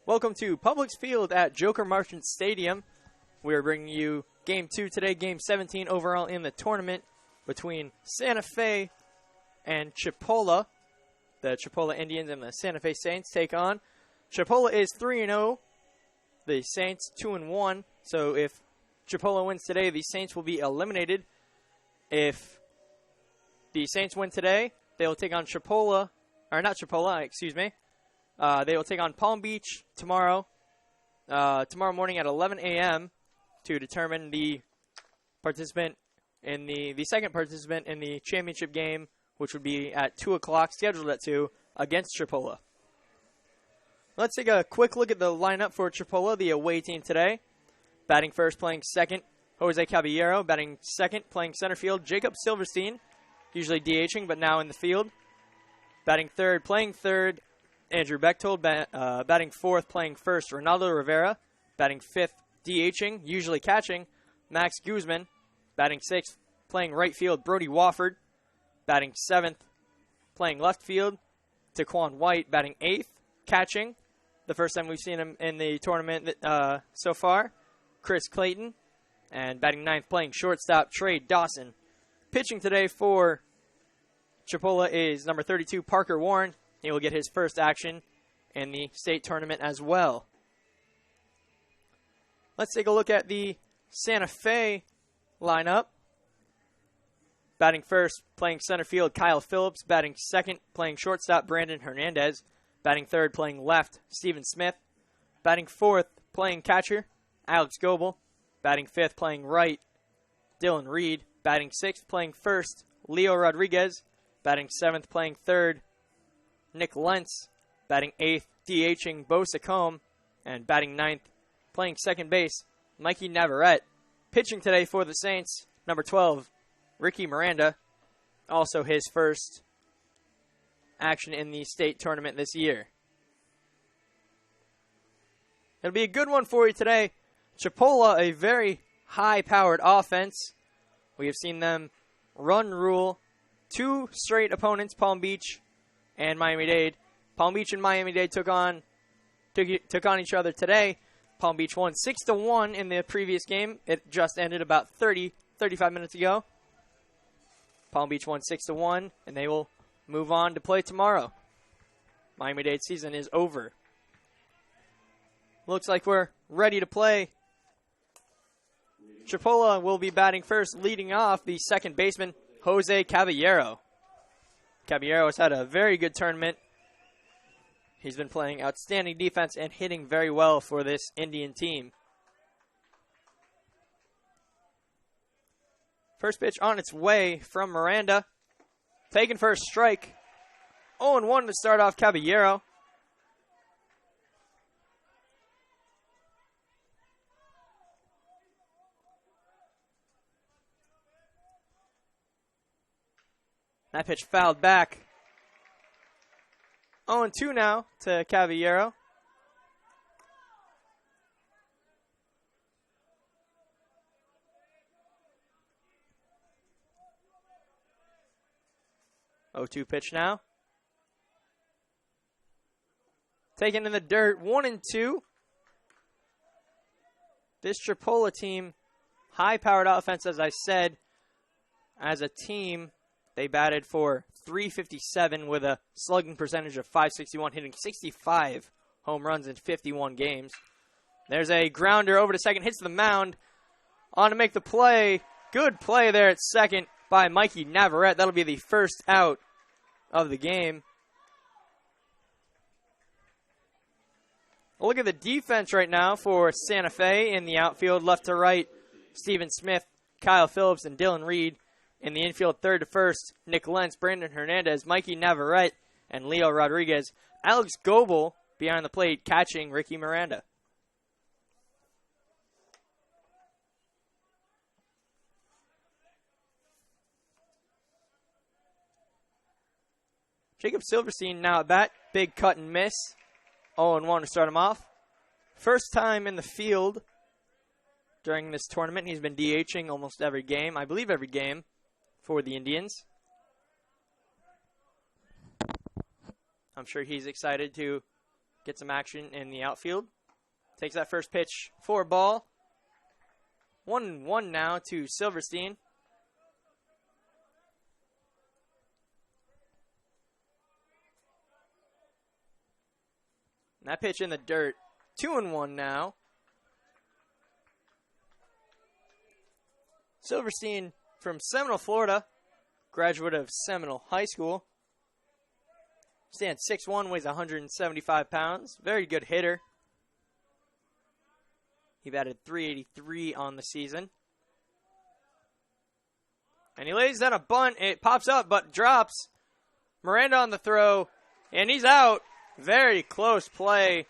Welcome to Publix Field at Joker Marchant Stadium. We are bringing you Game 2 today, Game 17 overall in the tournament between Santa Fe and Chipola. The Chipola Indians and the Santa Fe Saints take on. Chipola is 3-0. The Saints 2-1. So if Chipola wins today, the Saints will be eliminated. If the Saints win today, they will take on Chipola, or not Chipola, excuse me. They will take on Palm Beach tomorrow morning at 11 a.m. to determine the participant in the second participant in the championship game, which would be at 2 o'clock, scheduled at 2, against Chipola. Let's take a quick look at the lineup for Chipola, the away team today. Batting first, playing second, Jose Caballero. Batting second, playing center field, Jacob Silverstein, usually DHing, but now in the field. Batting third, playing third, Andrew Bechtold. Batting fourth, playing first, Ronaldo Rivera. Batting fifth, DHing, usually catching, Max Guzman. Batting sixth, playing right field, Brody Wofford. Batting seventh, playing left field, Taquan White. Batting eighth, catching, the first time we've seen him in the tournament so far, Chris Clayton. And batting ninth, playing shortstop, Trey Dawson. Pitching today for Chipola is number 32, Parker Warren. He will get his first action in the state tournament as well. Let's take a look at the Santa Fe lineup. Batting first, playing center field, Kyle Phillips. Batting second, playing shortstop, Brandon Hernandez. Batting third, playing left, Steven Smith. Batting fourth, playing catcher, Alex Goebel. Batting fifth, playing right, Dylan Reed. Batting sixth, playing first, Leo Rodriguez. Batting seventh, playing third, Nick Lentz. Batting eighth, DHing Bo Sacombe. And batting ninth, playing second base, Mikey Navarrete. Pitching today for the Saints, number 12, Ricky Miranda. Also his first action in the state tournament this year. It'll be a good one for you today. Chipola, a very high-powered offense. We have seen them run rule two straight opponents, Palm Beach and Miami-Dade. Palm Beach and Miami-Dade took on each other today. Palm Beach won 6-1 in the previous game. It just ended about 35 minutes ago. Palm Beach won 6-1, and they will move on to play tomorrow. Miami-Dade season is over. Looks like we're ready to play. Chipola will be batting first, leading off the second baseman, Jose Caballero. Caballero has had a very good tournament. He's been playing outstanding defense and hitting very well for this Indian team. First pitch on its way from Miranda. Taken for a strike. 0-1 to start off Caballero. That pitch fouled back. 0-2 now to Caballero. Oh, 2 pitch now. Taken in the dirt, 1-2. This Chipola team, high-powered offense, as I said. As a team, they batted for .357 with a slugging percentage of .561, hitting 65 home runs in 51 games. There's a grounder over to second, hits the mound. On to make the play. Good play there at second by Mikey Navarrete. That'll be the first out of the game. Look at the defense right now for Santa Fe in the outfield, left to right, Steven Smith, Kyle Phillips, and Dylan Reed. In the infield, third to first, Nick Lentz, Brandon Hernandez, Mikey Navarrete, and Leo Rodriguez. Alex Goebel behind the plate, catching Ricky Miranda. Jacob Silverstein now at bat. Big cut and miss. 0-1 to start him off. First time in the field during this tournament. He's been DHing almost every game. I believe every game for the Indians. I'm sure he's excited to get some action in the outfield. Takes that first pitch for a ball. 1-1 now to Silverstein. And that pitch in the dirt. 2-1 now. Silverstein from Seminole, Florida. Graduate of Seminole High School. Stands 6'1", weighs 175 pounds. Very good hitter. He batted .383 on the season. And he lays down a bunt. It pops up but drops. Miranda on the throw. And he's out. Very close play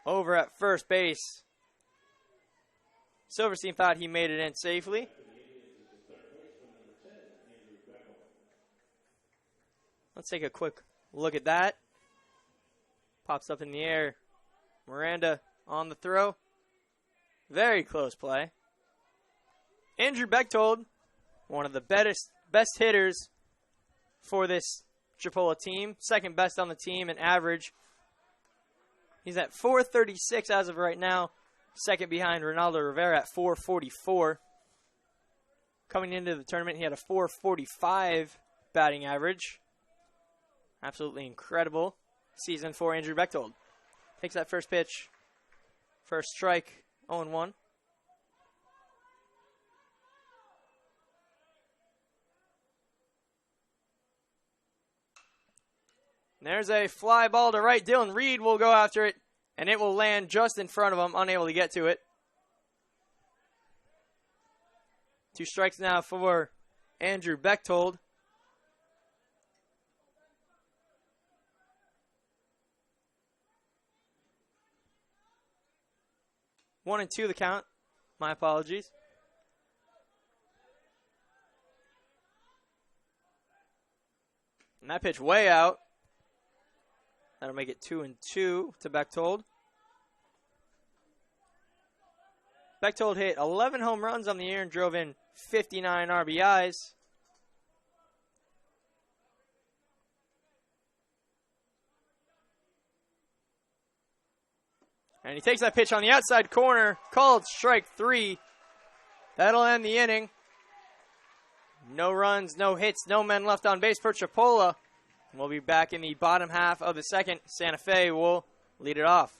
over at first base. Silverstein thought he made it in safely. Let's take a quick look at that. Pops up in the air. Miranda on the throw. Very close play. Andrew Bechtold, one of the best hitters for this Chipola team. Second best on the team in average. He's at .436 as of right now. Second behind Ronaldo Rivera at .444. Coming into the tournament, he had a .445 batting average. Absolutely incredible season for Andrew Bechtold. Takes that first pitch. First strike, 0-1. There's a fly ball to right. Dylan Reed will go after it, and it will land just in front of him, unable to get to it. 2 strikes now for Andrew Bechtold. One and 2 the count. My apologies. And that pitch way out. That'll make it 2-2 to Bechtold. Bechtold hit 11 home runs on the year and drove in 59 RBIs. And he takes that pitch on the outside corner, called strike 3. That'll end the inning. No runs, no hits, no men left on base for Chipola. We'll be back in the bottom half of the second. Santa Fe will lead it off.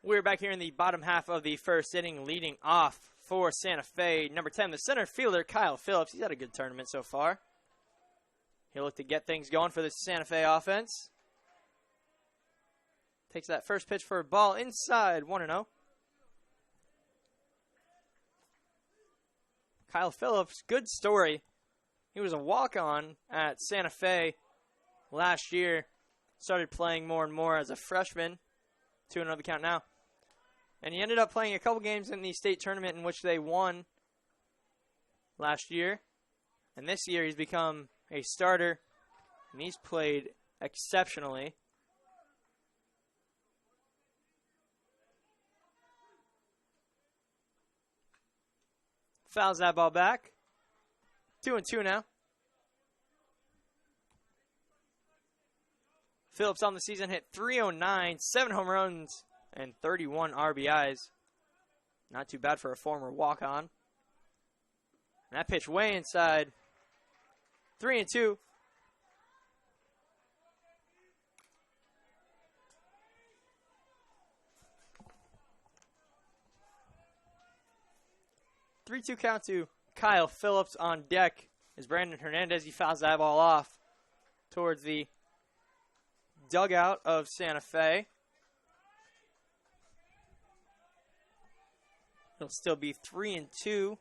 We're back here in the bottom half of the first inning, leading off for Santa Fe. Number 10, the center fielder, Kyle Phillips. He's had a good tournament so far. He'll look to get things going for the Santa Fe offense. Takes that first pitch for a ball inside, 1-0. Kyle Phillips, good story. He was a walk-on at Santa Fe last year. Started playing more and more as a freshman. 2-0 the count now. And he ended up playing a couple games in the state tournament in which they won last year. And this year he's become a starter, and he's played exceptionally. Fouls that ball back. 2-2 now. Phillips on the season hit .309, 7 home runs, and 31 RBIs. Not too bad for a former walk-on. And that pitch way inside. 3-2. Three-two count to Kyle Phillips on deck as Brandon Hernandez, he fouls that ball off towards the dugout of Santa Fe. It'll still be 3-2.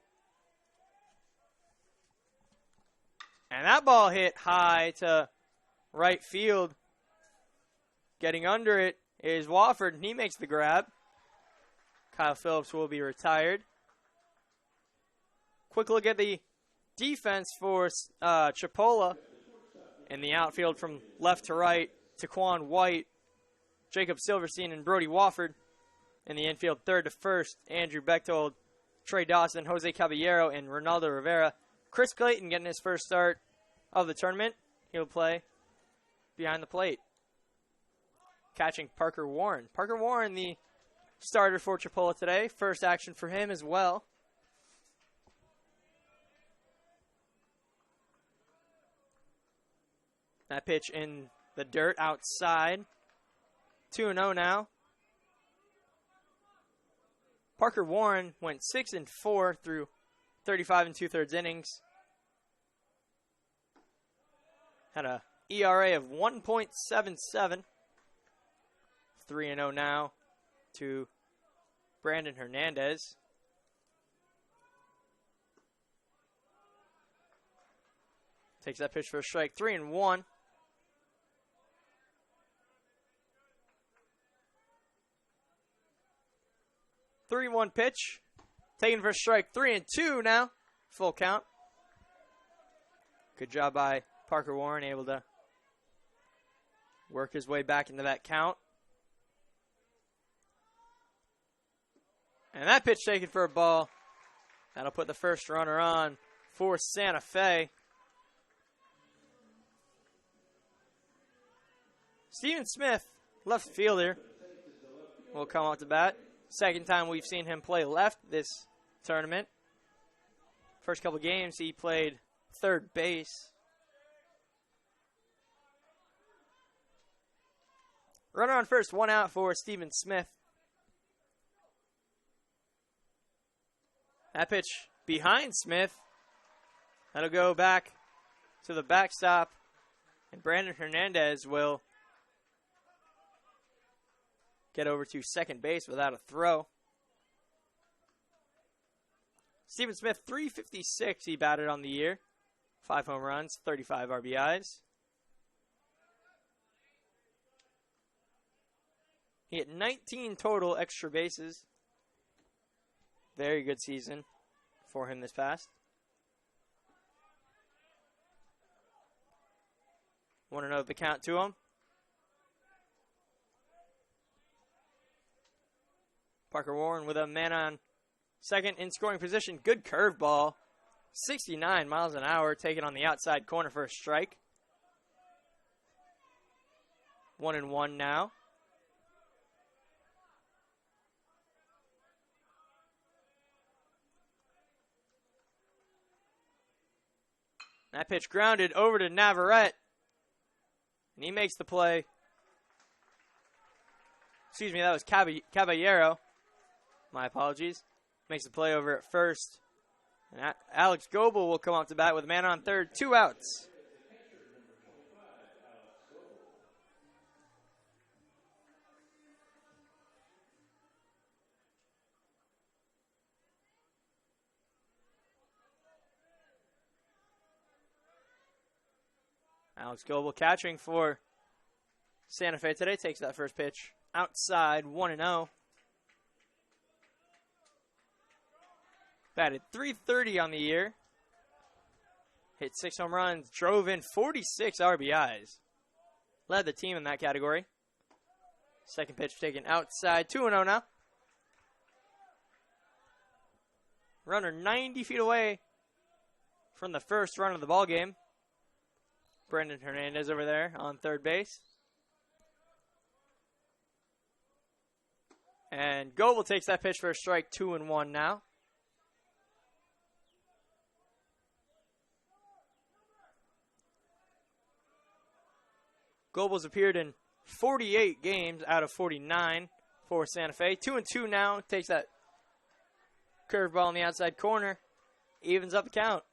And that ball hit high to right field. Getting under it is Wofford, and he makes the grab. Kyle Phillips will be retired. Quick look at the defense for Chipola in the outfield from left to right. Taquan White, Jacob Silverstein, and Brody Wofford. In the infield, third to first, Andrew Bechtold, Trey Dawson, Jose Caballero, and Ronaldo Rivera. Chris Clayton getting his first start of the tournament. He'll play behind the plate. Catching Parker Warren. Parker Warren, the starter for Chipola today. First action for him as well. That pitch in the dirt outside. 2-0 now. Parker Warren went 6-4 through 35 2/3 innings. Had a ERA of 1.77. 3-0 now to Brandon Hernandez. Takes that pitch for a strike. 3-1. Three-one pitch. Taken for a strike. 3-2 now. Full count. Good job by Parker Warren, able to work his way back into that count. And that pitch taken for a ball. That'll put the first runner on for Santa Fe. Steven Smith, left fielder, will come out to bat. Second time we've seen him play left this tournament. First couple games he played third base. Runner on first, one out for Steven Smith. That pitch behind Smith. That'll go back to the backstop. And Brandon Hernandez will get over to second base without a throw. Steven Smith, .356 he batted on the year. 5 home runs, 35 RBIs. He hit 19 total extra bases. Very good season for him this past. Want to know the count to him? Parker Warren with a man on second in scoring position. Good curveball. 69 miles an hour taken on the outside corner for a strike. 1-1 now. That pitch grounded over to Navarrete. And he makes the play. Excuse me, that was Caballero. My apologies. Makes the play over at first. And Alex Goebel will come up to bat with a man on third. 2 outs. Alex Goebel catching for Santa Fe today. Takes that first pitch outside, 1-0. Batted .330 on the year. Hit 6 home runs, drove in 46 RBIs. Led the team in that category. Second pitch taken outside, 2-0 now. Runner 90 feet away from the first run of the ball game. Brendan Hernandez over there on third base. And Goebel takes that pitch for a strike, 2-1 now. Goebel's appeared in 48 games out of 49 for Santa Fe. 2-2 now. Takes that curveball on the outside corner. Evens up the count.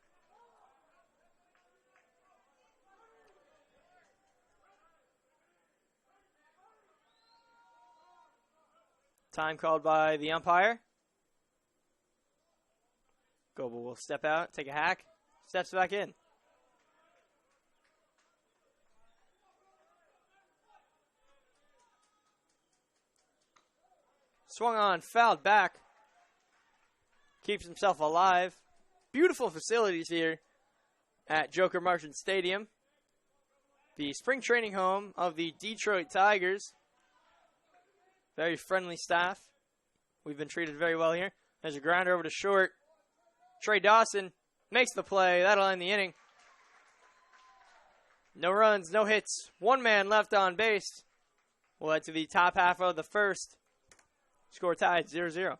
Time called by the umpire. Goebel will step out, take a hack, steps back in. Swung on, fouled back. Keeps himself alive. Beautiful facilities here at Joker Marchant Stadium. The spring training home of the Detroit Tigers. Very friendly staff. We've been treated very well here. There's a grounder over to short. Trey Dawson makes the play. That'll end the inning. No runs, no hits. One man left on base. We'll head to the top half of the first. Score tied 0-0.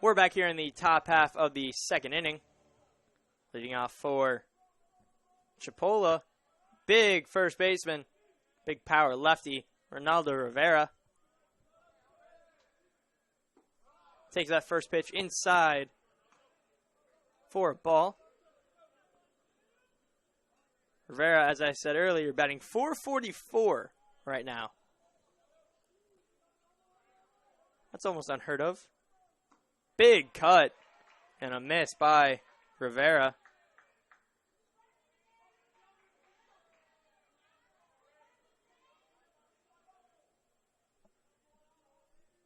We're back here in the top half of the second inning. Leading off for Chipola. Big first baseman. Big power lefty. Ronaldo Rivera. Takes that first pitch inside for a ball. Rivera, as I said earlier, batting .444 right now. That's almost unheard of. Big cut and a miss by Rivera.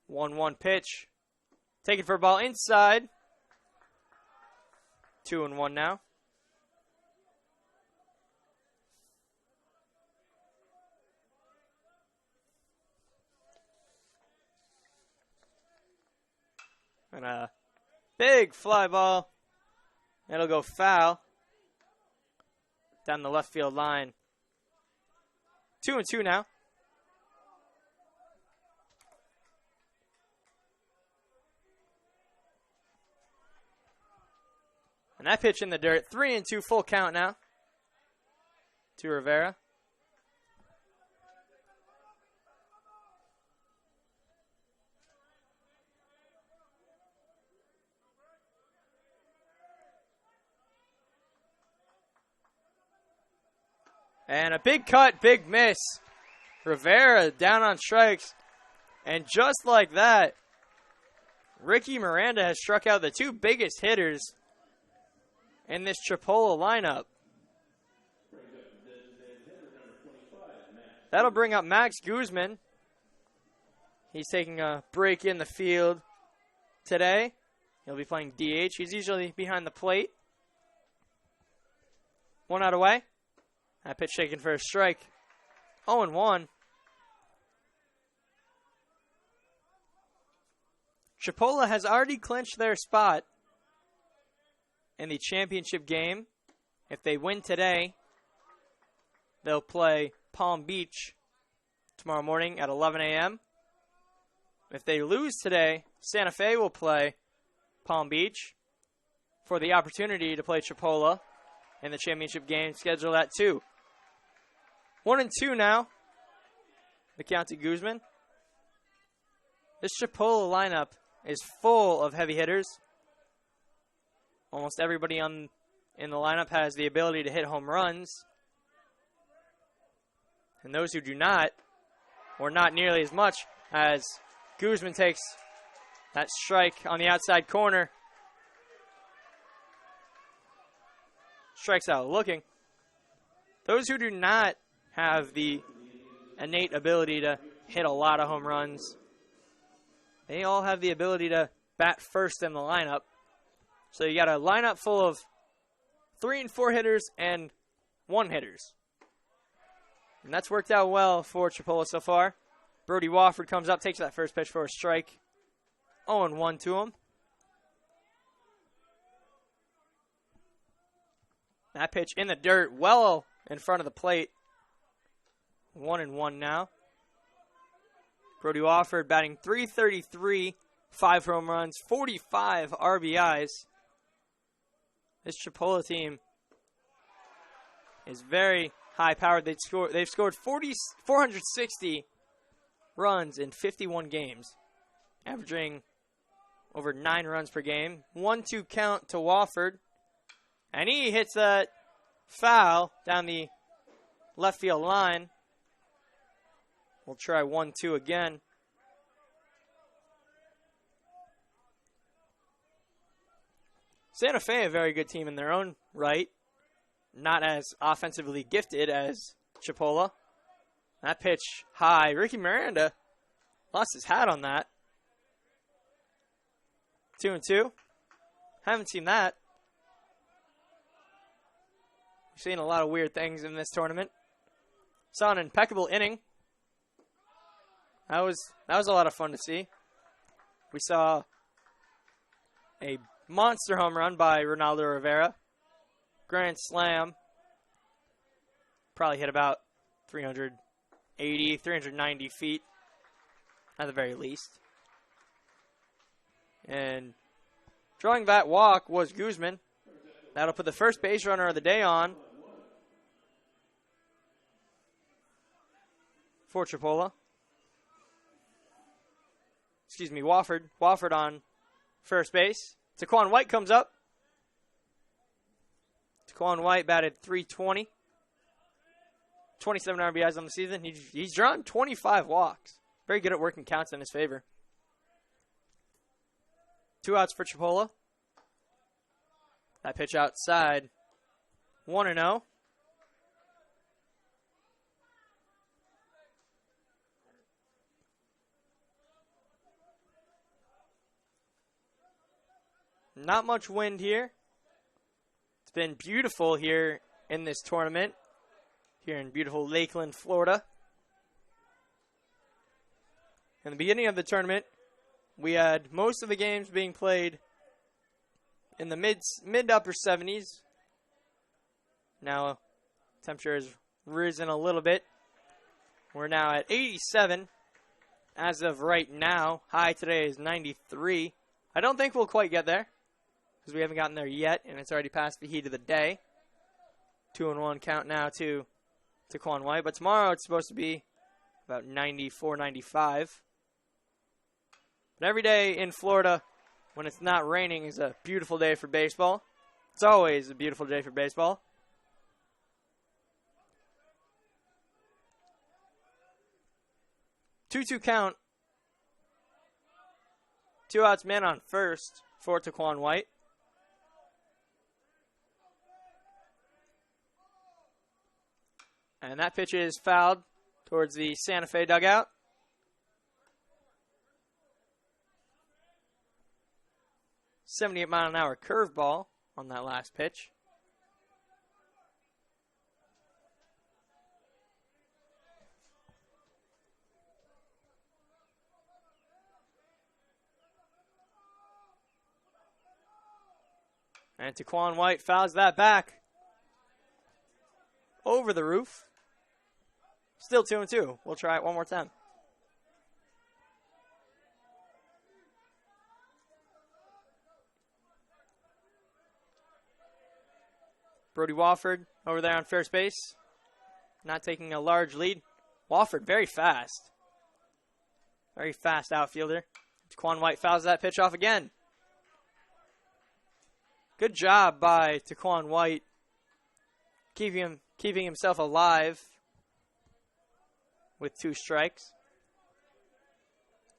One pitch. Taken for a ball inside. 2-1 now. And a big fly ball. It'll go foul. Down the left field line. 2-2 now. And that pitch in the dirt. 3-2 full count now to Rivera. And a big cut, big miss. Rivera down on strikes. And just like that, Ricky Miranda has struck out the two biggest hitters in this Chipola lineup. That'll bring up Max Guzman. He's taking a break in the field today. He'll be playing DH. He's usually behind the plate. One out away. That pitch taken for a strike. 0-1. Chipola has already clinched their spot in the championship game. If they win today, they'll play Palm Beach tomorrow morning at 11 a.m. If they lose today, Santa Fe will play Palm Beach for the opportunity to play Chipola in the championship game scheduled at 2. 1-2 now. The count to Guzman. This Chipola lineup is full of heavy hitters. Almost everybody in the lineup has the ability to hit home runs. And those who do not, or not nearly as much, as Guzman takes that strike on the outside corner. Strikes out looking. Those who do not have the innate ability to hit a lot of home runs, they all have the ability to bat first in the lineup. So you got a lineup full of 3 and 4 hitters and 1 hitters. And that's worked out well for Chipola so far. Brody Wofford comes up, takes that first pitch for a strike. 0-1 to him. That pitch in the dirt, well in front of the plate. 1-1 now. Brody Wofford batting .333, 5 home runs, 45 RBIs. This Chipola team is very high-powered. They've scored 460 runs in 51 games, averaging over 9 runs per game. 1-2 count to Wofford, and he hits that foul down the left field line. We'll try 1-2 again. Santa Fe, a very good team in their own right. Not as offensively gifted as Chipola. That pitch high. Ricky Miranda lost his hat on that. 2-2. Haven't seen that. We've seen a lot of weird things in this tournament. Saw an impeccable inning. That was a lot of fun to see. We saw a monster home run by Ronaldo Rivera. Grand slam. Probably hit about 380, 390 feet at the very least. And drawing that walk was Guzman. That'll put the first base runner of the day on for Chipola. Excuse me, Wofford. Wofford on first base. Taquan White comes up. Taquan White batted .320. 27 RBIs on the season. He's drawn 25 walks. Very good at working counts in his favor. 2 outs for Chipola. That pitch outside. 1-0. Not much wind here. It's been beautiful here in this tournament. Here in beautiful Lakeland, Florida. In the beginning of the tournament, we had most of the games being played in the mid upper 70s. Now, temperature has risen a little bit. We're now at 87 as of right now. High today is 93. I don't think we'll quite get there because we haven't gotten there yet, and it's already past the heat of the day. 2-1 count now to Taquan White. But tomorrow it's supposed to be about 94, 95. But every day in Florida, when it's not raining, is a beautiful day for baseball. It's always a beautiful day for baseball. 2-2 count. 2 outs, man on first for Taquan White. And that pitch is fouled towards the Santa Fe dugout. .78-mile-an-hour curveball on that last pitch. And Taquan White fouls that back over the roof. Still 2-2. We'll try it one more time. Brody Wofford over there on first base. Not taking a large lead. Wofford very fast. Very fast outfielder. Taquan White fouls that pitch off again. Good job by Taquan White keeping himself alive with 2 strikes.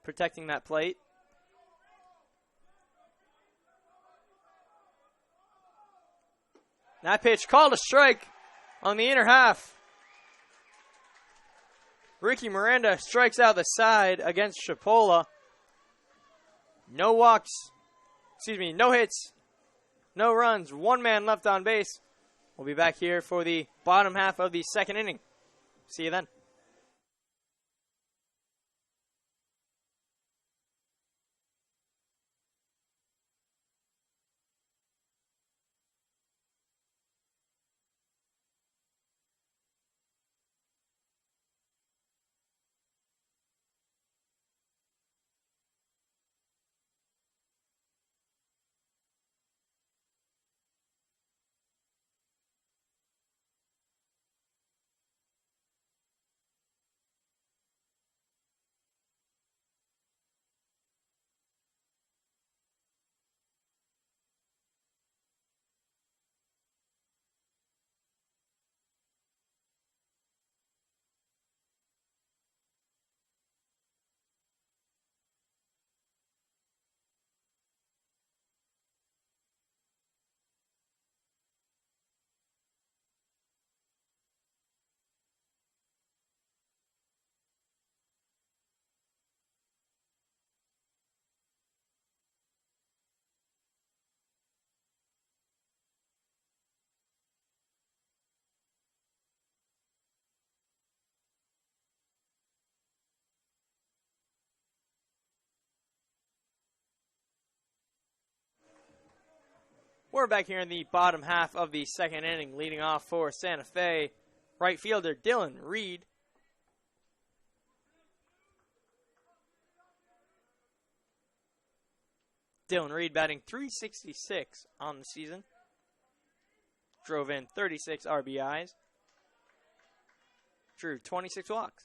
Protecting that plate. That pitch called a strike on the inner half. Ricky Miranda strikes out the side against Chipola. No walks. No hits. No runs. 1 man left on base. We'll be back here for the bottom half of the second inning. See you then. We're back here in the bottom half of the second inning, leading off for Santa Fe, right fielder Dylan Reed. Dylan Reed batting .366 on the season. Drove in 36 RBIs. Drew 26 walks.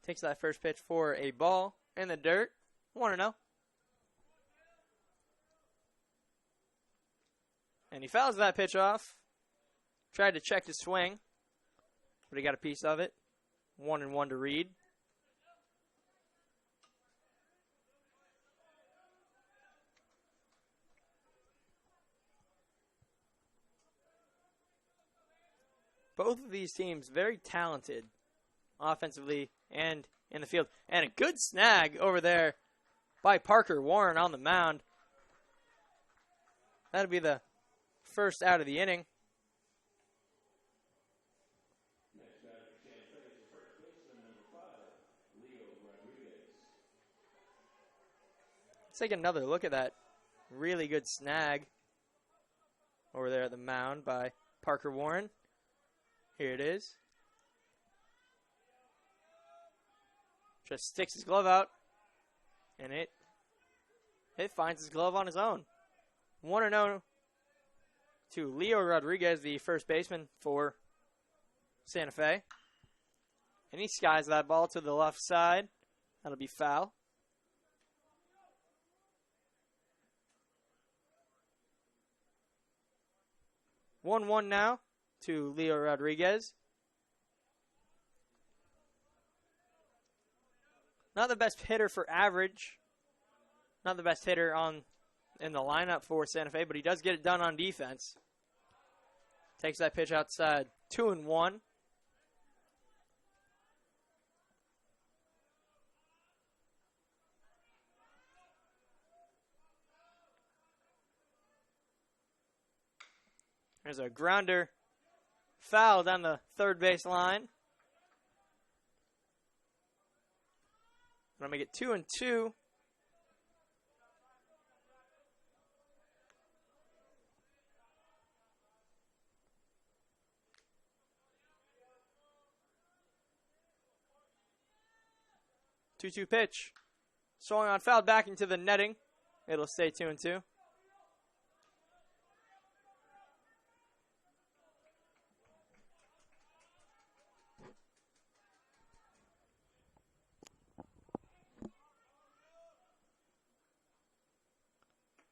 Takes that first pitch for a ball in the dirt. 1-0. And he fouls that pitch off. Tried to check his swing, but he got a piece of it. 1-1 to Reed. Both of these teams very talented offensively and in the field. And a good snag over there by Parker Warren on the mound. That'll be the first out of the inning. Let's take another look at that really good snag over there at the mound by Parker Warren. Here it is. Just sticks his glove out, and it finds his glove on his own. 1-0 to Leo Rodriguez, the first baseman for Santa Fe. And he skies that ball to the left side. That'll be foul. One now to Leo Rodriguez. Not the best hitter for average. Not the best hitter in the lineup for Santa Fe, but he does get it done on defense. Takes that pitch outside. 2-1. There's a grounder foul down the third base line. I'm going to make it 2-2. Two-two pitch. Swung on, fouled back into the netting. It'll stay 2-2.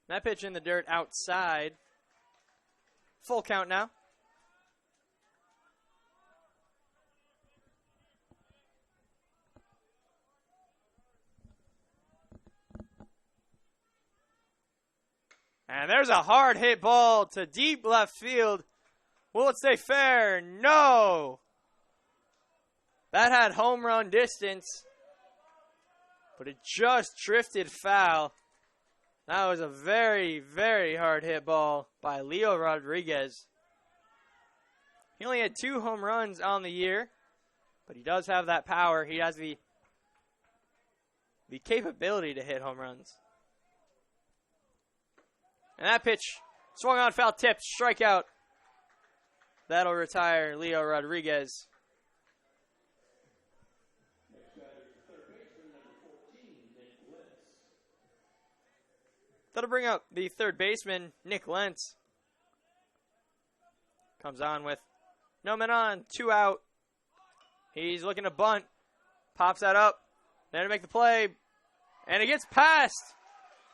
That pitch in the dirt outside. Full count now. And there's a hard hit ball to deep left field. Will it stay fair? No. That had home run distance, but it just drifted foul. That was a very, very hard hit ball by Leo Rodriguez. He only had 2 home runs on the year, but he does have that power. He has the capability to hit home runs. And that pitch swung on, foul tipped, strikeout. That'll retire Leo Rodriguez. That'll bring up the third baseman, Nick Lentz. Comes on with no men on, 2 out. He's looking to bunt. Pops that up. There to make the play. And it gets past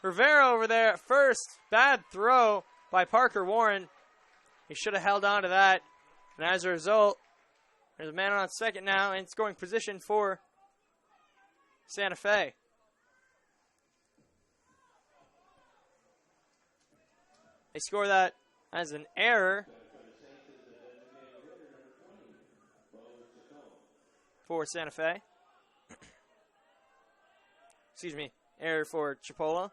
Rivera over there at first. Bad throw by Parker Warren. He should have held on to that. And as a result, there's a man on second now in scoring position for Santa Fe. They score that as an error for Santa Fe. Excuse me, error for Chipola.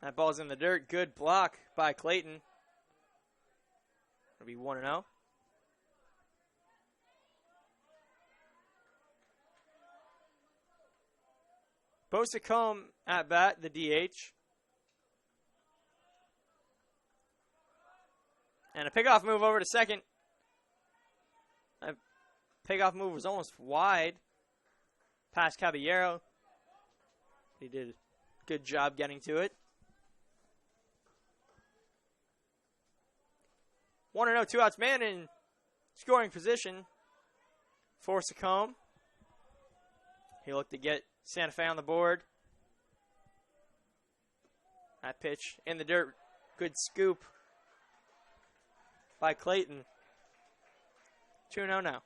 That ball's in the dirt. Good block by Clayton. It'll be 1-0. Bosicombe at bat, the DH. And a pickoff move over to second. That pickoff move was almost wide. Past Caballero. He did a good job getting to it. 1-0, 2 outs, man in scoring position for Sacombe. He looked to get Santa Fe on the board. That pitch in the dirt. Good scoop by Clayton. 2-0 now.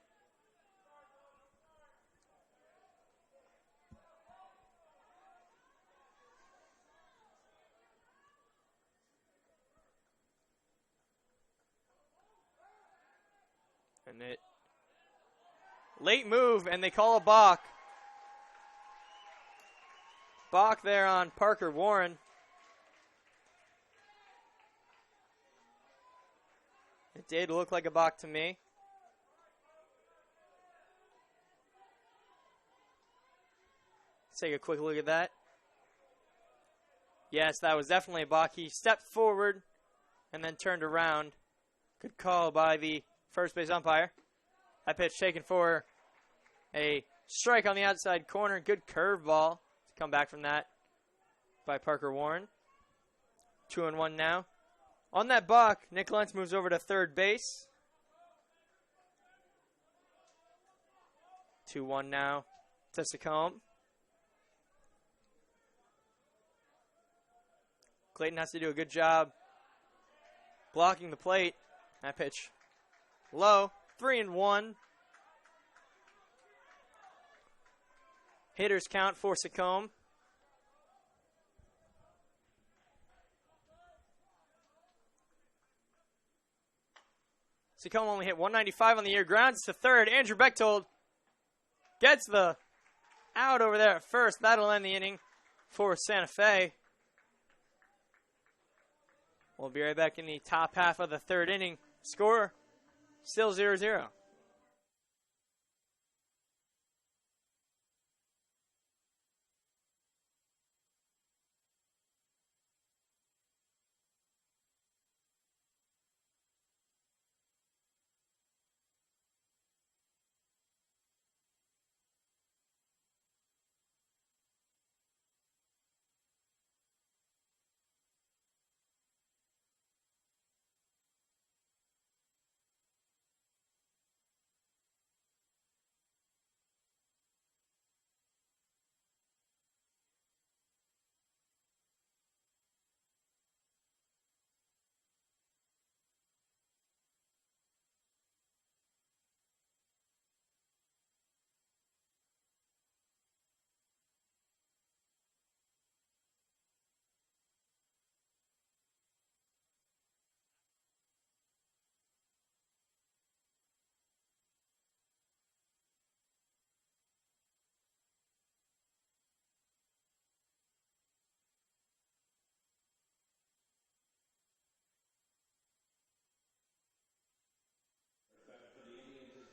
And it late move, and they call a balk. Balk there on Parker Warren. It did look like a balk to me. Let's take a quick look at that. Yes, that was definitely a balk. He stepped forward and then turned around. Good call by the first base umpire. That pitch taken for a strike on the outside corner. Good curveball to come back from that by Parker Warren. 2-1 now. On that balk, Nick Lentz moves over to third base. 2-1 now to Sacombe. Clayton has to do a good job blocking the plate. That pitch low. 3-1. Hitters count for Secombe. Secombe only hit 195 on the year. Grounds to third. Andrew Bechtold gets the out over there at first. That'll end the inning for Santa Fe. We'll be right back in the top half of the third inning. Score still 0-0.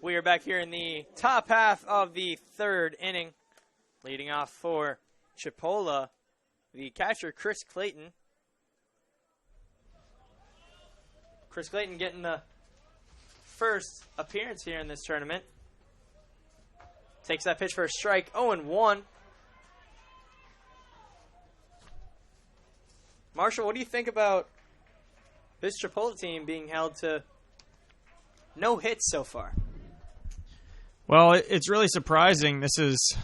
We are back here in the top half of the third inning. Leading off for Chipola, the catcher, Chris Clayton. Chris Clayton getting the first appearance here in this tournament. Takes that pitch for a strike, 0-1. Marshall, what do you think about this Chipola team being held to no hits so far? Well, it's really surprising. This is,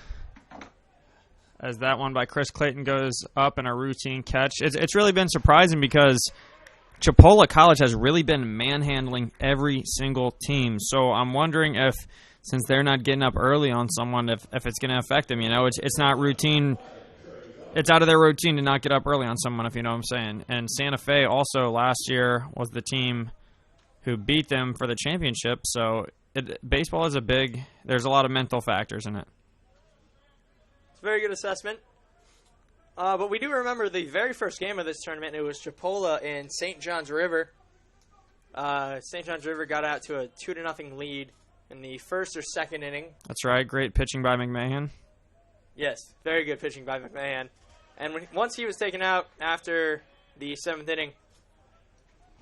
as that one by Chris Clayton goes up in a routine catch. It's really been surprising because Chipola College has really been manhandling every single team. So I'm wondering if, since they're not getting up early on someone, if it's going to affect them. You know, it's not routine. It's out of their routine to not get up early on someone, if you know what I'm saying. And Santa Fe also last year was the team who beat them for the championship. So baseball is there's a lot of mental factors in it. It's a very good assessment. But we do remember the very first game of this tournament. It was Chipola and St. John's River. St. John's River got out to a 2-0 lead in the first or second inning. That's right. Great pitching by McMahon. Yes, very good pitching by McMahon. And once he was taken out after the seventh inning,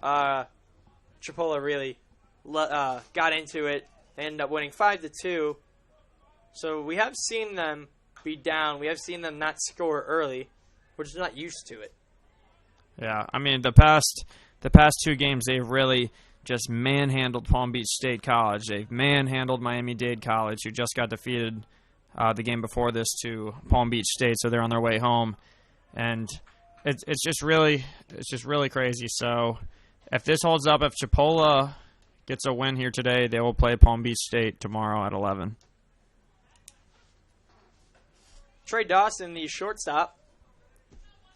Chipola really got into it. They ended up winning 5-2. So we have seen them be down. We have seen them not score early. We're just not used to it. Yeah, I mean the past two games they've really just manhandled Palm Beach State College. They've manhandled Miami-Dade College, who just got defeated the game before this to Palm Beach State. So they're on their way home, and it's just really crazy. So if this holds up, if Chipola gets a win here today, they will play Palm Beach State tomorrow at 11. Trey Dawson, the shortstop,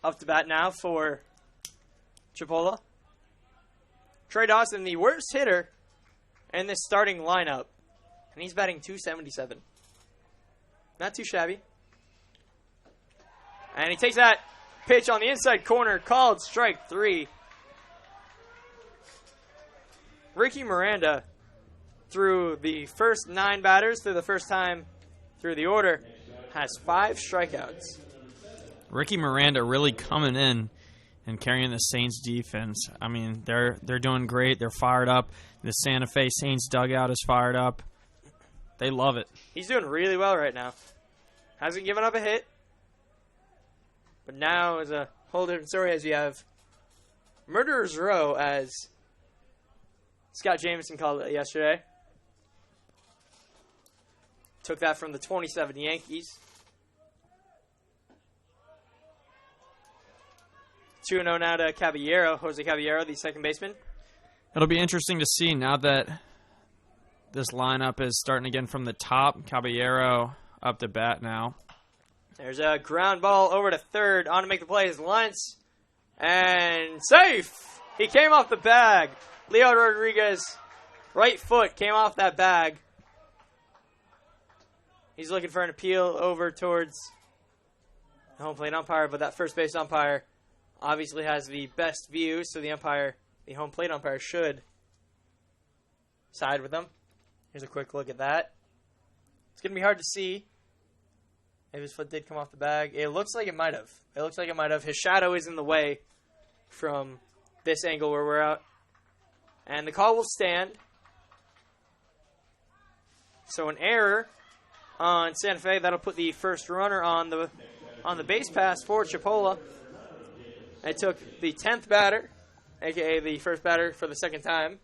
up to bat now for Chipola. Trey Dawson, the worst hitter in this starting lineup, and he's batting .277. Not too shabby. And he takes that pitch on the inside corner, called strike 3. Ricky Miranda, through the first 9 batters, through the first time through the order, has 5 strikeouts. Ricky Miranda really coming in and carrying the Saints defense. I mean, they're doing great. They're fired up. The Santa Fe Saints dugout is fired up. They love it. He's doing really well right now. Hasn't given up a hit. But now is a whole different story as you have Murderer's Row, as Scott Jameson called it yesterday. Took that from the 27 Yankees. 2-0 now to Caballero, Jose Caballero, the second baseman. It'll be interesting to see now that this lineup is starting again from the top. Caballero up to bat now. There's a ground ball over to third. On to make the play is Lentz. And safe! He came off the bag. Leo Rodriguez, right foot, came off that bag. He's looking for an appeal over towards the home plate umpire, but that first base umpire obviously has the best view, so the home plate umpire should side with him. Here's a quick look at that. It's going to be hard to see if his foot did come off the bag. It looks like it might have. His shadow is in the way from this angle where we're at. And the call will stand. So an error on Santa Fe. That'll put the first runner on the base pass for Chipola. It took the 10th batter, a.k.a. the first batter for the second time,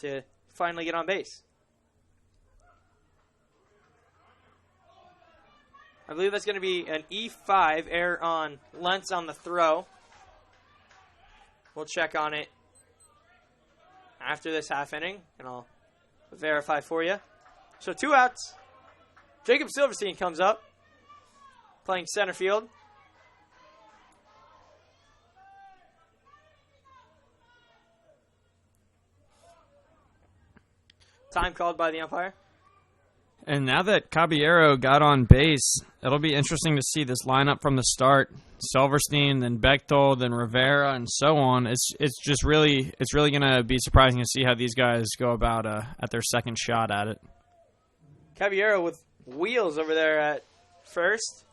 to finally get on base. I believe that's going to be an E5 error on Lentz on the throw. We'll check on it after this half inning, and I'll verify for you. So 2 outs. Jacob Silverstein comes up, playing center field. Time called by the umpire. And now that Caballero got on base, it'll be interesting to see this lineup from the start. Silverstein, then Bechtold, then Rivera, and so on. It's really going to be surprising to see how these guys go about at their second shot at it. Caballero with wheels over there at first.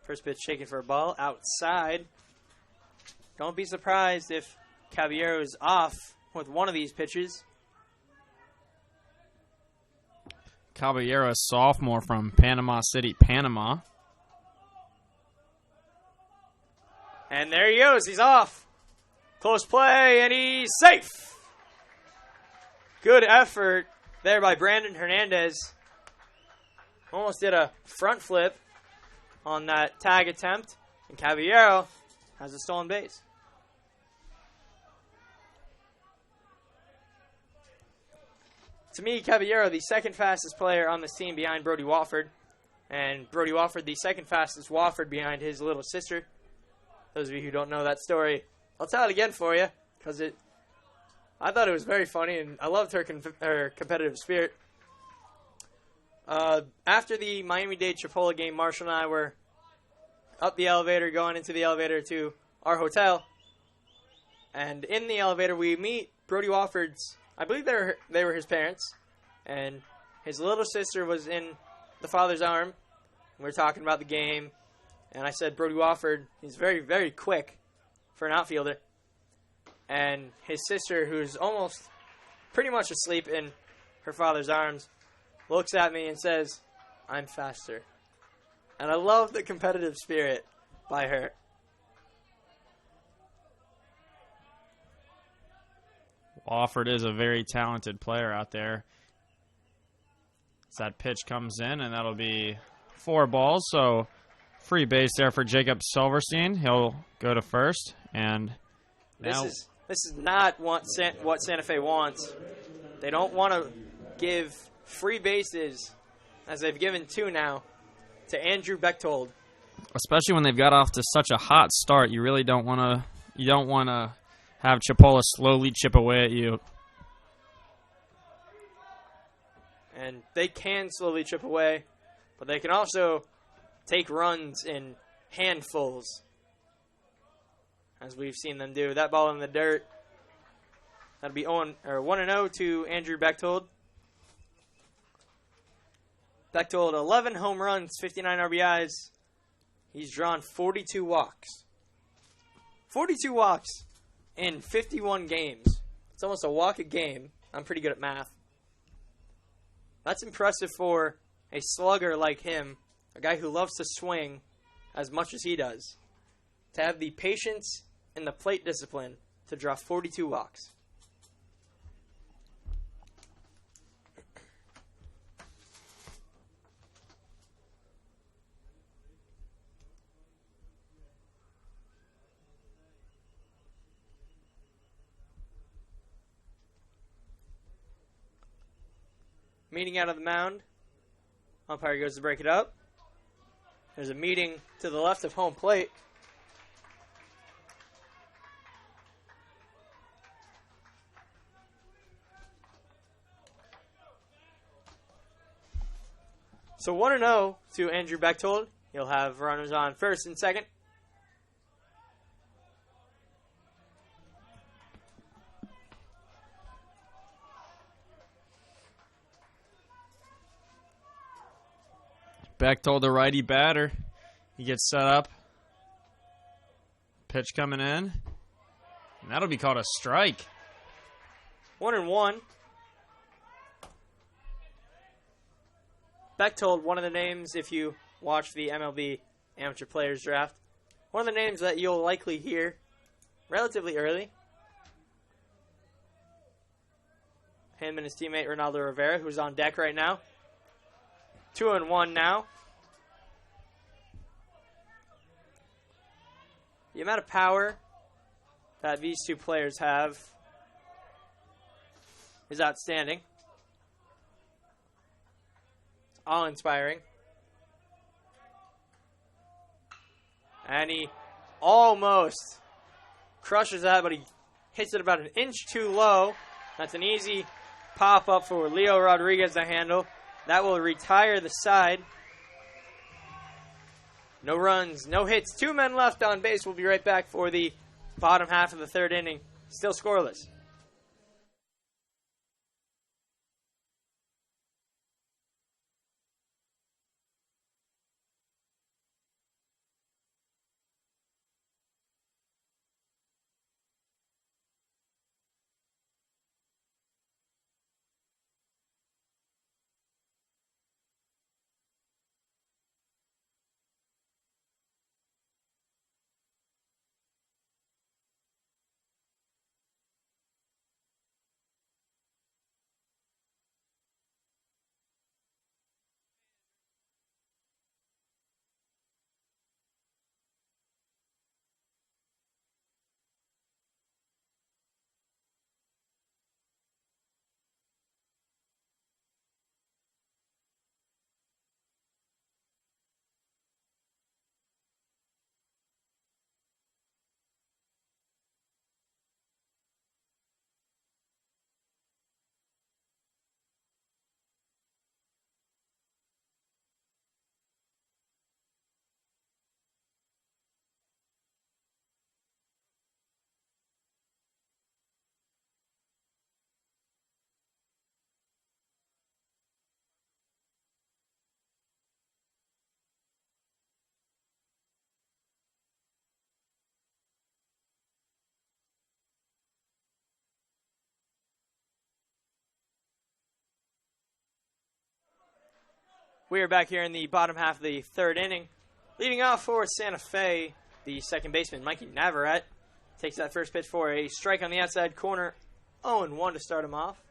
First pitch shaking for a ball outside. Don't be surprised if Caballero is off with one of these pitches. Caballero, a sophomore from Panama City, Panama. And there he goes. He's off. Close play, and he's safe. Good effort there by Brandon Hernandez. Almost did a front flip on that tag attempt. And Caballero has a stolen base. To me, Caballero, the second fastest player on this team behind Brody Wofford. And Brody Wofford, the second fastest Wofford behind his little sister. Those of you who don't know that story, I'll tell it again for you, because I thought it was very funny, and I loved her competitive spirit. After the Miami-Dade Chipola game, Marshall and I were up the elevator, going into the elevator to our hotel. And in the elevator, we meet Brody Wofford's, I believe they were his parents, and his little sister was in the father's arm. We were talking about the game, and I said, Brody Wofford, he's very, very quick for an outfielder. And his sister, who's almost pretty much asleep in her father's arms, looks at me and says, I'm faster. And I love the competitive spirit by her. Wofford is a very talented player out there. As that pitch comes in, and that'll be 4 balls, so free base there for Jacob Silverstein. He'll go to first, and now this is not what Santa Fe wants. They don't want to give free bases, as they've given 2 now, to Andrew Bechtold. Especially when they've got off to such a hot start, you really don't want to have Chipola slowly chip away at you. And they can slowly chip away, but they can also take runs in handfuls, as we've seen them do. That ball in the dirt, that'll be 1-0 to Andrew Bechtold. Bechtold, 11 home runs, 59 RBIs. He's drawn 42 walks. 42 walks in 51 games. It's almost a walk a game. I'm pretty good at math. That's impressive for a slugger like him, a guy who loves to swing as much as he does, to have the patience and the plate discipline to draw 42 walks. meeting out of the mound. Umpire goes to break it up. There's a meeting to the left of home plate. So 1-0 to Andrew Bechtold. He'll have runners on first and second. Bechtold, the righty batter. He gets set up. Pitch coming in. And that'll be called a strike. 1-1. Bechtold, one of the names, if you watch the MLB Amateur Players Draft, one of the names that you'll likely hear relatively early. Him and his teammate Ronaldo Rivera, who's on deck right now. 2-1 now. The amount of power that these two players have is outstanding. Awe-inspiring. And he almost crushes that, but he hits it about an inch too low. That's an easy pop-up for Leo Rodriguez to handle. That will retire the side. No runs, no hits. 2 men left on base. We'll be right back for the bottom half of the third inning. Still scoreless. We are back here in the bottom half of the third inning. Leading off for Santa Fe, the second baseman, Mikey Navarrete, takes that first pitch for a strike on the outside corner. 0-1 to start him off.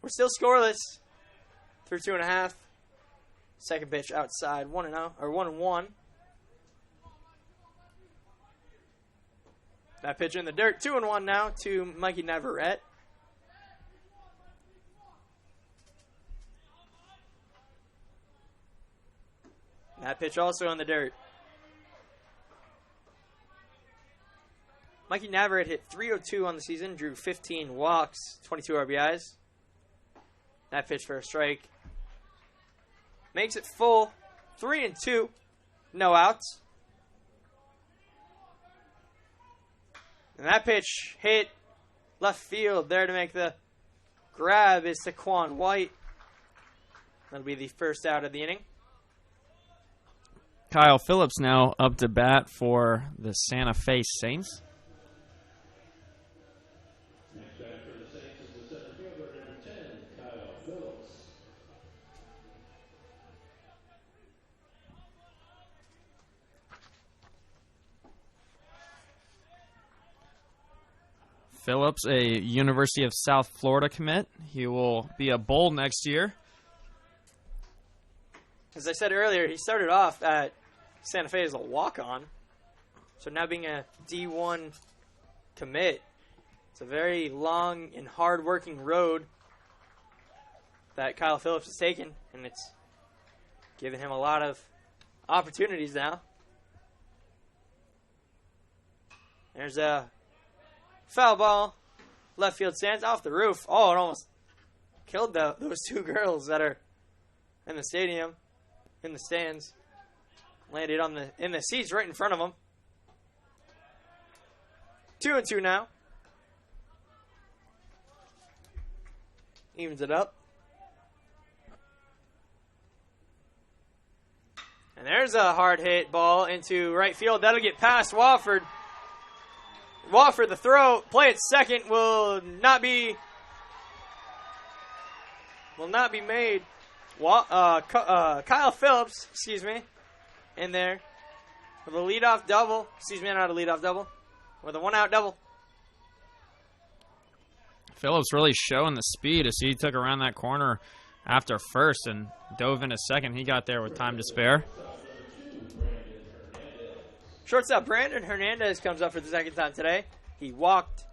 We're still scoreless through 2.5. Second pitch outside, 1-0 or 1-1. That pitch in the dirt, 2-1 now to Mikey Navarrete. That pitch also on the dirt. Mikey Navarrete hit .302 on the season, drew 15 walks, 22 RBIs. That pitch for a strike. Makes it full, 3-2, no outs. And that pitch hit left field there to make the grab is Taquan White. That'll be the first out of the inning. Kyle Phillips now up to bat for the Santa Fe Saints. Next batter for the Saints is the center fielder, number 10, Kyle Phillips. Phillips, a University of South Florida commit. He will be a Bull next year. As I said earlier, he started off at Santa Fe as a walk-on. So now being a D1 commit, It's a very long and hard-working road that Kyle Phillips has taken, and it's given him a lot of opportunities now. There's a foul ball. Left field stands off the roof. Oh, it almost killed those two girls that are in the stadium, in the stands. Landed in the seats right in front of them. 2-2 now. Evens it up. And there's a hard hit ball into right field. That'll get past Wofford. Wofford, the throw, play at second will not be made. Kyle Phillips, in there with a leadoff double. Not a leadoff double, with a one-out double. Phillips really showing the speed as he took around that corner after first and dove into second. He got there with time to spare. Shortstop Brandon Hernandez comes up for the second time today. He walked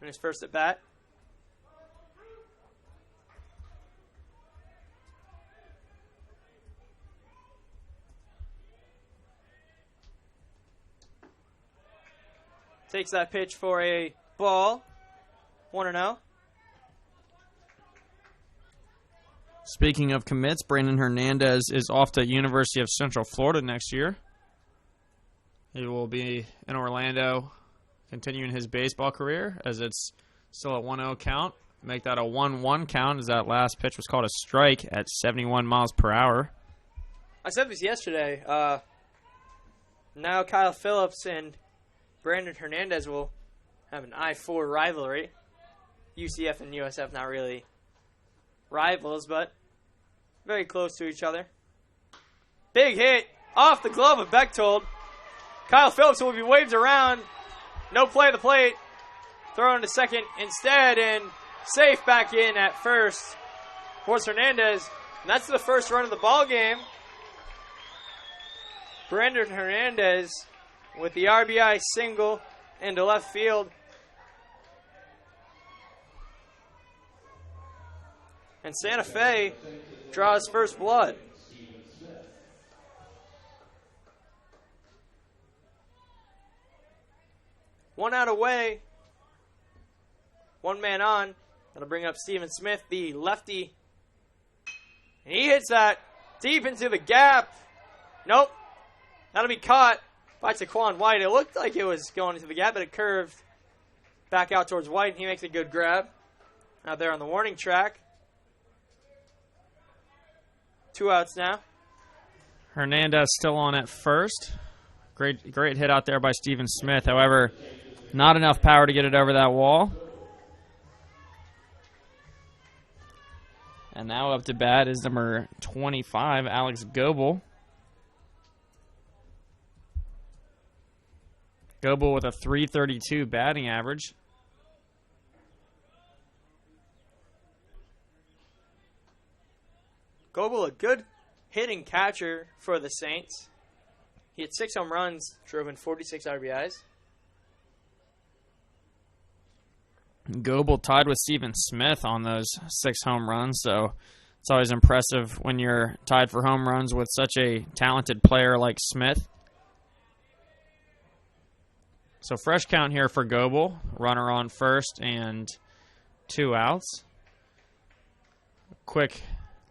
in his first at bat. Takes that pitch for a ball. 1-0. Speaking of commits, Brandon Hernandez is off to University of Central Florida next year. He will be in Orlando continuing his baseball career as it's still a 1-0 count. Make that a 1-1 count as that last pitch was called a strike at 71 miles per hour. I said this yesterday. Now Kyle Phillips and Brandon Hernandez will have an I-4 rivalry. UCF and USF not really rivals, but very close to each other. Big hit off the glove of Bechtold. Kyle Phillips will be waved around. No play at the plate. Throw into second instead, and safe back in at first. Horst Hernandez. And that's the first run of the ball game. Brandon Hernandez with the RBI single into left field. And Santa Fe draws first blood. One out away. One man on. That'll bring up Steven Smith, the lefty. And he hits that deep into the gap. Nope. That'll be caught by Taquan White. It looked like it was going into the gap, but it curved back out towards White, and he makes a good grab out there on the warning track. 2 outs now. Hernandez still on at first. Great hit out there by Steven Smith. However, not enough power to get it over that wall. And now up to bat is number 25, Alex Goebel. Goebel with a .332 batting average. Goebel, a good hitting catcher for the Saints. He had 6 home runs, drove in 46 RBIs. Goebel tied with Steven Smith on those 6 home runs, so it's always impressive when you're tied for home runs with such a talented player like Smith. So fresh count here for Goebel. Runner on first and 2 outs. Quick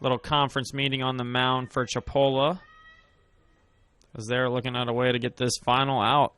little conference meeting on the mound for Chipola as they're looking at a way to get this final out.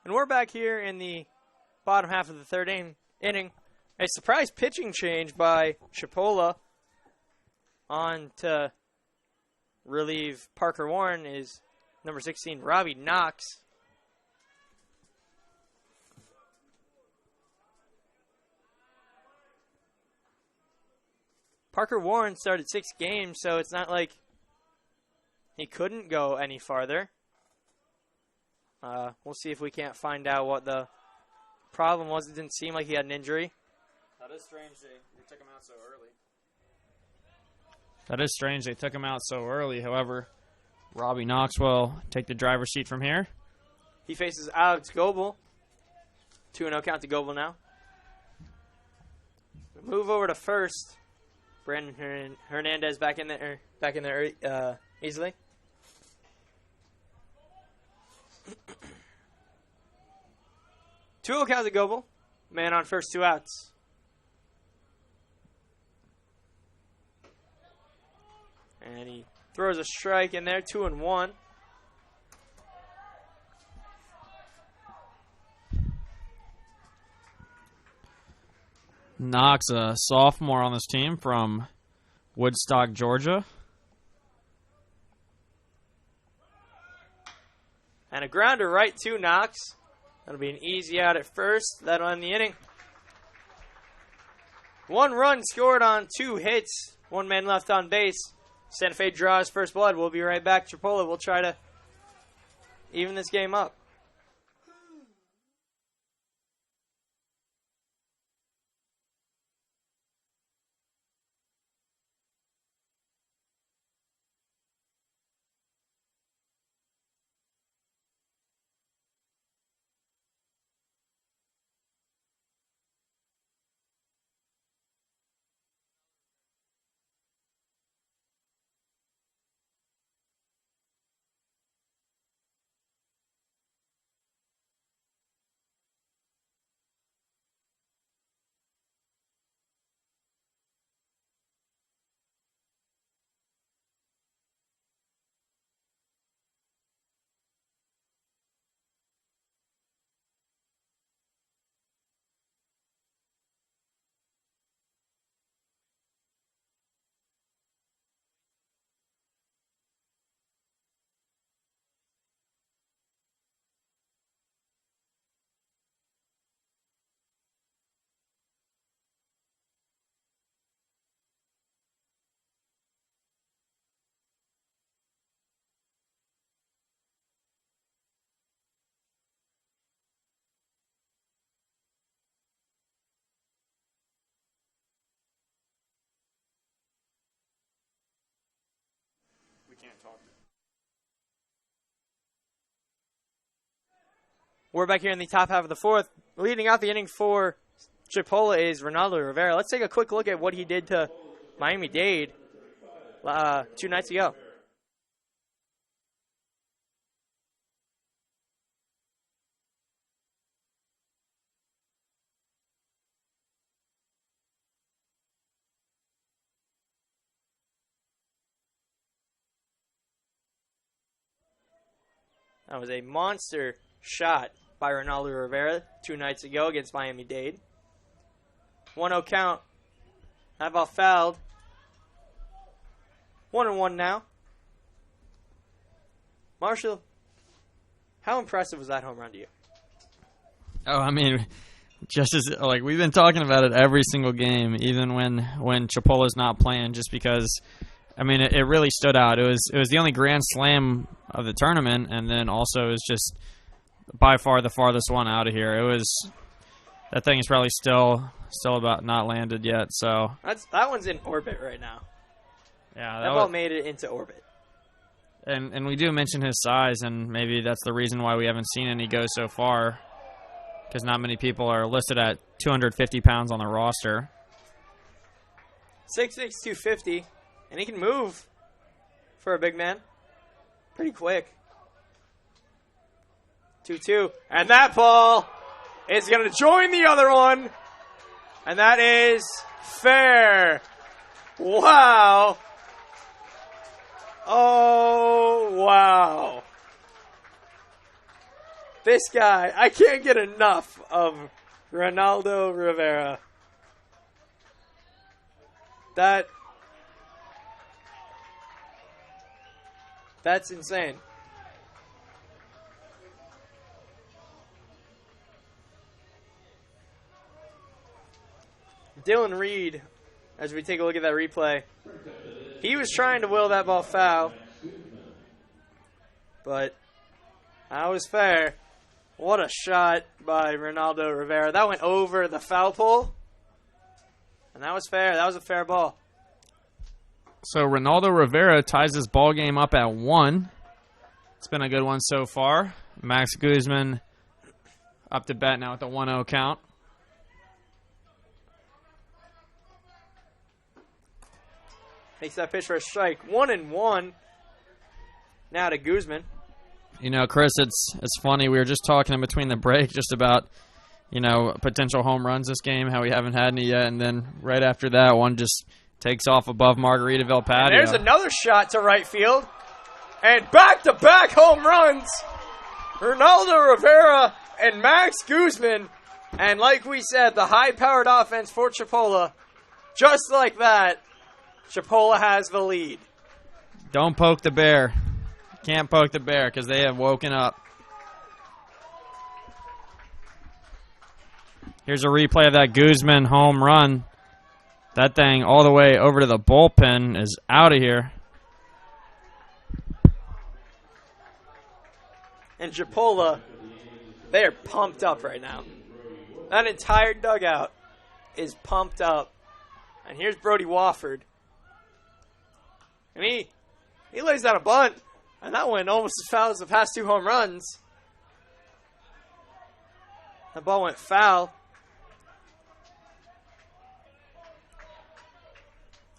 And we're back here in the bottom half of the third inning. A surprise pitching change by Chipola on to relieve Parker Warren is number 16, Robbie Knox. Parker Warren started 6 games, so it's not like he couldn't go any farther. We'll see if we can't find out what the problem was. It didn't seem like he had an injury. That is strange they took him out so early. That is strange they took him out so early. However, Robbie Knox will take the driver's seat from here. He faces Alex Goebel. 2-0 count to Goebel now. Move over to first. Brandon Hernandez back in there easily. Two count to Goebel. Man on first, 2 outs. And he throws a strike in there, 2-1. Knox, a sophomore on this team from Woodstock, Georgia. And a grounder right to Knox. That'll be an easy out at first. That'll end the inning. 1 run scored on 2 hits. 1 man left on base. Santa Fe draws first blood. We'll be right back. Chipola will try to even this game up. Can't talk. We're back here in the top half of the fourth. Leading out the inning for Chipola is Ronaldo Rivera. Let's take a quick look at what he did to Miami-Dade 2 nights ago. That was a monster shot by Ronaldo Rivera 2 nights ago against Miami-Dade. 1-0 count. That ball fouled. 1-1 now. Marshall, how impressive was that home run to you? Oh, I mean, just as like we've been talking about it every single game, even when Chipola's not playing, just because. I mean, it really stood out. It was the only grand slam of the tournament, and then also it was just by far the farthest one out of here. That thing is probably still about not landed yet. So that one's in orbit right now. Yeah, that ball made it into orbit. And we do mention his size, and maybe that's the reason why we haven't seen any go so far, because not many people are listed at 250 pounds on the roster. 6'6", 250. And he can move for a big man. Pretty quick. 2-2. And that ball is going to join the other one. And that is fair. Wow. Oh, wow. This guy, I can't get enough of Ronaldo Rivera. That's insane. Dylan Reed, as we take a look at that replay, he was trying to will that ball foul, but that was fair. What a shot by Ronaldo Rivera. That went over the foul pole, and that was fair. That was a fair ball. So Ronaldo Rivera ties this ball game up at 1. It's been a good one so far. Max Guzman up to bat now with the 1-0 count. Takes that pitch for a strike. 1-1. Now to Guzman. You know, Chris, it's funny. We were just talking in between the break just about, you know, potential home runs this game, how we haven't had any yet, and then right after that, one just takes off above Margaritaville patio. And there's another shot to right field. And back-to-back home runs. Ronaldo Rivera and Max Guzman. And like we said, the high-powered offense for Chipola. Just like that, Chipola has the lead. Don't poke the bear. Can't poke the bear because they have woken up. Here's a replay of that Guzman home run. That thing all the way over to the bullpen is out of here. And Chipola, they are pumped up right now. That entire dugout is pumped up. And here's Brody Wofford. And he lays down a bunt. And that went almost as foul as the past 2 home runs. The ball went foul.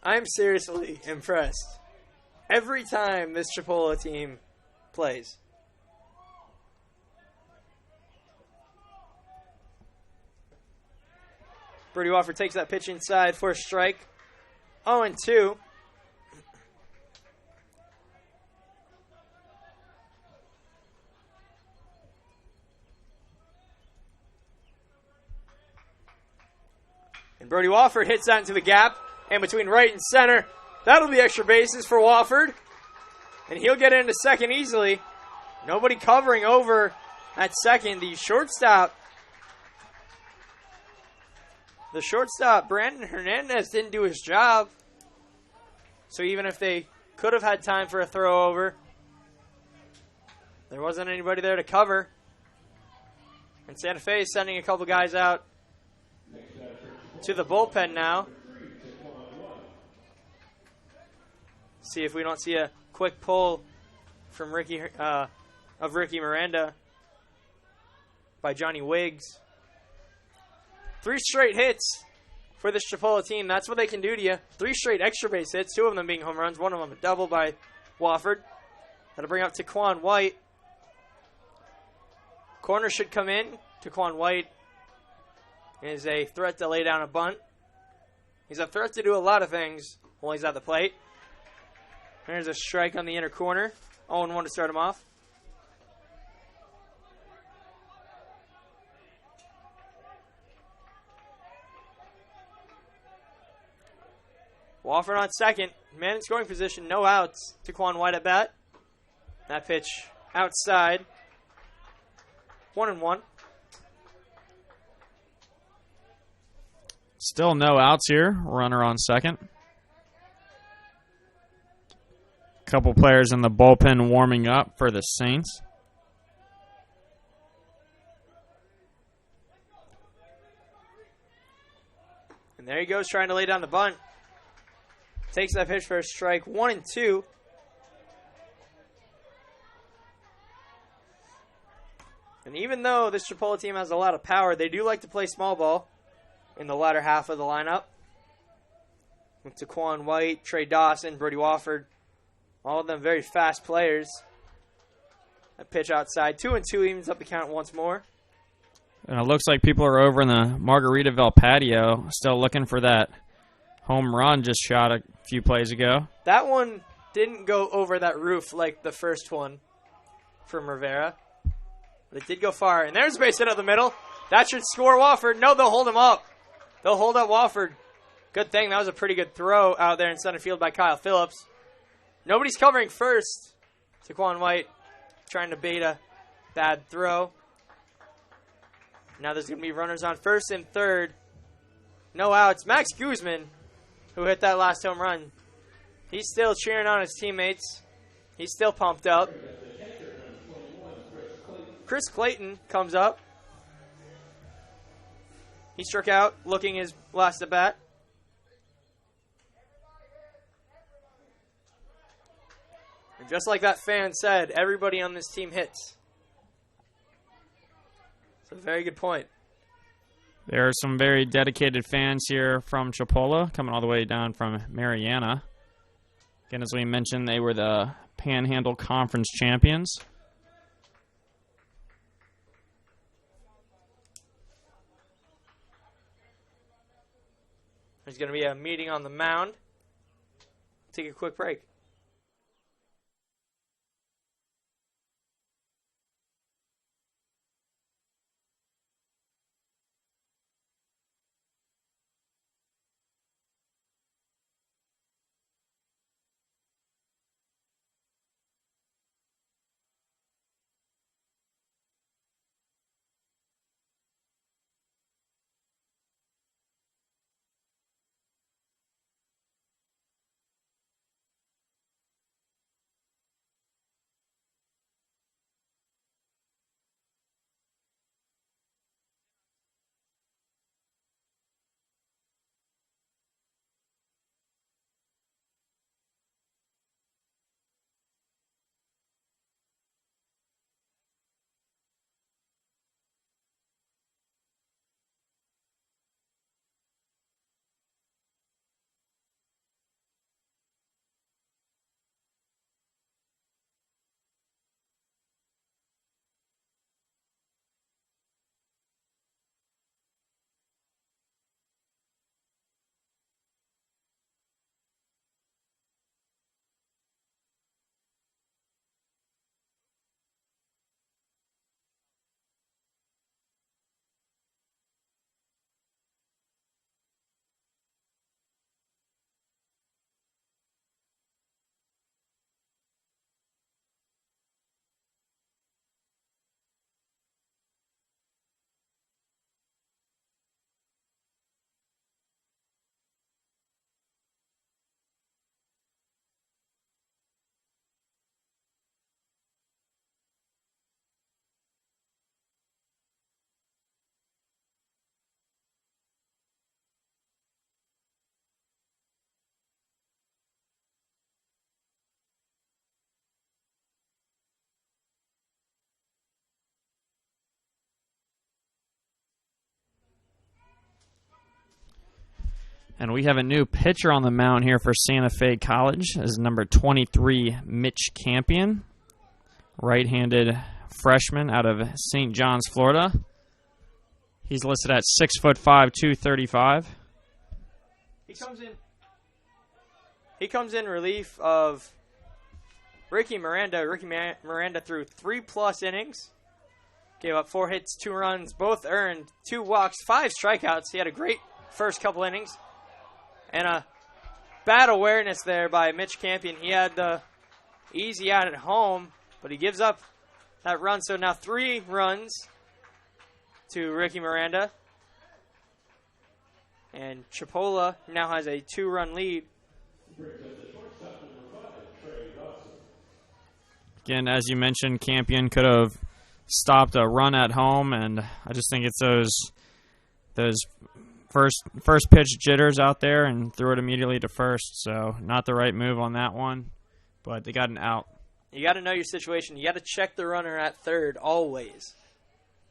I'm seriously impressed every time this Chipola team plays. Brody Wofford takes that pitch inside for a strike. 0-2. And Brody Wofford hits that into the gap. And between right and center, that'll be extra bases for Wofford. And he'll get into second easily. Nobody covering over at second. The shortstop, Brandon Hernandez, didn't do his job. So even if they could have had time for a throw over, there wasn't anybody there to cover. And Santa Fe is sending a couple guys out to the bullpen now. See if we don't see a quick pull from Ricky Miranda by Johnny Wiggs. 3 straight hits for this Chipola team. That's what they can do to you. 3 straight extra base hits, 2 of them being home runs, 1 of them a double by Wofford. That'll bring up Taquan White. Corner should come in. Taquan White is a threat to lay down a bunt. He's a threat to do a lot of things while he's at the plate. There's a strike on the inner corner. 0-1 to start him off. Wofford on second. Man in scoring position. No outs. Taquan White at bat. That pitch outside. 1-1. Still no outs here. Runner on second. Couple players in the bullpen warming up for the Saints. And there he goes trying to lay down the bunt. Takes that pitch for a strike. 1-2. And even though this Chipola team has a lot of power, they do like to play small ball in the latter half of the lineup. With Taquan White, Trey Dawson, Brody Wofford. All of them very fast players. That pitch outside. 2-2 evens up the count once more. And it looks like people are over in the Margaritaville patio still looking for that home run just shot a few plays ago. That one didn't go over that roof like the first one from Rivera. But it did go far. And there's a base hit up the middle. That should score Wofford. No, they'll hold him up. They'll hold up Wofford. Good thing. That was a pretty good throw out there in center field by Kyle Phillips. Nobody's covering first. Taquan White trying to bait a bad throw. Now there's going to be runners on first and third. No outs. Max Guzman, who hit that last home run, he's still cheering on his teammates. He's still pumped up. Chris Clayton comes up. He struck out, looking his last at bat. And just like that fan said, everybody on this team hits. It's a very good point. There are some very dedicated fans here from Chipola, coming all the way down from Mariana. Again, as we mentioned, they were the Panhandle Conference champions. There's going to be a meeting on the mound. Take a quick break. And we have a new pitcher on the mound here for Santa Fe College. This is number 23, Mitch Campion, right-handed freshman out of St. John's, Florida. He's listed at 6'5", 235. He comes in relief of Ricky Miranda. Miranda threw 3+ innings. Gave up 4 hits, 2 runs, both earned, 2 walks, 5 strikeouts. He had a great first couple innings. And a bad awareness there by Mitch Campion. He had the easy out at home, but he gives up that run. So now 3 runs to Ricky Miranda. And Chipola now has a 2-run lead. Again, as you mentioned, Campion could have stopped a run at home, and I just think it's those first pitch jitters out there and threw it immediately to first. So not the right move on that one, but they got an out. You got to know your situation. You got to check the runner at third always,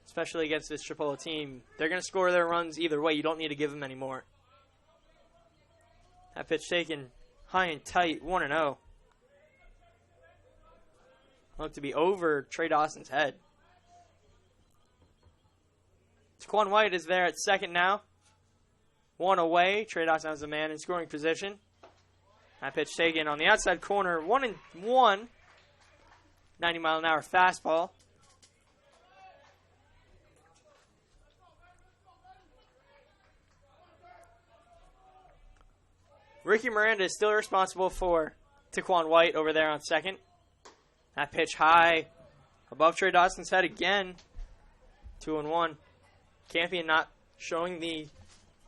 especially against this Chipola team. They're going to score their runs either way. You don't need to give them any more. That pitch taken high and tight, 1-0. Looked to be over Trey Dawson's head. Taquan White is there at second now. 1 away. Trey Dawson has a man in scoring position. That pitch taken on the outside corner. 1-1. 90-mile-an-hour fastball. Ricky Miranda is still responsible for Taquan White over there on second. That pitch high above Trey Dawson's head again. 2-1. Campion not showing the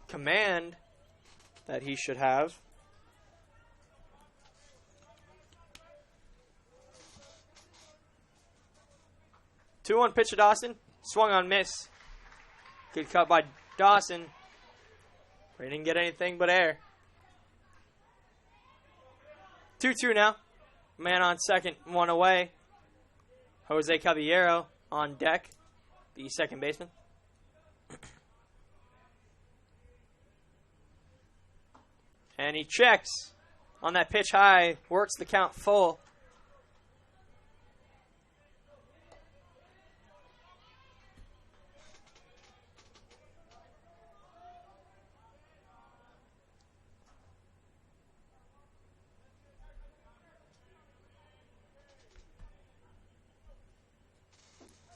command that he should have. Two-one pitch to Dawson. Swung on, miss. Good cut by Dawson. But he didn't get anything but air. 2-2 now. Man on second, one away. Jose Caballero on deck, the second baseman. And he checks on that pitch high, works the count full.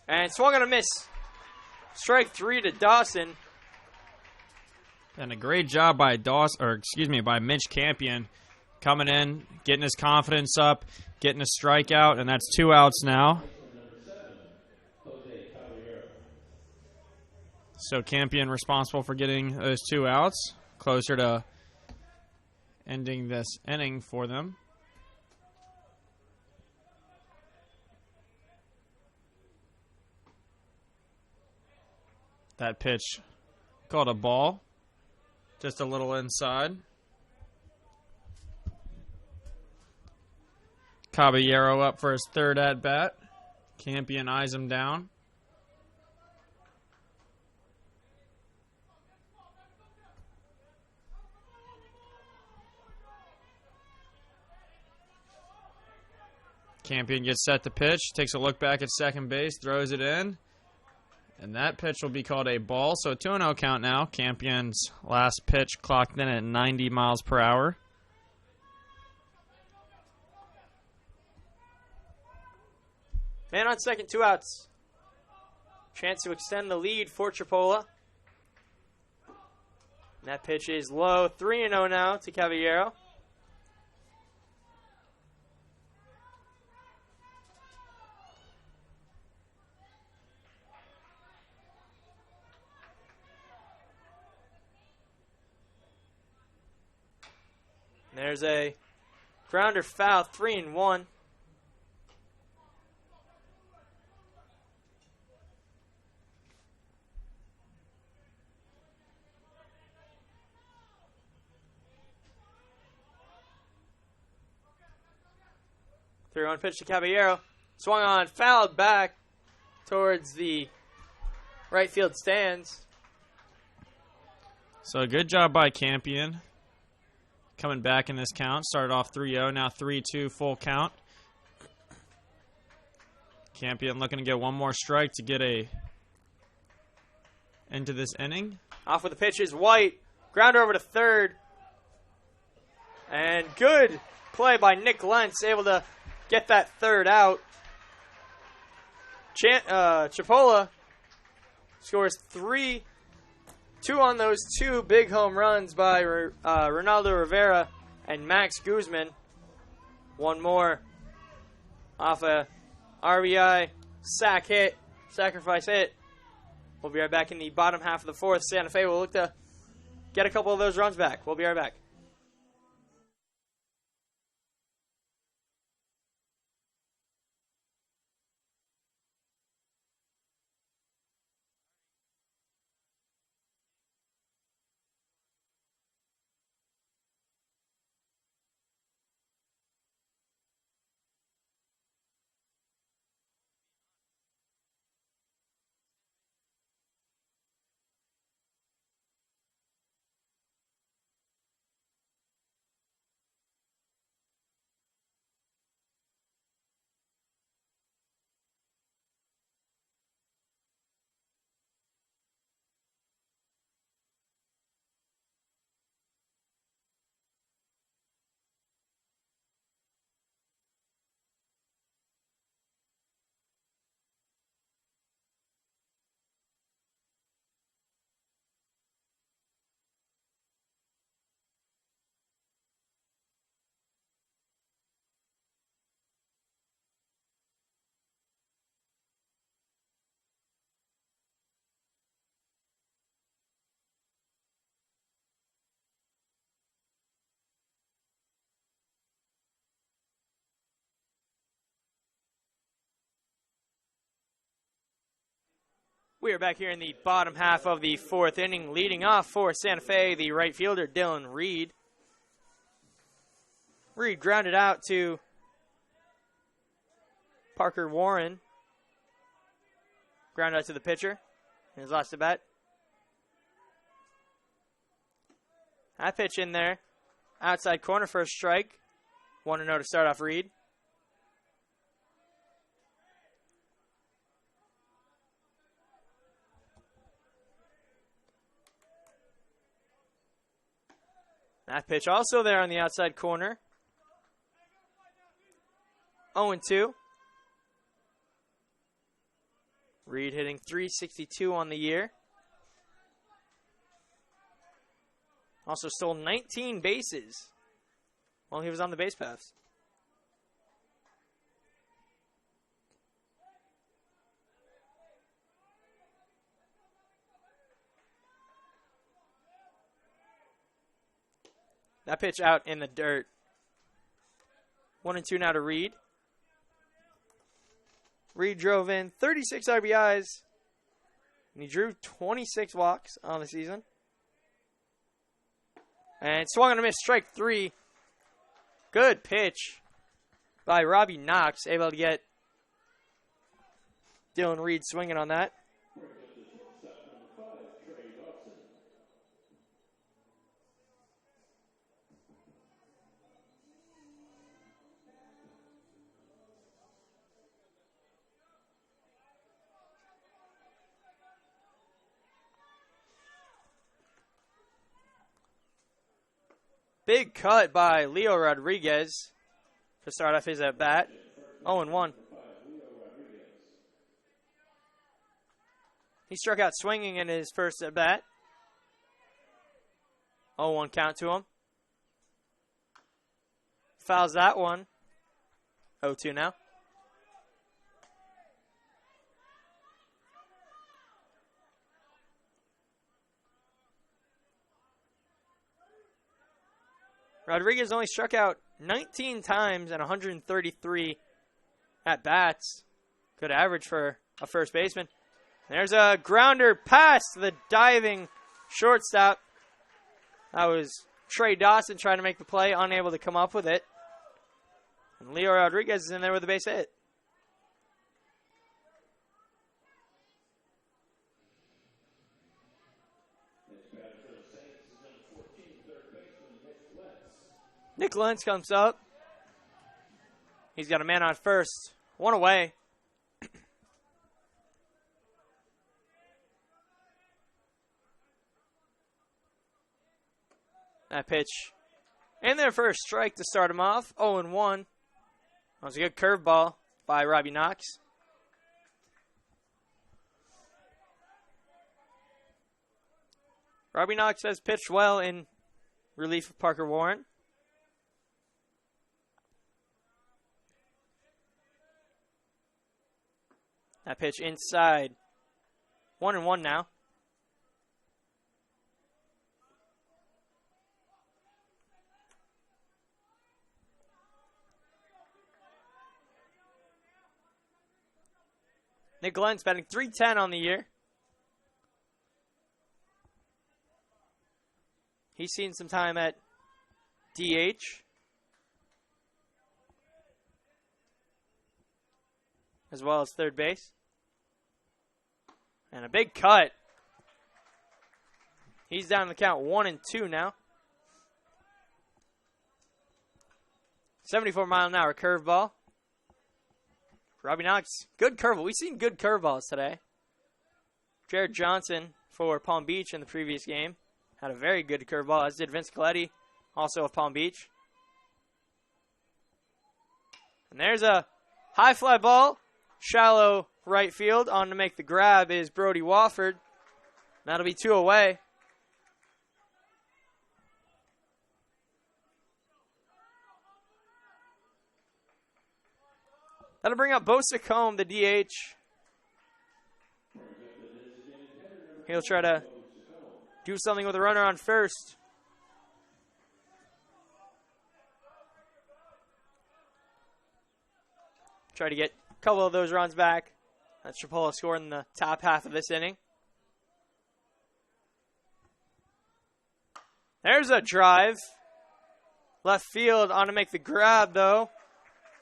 And swung on a miss. Strike three to Dawson. And a great job by by Mitch Campion coming in, getting his confidence up, getting a strikeout, and that's 2 outs now. So Campion responsible for getting those 2 outs, closer to ending this inning for them. That pitch called a ball. Just a little inside. Caballero up for his third at-bat. Campion eyes him down. Campion gets set to pitch, takes a look back at second base, throws it in. And that pitch will be called a ball. So 2-0 count now. Campion's last pitch clocked in at 90 miles per hour. Man on second, 2 outs. Chance to extend the lead for Chipola. And that pitch is low. 3-0 now to Caballero. There's a grounder foul, 3-1. Three-one pitch to Caballero. Swung on, fouled back towards the right field stands. So good job by Campion. Coming back in this count. Started off 3-0, now 3-2 full count. Campion looking to get one more strike to get into this inning. Off with the pitch is White. Grounder over to third. And good play by Nick Lentz, able to get that third out. Chipola scores 3-2 on those 2 big home runs by Ronaldo Rivera and Max Guzman. One more off a RBI sacrifice hit. We'll be right back in the bottom half of the fourth. Santa Fe will look to get a couple of those runs back. We'll be right back. We are back here in the bottom half of the fourth inning. Leading off for Santa Fe, the right fielder, Dylan Reed. Reed grounded out to Parker Warren. Ground out to the pitcher. He's lost the bat. That pitch in there. Outside corner for a strike. 1-0 to start off Reed. That pitch also there on the outside corner. 0-2. Reed hitting .362 on the year. Also stole 19 bases while he was on the base paths. That pitch out in the dirt. 1-2 now to Reed. Reed drove in 36 RBIs, and he drew 26 walks on the season. And swung on a miss, strike 3. Good pitch by Robbie Knox, able to get Dylan Reed swinging on that. Big cut by Leo Rodriguez to start off his at-bat. 0-1. He struck out swinging in his first at-bat. 0-1 count to him. Fouls that one. 0-2 now. Rodriguez only struck out 19 times and 133 at-bats. Good average for a first baseman. There's a grounder past the diving shortstop. That was Trey Dawson trying to make the play, unable to come up with it. And Leo Rodriguez is in there with a base hit. Nick Lentz comes up. He's got a man on first. One away. That pitch in there for a strike to start him off. 0-1. That was a good curveball by Robbie Knox. Robbie Knox has pitched well in relief of Parker Warren. That pitch inside. 1-1 now. Nick Lentz batting .310 on the year. He's seen some time at DH. As well as third base. And a big cut. He's down the count 1-2 now. 74-mile-an-hour curveball. Robbie Knox, good curveball. We've seen good curveballs today. Jared Johnson for Palm Beach in the previous game had a very good curveball, as did Vince Coletti, also of Palm Beach. And there's a high fly ball. Shallow right field. On to make the grab is Brody Wofford. That'll be 2 away. That'll bring up Bo Sacombe, the DH. He'll try to do something with a runner on first. Try to get a couple of those runs back. That's Chipola scoring in the top half of this inning. There's a drive. Left field on to make the grab, though.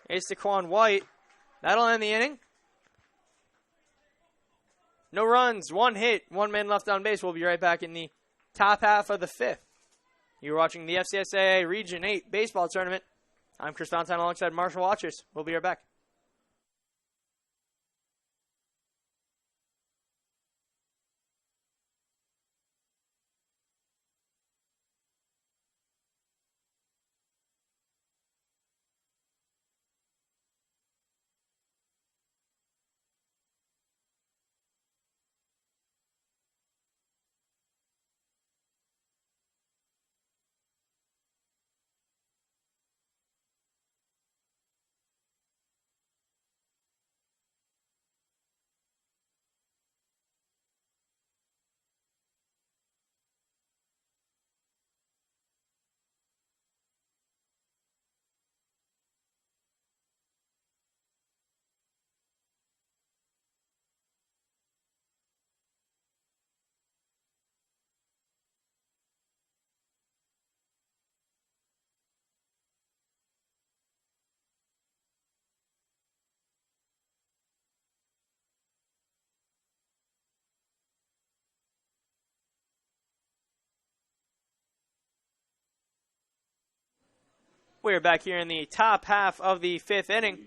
Ace Daquan White. That'll end the inning. No runs, 1 hit, 1 man left on base. We'll be right back in the top half of the 5th. You're watching the FCSAA Region 8 baseball tournament. I'm Chris Valentine alongside Marshall Watchers. We'll be right back. We're back here in the top half of the 5th inning.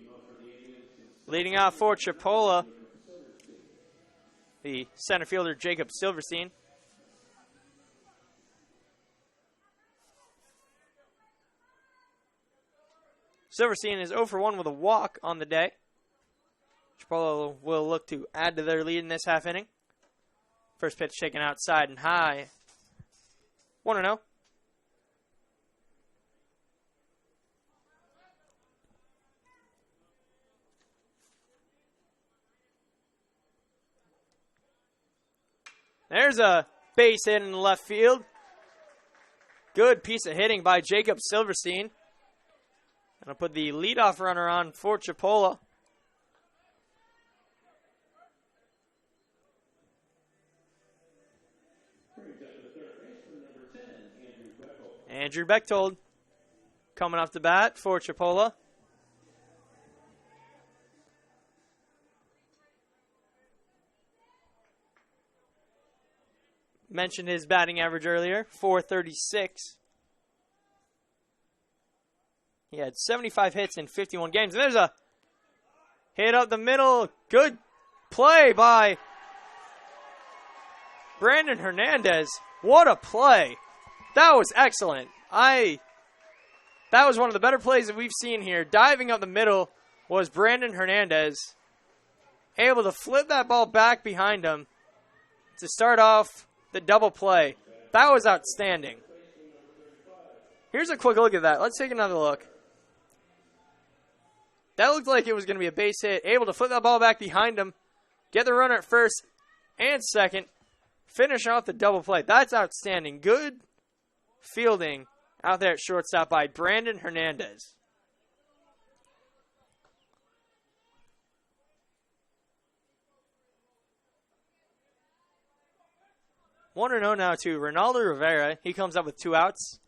Leading off for Chipola, the center fielder Jacob Silverstein. Silverstein is 0 for 1 with a walk on the day. Chipola will look to add to their lead in this half inning. First pitch taken outside and high. 1-0. There's a base hit in the left field. Good piece of hitting by Jacob Silverstein. And I'll put the leadoff runner on for Chipola. Andrew Bechtold coming off the bat for Chipola. Mentioned his batting average earlier, .436. He had 75 hits in 51 games. And there's a hit up the middle. Good play by Brandon Hernandez. What a play. That was excellent. That was one of the better plays that we've seen here. Diving up the middle was Brandon Hernandez. Able to flip that ball back behind him to start off the double play. That was outstanding. Here's a quick look at that. Let's take another look. That looked like it was going to be a base hit. Able to flip that ball back behind him. Get the runner at first and second. Finish off the double play. That's outstanding. Good fielding out there at shortstop by Brandon Hernandez. One and 0 now to Ronaldo Rivera. He comes up with 2 outs.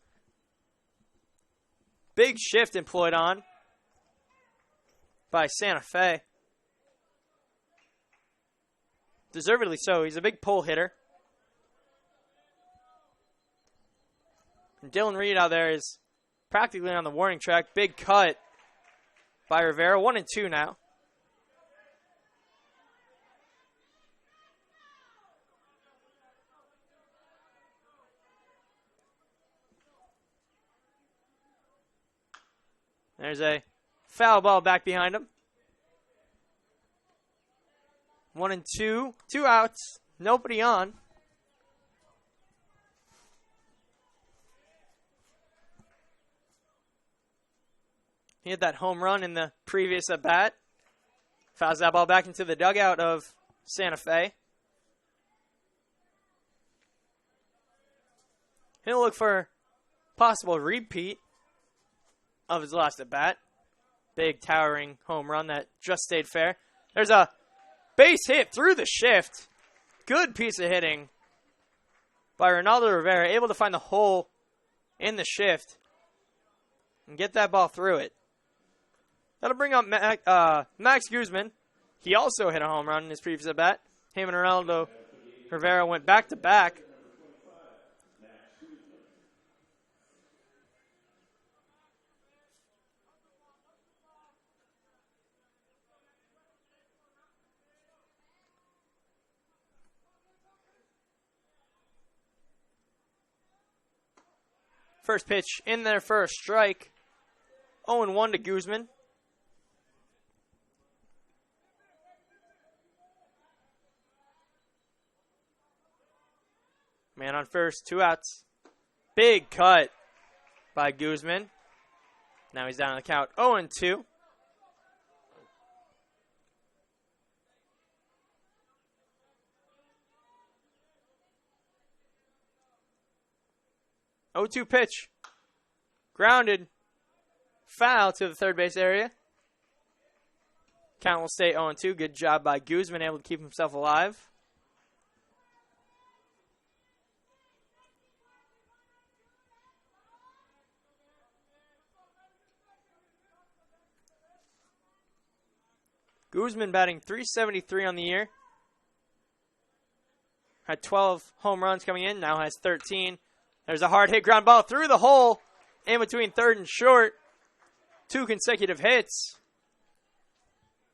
Big shift employed on by Santa Fe. Deservedly so. He's a big pull hitter. And Dylan Reed out there is practically on the warning track. Big cut by Rivera. 1 and 2 now. There's a foul ball back behind him. 1 and 2. 2 outs. Nobody on. He hit that home run in the previous at bat. Fouls that ball back into the dugout of Santa Fe. He'll look for possible repeat of his last at bat. Big towering home run that just stayed fair. There's a Base hit through the shift. Good piece of hitting by Ronaldo Rivera. Able to find the hole in the shift and get that ball through it. That'll bring up Max Guzman. He also hit a home run in his previous at-bat. Him and Ronaldo Rivera went back-to-back. First pitch in there for a strike. 0-1 to Guzman. Man on first, 2 outs. Big cut by Guzman. Now he's down on the count, 0-2. Pitch. Grounded. Foul to the third base area. Count will stay 0-2. Good job by Guzman, able to keep himself alive. Guzman batting .373 on the year. Had 12 home runs coming in, now has 13. There's a hard hit ground ball through the hole in between third and short. 2 consecutive hits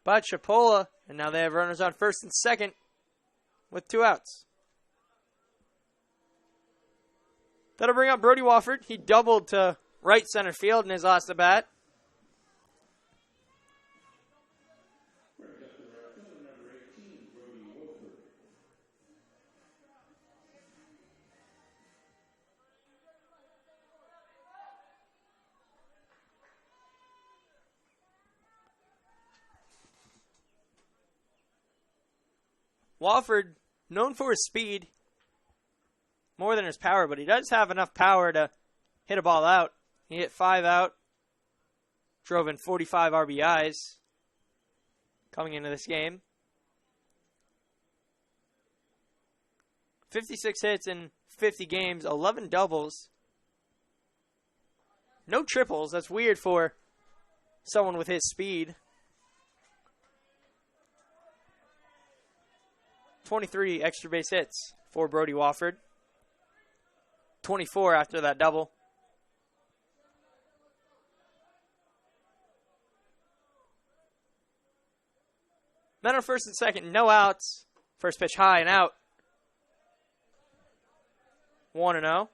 by Chipola. And now they have runners on first and second with 2 outs. That'll bring up Brody Wofford. He doubled to right center field in his last at bat. Wofford, known for his speed, more than his power, but he does have enough power to hit a ball out. He hit 5 out, drove in 45 RBIs coming into this game. 56 hits in 50 games, 11 doubles. No triples, that's weird for someone with his speed. 23 extra base hits for Brody Wofford. 24 after that double. Men on first and second, no outs. First pitch high and out. 1-0.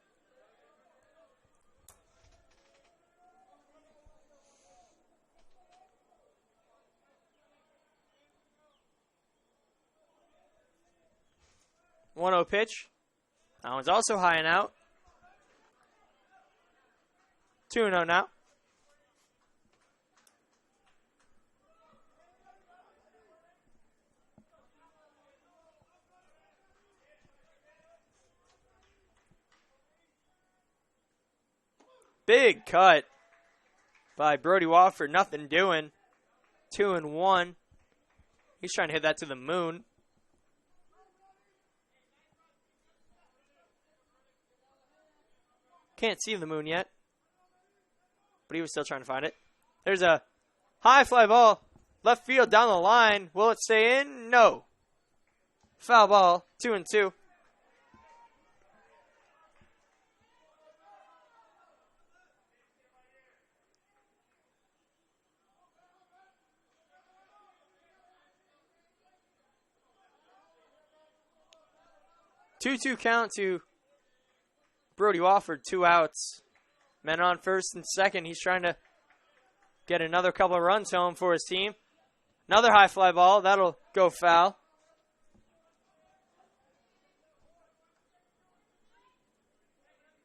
Pitch. That one's also high and out. 2-0 now. Big cut by Brody Wofford. Nothing doing. 2-1. He's trying to hit that to the moon. Can't see the moon yet, but he was still trying to find it. There's a high fly ball, left field down the line. Will it stay in? No. Foul ball, 2-2. Two count to Brody Wofford, 2 outs. Men on first and second. He's trying to get another couple of runs home for his team. Another high fly ball. That'll go foul.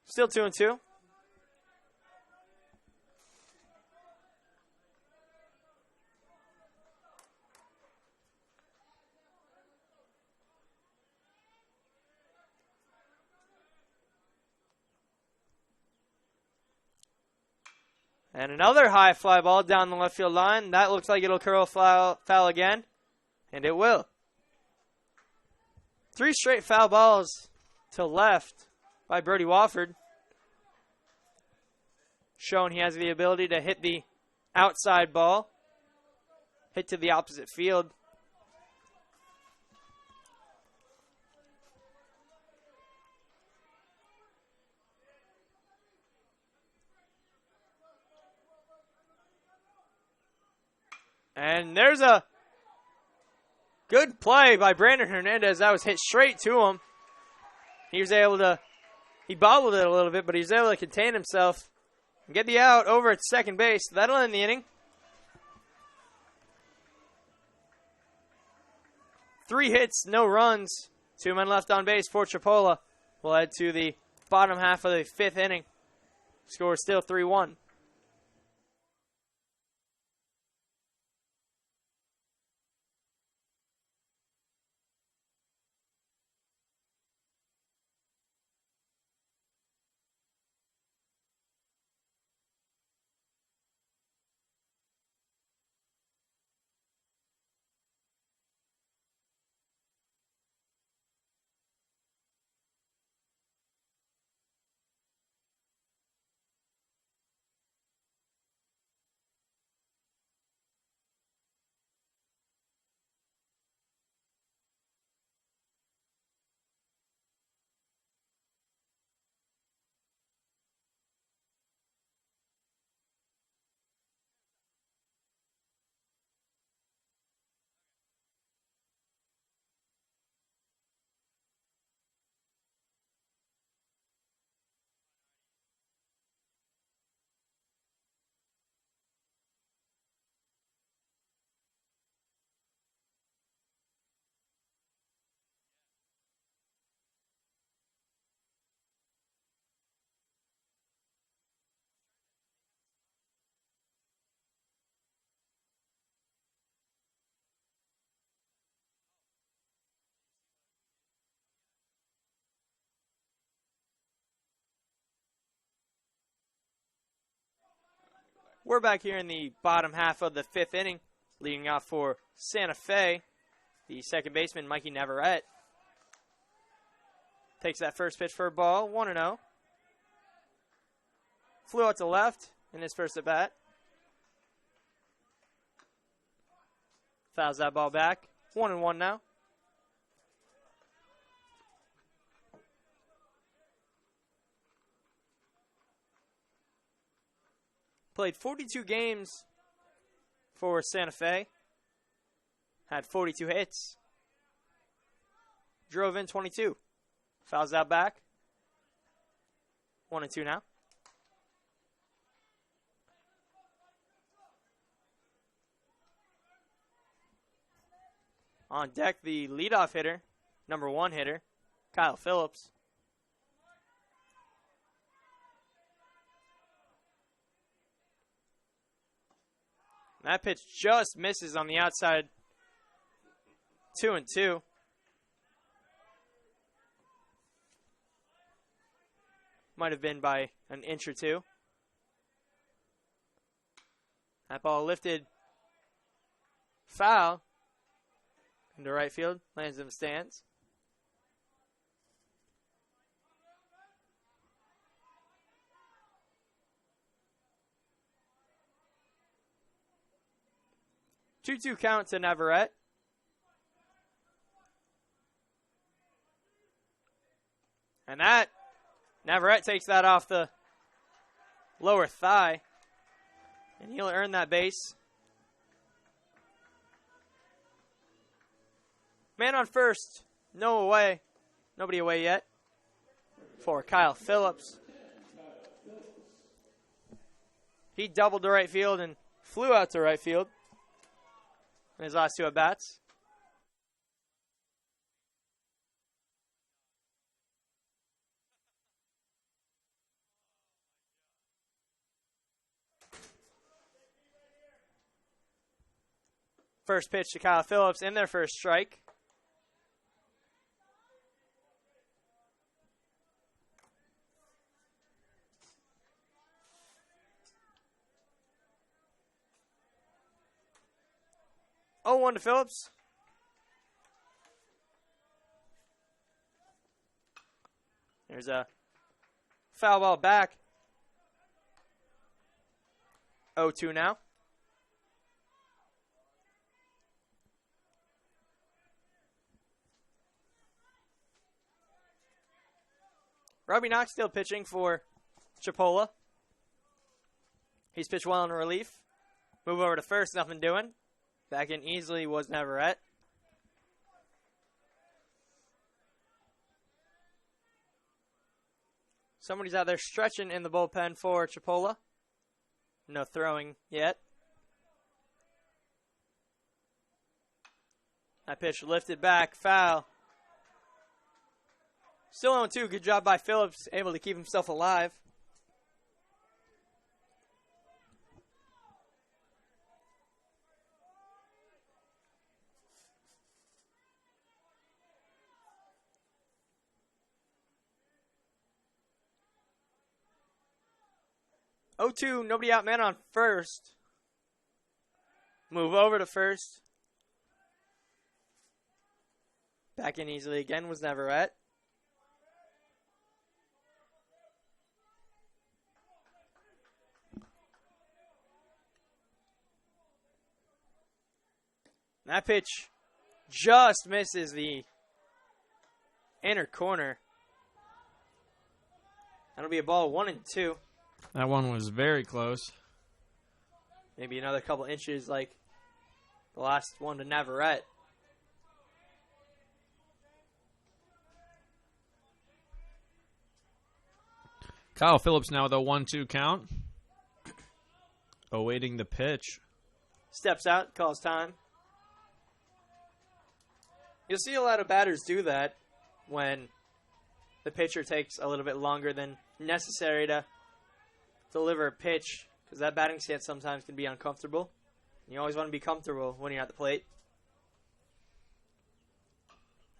Still 2-2. And another high fly ball down the left field line. That looks like it'll curl foul again. And it will. 3 straight foul balls to left by Brody Wofford, showing he has the ability to hit the outside ball, hit to the opposite field. And there's a good play by Brandon Hernandez. That was hit straight to him. He was able to, he bobbled it a little bit, but he was able to contain himself and get the out over at second base. That'll end the inning. 3 hits, no runs. 2 men left on base for Chipola. We'll head to the bottom half of the 5th inning. Score still 3-1. We're back here in the bottom half of the 5th inning, leading off for Santa Fe. The second baseman, Mikey Navarrete, takes that first pitch for a ball, 1-0. Flew out to left in his first at bat. Fouls that ball back, 1-1 now. Played 42 games for Santa Fe. Had 42 hits. Drove in 22. Fouls out back. 1-2 now. On deck, the leadoff hitter, number 1 hitter, Kyle Phillips. That pitch just misses on the outside. 2-2. Might have been by an inch or two. That ball lifted foul into right field. Lands in the stands. Two-two count to Navarrete. And that, Navarrete takes that off the lower thigh. And he'll earn that base. Man on first. No away. Nobody away yet. For Kyle Phillips. He doubled to right field and flew out to right field in his last 2 at-bats. First pitch to Kyle Phillips in their first strike. Oh, 1 to Phillips. There's a foul ball back. 0-2 now. Robbie Knox still pitching for Chipola. He's pitched well in relief. Move over to first, nothing doing. Back in easily was Navarrete. Somebody's out there stretching in the bullpen for Chipola. No throwing yet. That pitch lifted back, foul. Still on 2. Good job by Phillips, able to keep himself alive. Oh, 2, nobody out, man on first. Move over to first. Back in easily again was Navarrete. That pitch just misses the inner corner. That'll be a ball 1-2. That one was very close. Maybe another couple inches like the last one to Navarrete. Kyle Phillips now with a 1-2 count. Awaiting the pitch. Steps out, calls time. You'll see a lot of batters do that when the pitcher takes a little bit longer than necessary to deliver a pitch, because that batting stance sometimes can be uncomfortable. You always want to be comfortable when you're at the plate.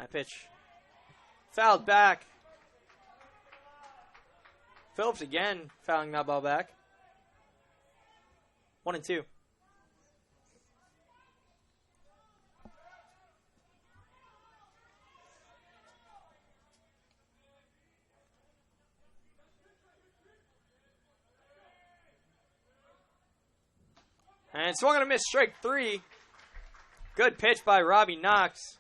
That pitch fouled back. Phillips again fouling that ball back. 1-2. And swung on a miss, strike 3. Good pitch by Robbie Knox.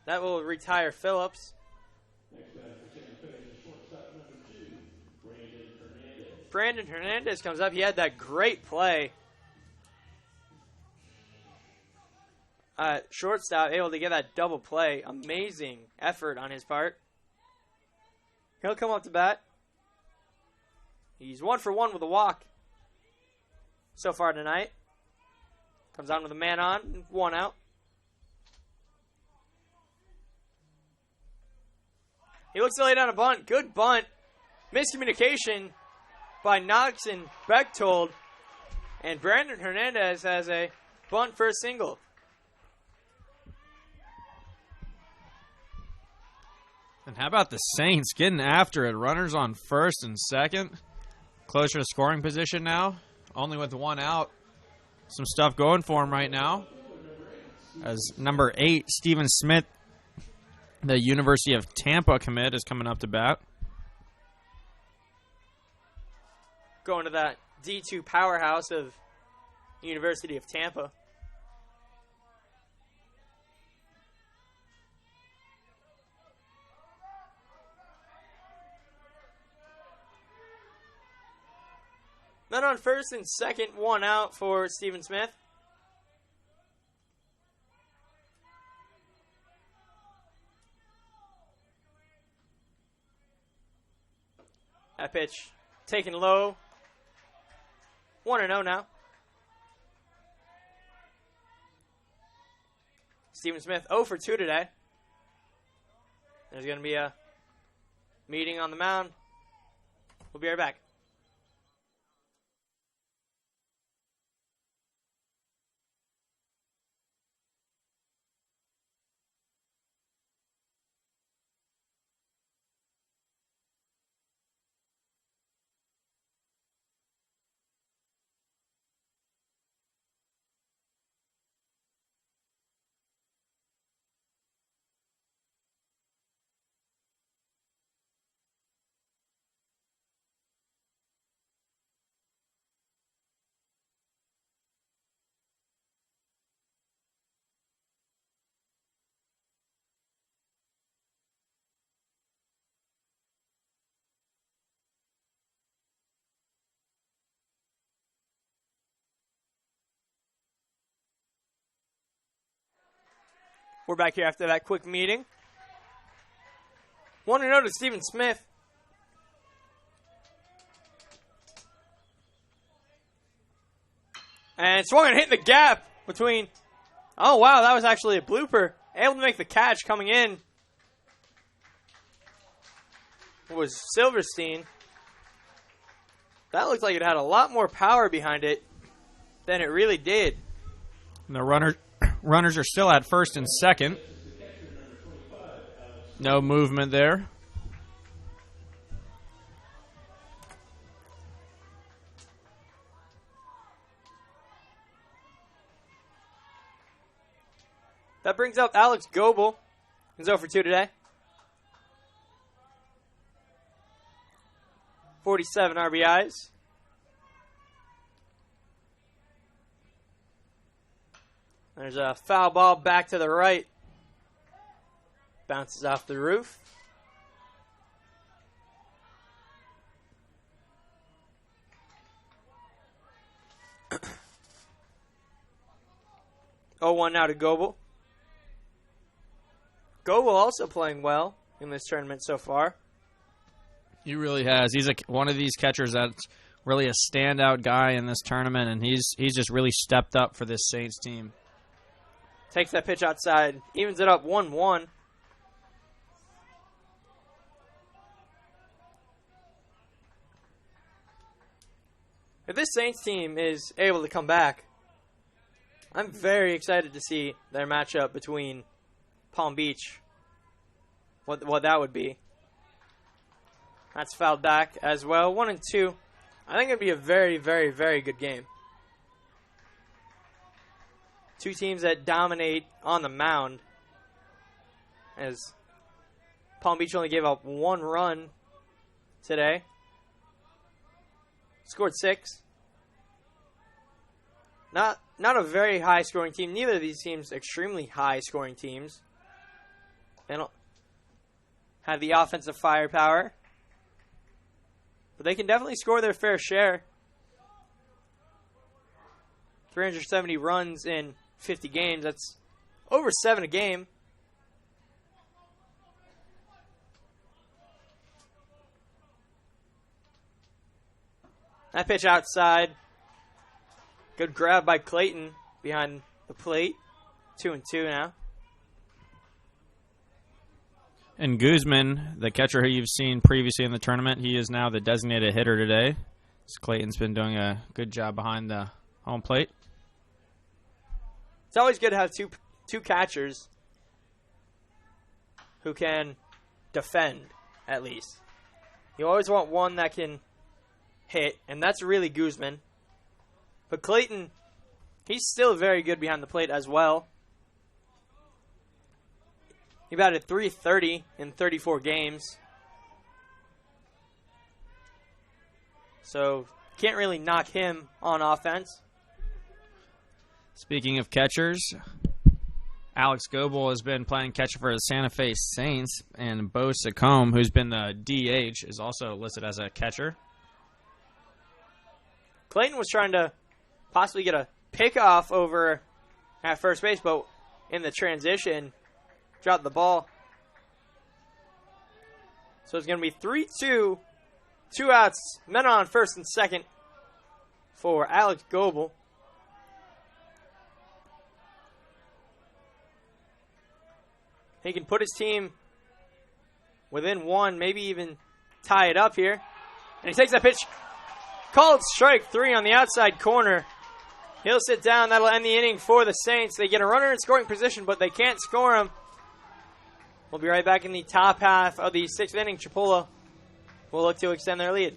That will retire Phillips. Next batter for Santa Fe is shortstop number 2, Brandon Hernandez. Brandon Hernandez comes up. He had that great play. Shortstop able to get that double play. Amazing effort on his part. He'll come up to bat. He's 1 for 1 with a walk so far tonight. Comes on with a man on, 1 out. He looks to lay down a bunt. Good bunt. Miscommunication by Knox and Bechtold. And Brandon Hernandez has a bunt for a single. And how about the Saints getting after it? Runners on first and second. Closer to scoring position now. Only with 1 out. Some stuff going for him right now. As number 8, Stephen Smith, the University of Tampa commit, is coming up to bat. Going to that D2 powerhouse of University of Tampa. Men on first and second, 1 out for Stephen Smith. That pitch taken low. 1-0 now. Stephen Smith 0 for 2 today. There's going to be a meeting on the mound. We'll be right back. We're back here after that quick meeting. 1-0 to Stephen Smith. And swung and hit the gap between. Oh, wow, that was actually a blooper. Able to make the catch coming in was Silverstein. That looked like it had a lot more power behind it than it really did. And the runners are still at first and second. No movement there. That brings up Alex Goebel. He's 0 for 2 today. 47 RBIs. There's a foul ball back to the right. Bounces off the roof. Oh, 1 now to Goebel. Goebel also playing well in this tournament so far. He really has. He's one of these catchers that's really a standout guy in this tournament, and he's just really stepped up for this Saints team. Takes that pitch outside, evens it up 1-1. If this Saints team is able to come back, I'm very excited to see their matchup between Palm Beach. What that would be. That's fouled back as well. 1-2. I think it'd be a very, very, very good game. Two teams that dominate on the mound. As Palm Beach only gave up 1 run today. Scored 6. Not a very high scoring team. Neither of these teams extremely high scoring teams. They don't have the offensive firepower. But they can definitely score their fair share. 370 runs in 50 games. That's over 7 a game. That pitch outside. Good grab by Clayton behind the plate. 2-2 now. And Guzman, the catcher who you've seen previously in the tournament, he is now the designated hitter today. So Clayton's been doing a good job behind the home plate. It's always good to have two catchers who can defend, at least. You always want one that can hit, and that's really Guzman. But Clayton, he's still very good behind the plate as well. He batted .330 in 34 games. So, can't really knock him on offense. Speaking of catchers, Alex Goebel has been playing catcher for the Santa Fe Saints, and Bo Sacombe, who's been the DH, is also listed as a catcher. Clayton was trying to possibly get a pickoff over at first base, but in the transition, dropped the ball. So it's going to be 3-2, 2 outs, men on first and second for Alex Goebel. He can put his team within 1, maybe even tie it up here. And he takes that pitch. Called strike 3 on the outside corner. He'll sit down. That'll end the inning for the Saints. They get a runner in scoring position, but they can't score him. We'll be right back in the top half of the 6th inning. Chipola will look to extend their lead.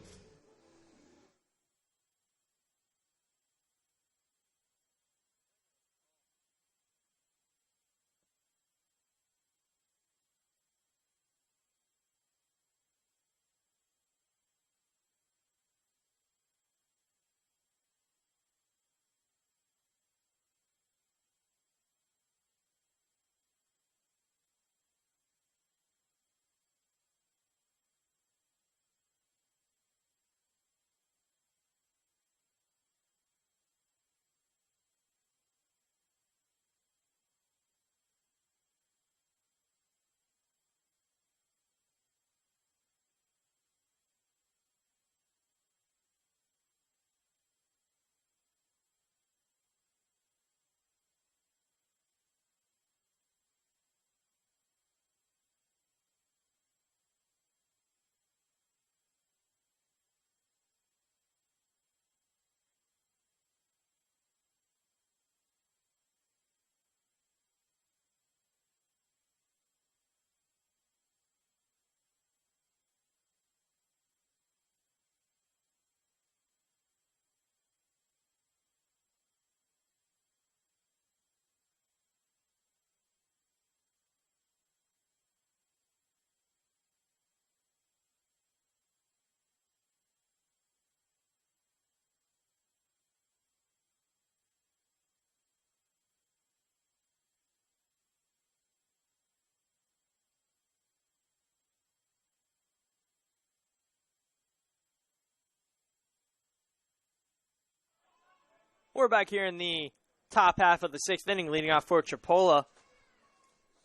We're back here in the top half of the 6th inning, leading off for Chipola,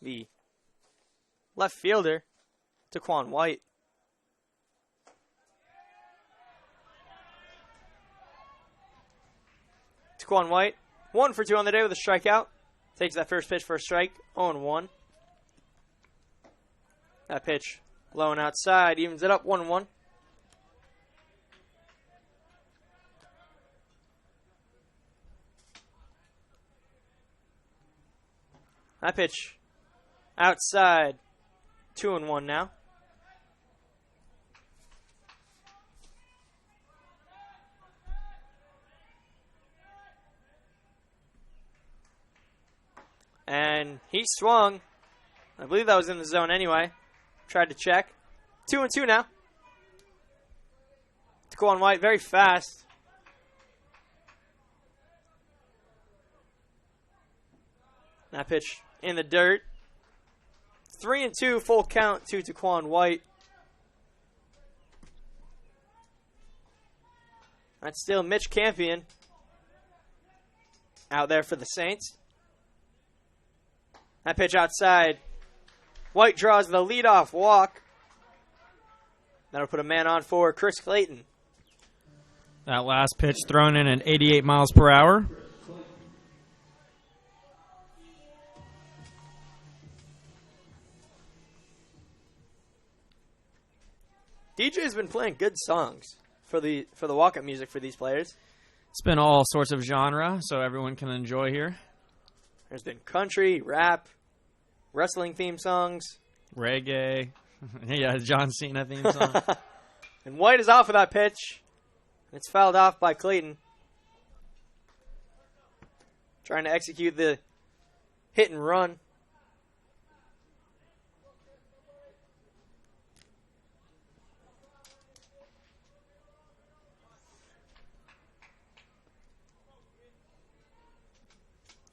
the left fielder, Taquan White. Taquan White, 1 for 2 on the day with a strikeout. Takes that first pitch for a strike, 0-1. That pitch low and outside, evens it up 1-1. That pitch outside, 2-1 now. And he swung. I believe that was in the zone anyway. Tried to check. 2-2 now. Taquan White very fast. That pitch in the dirt. 3-2 full count to Taquan White. That's still Mitch Campion out there for the Saints. That pitch outside. White draws the leadoff walk. That'll put a man on for Chris Clayton. That last pitch thrown in at 88 miles per hour. DJ's been playing good songs for the walk-up music for these players. It's been all sorts of genre, so everyone can enjoy here. There's been country, rap, wrestling theme songs. Reggae. Yeah, John Cena theme song. And White is off of that pitch. It's fouled off by Clayton. Trying to execute the hit and run.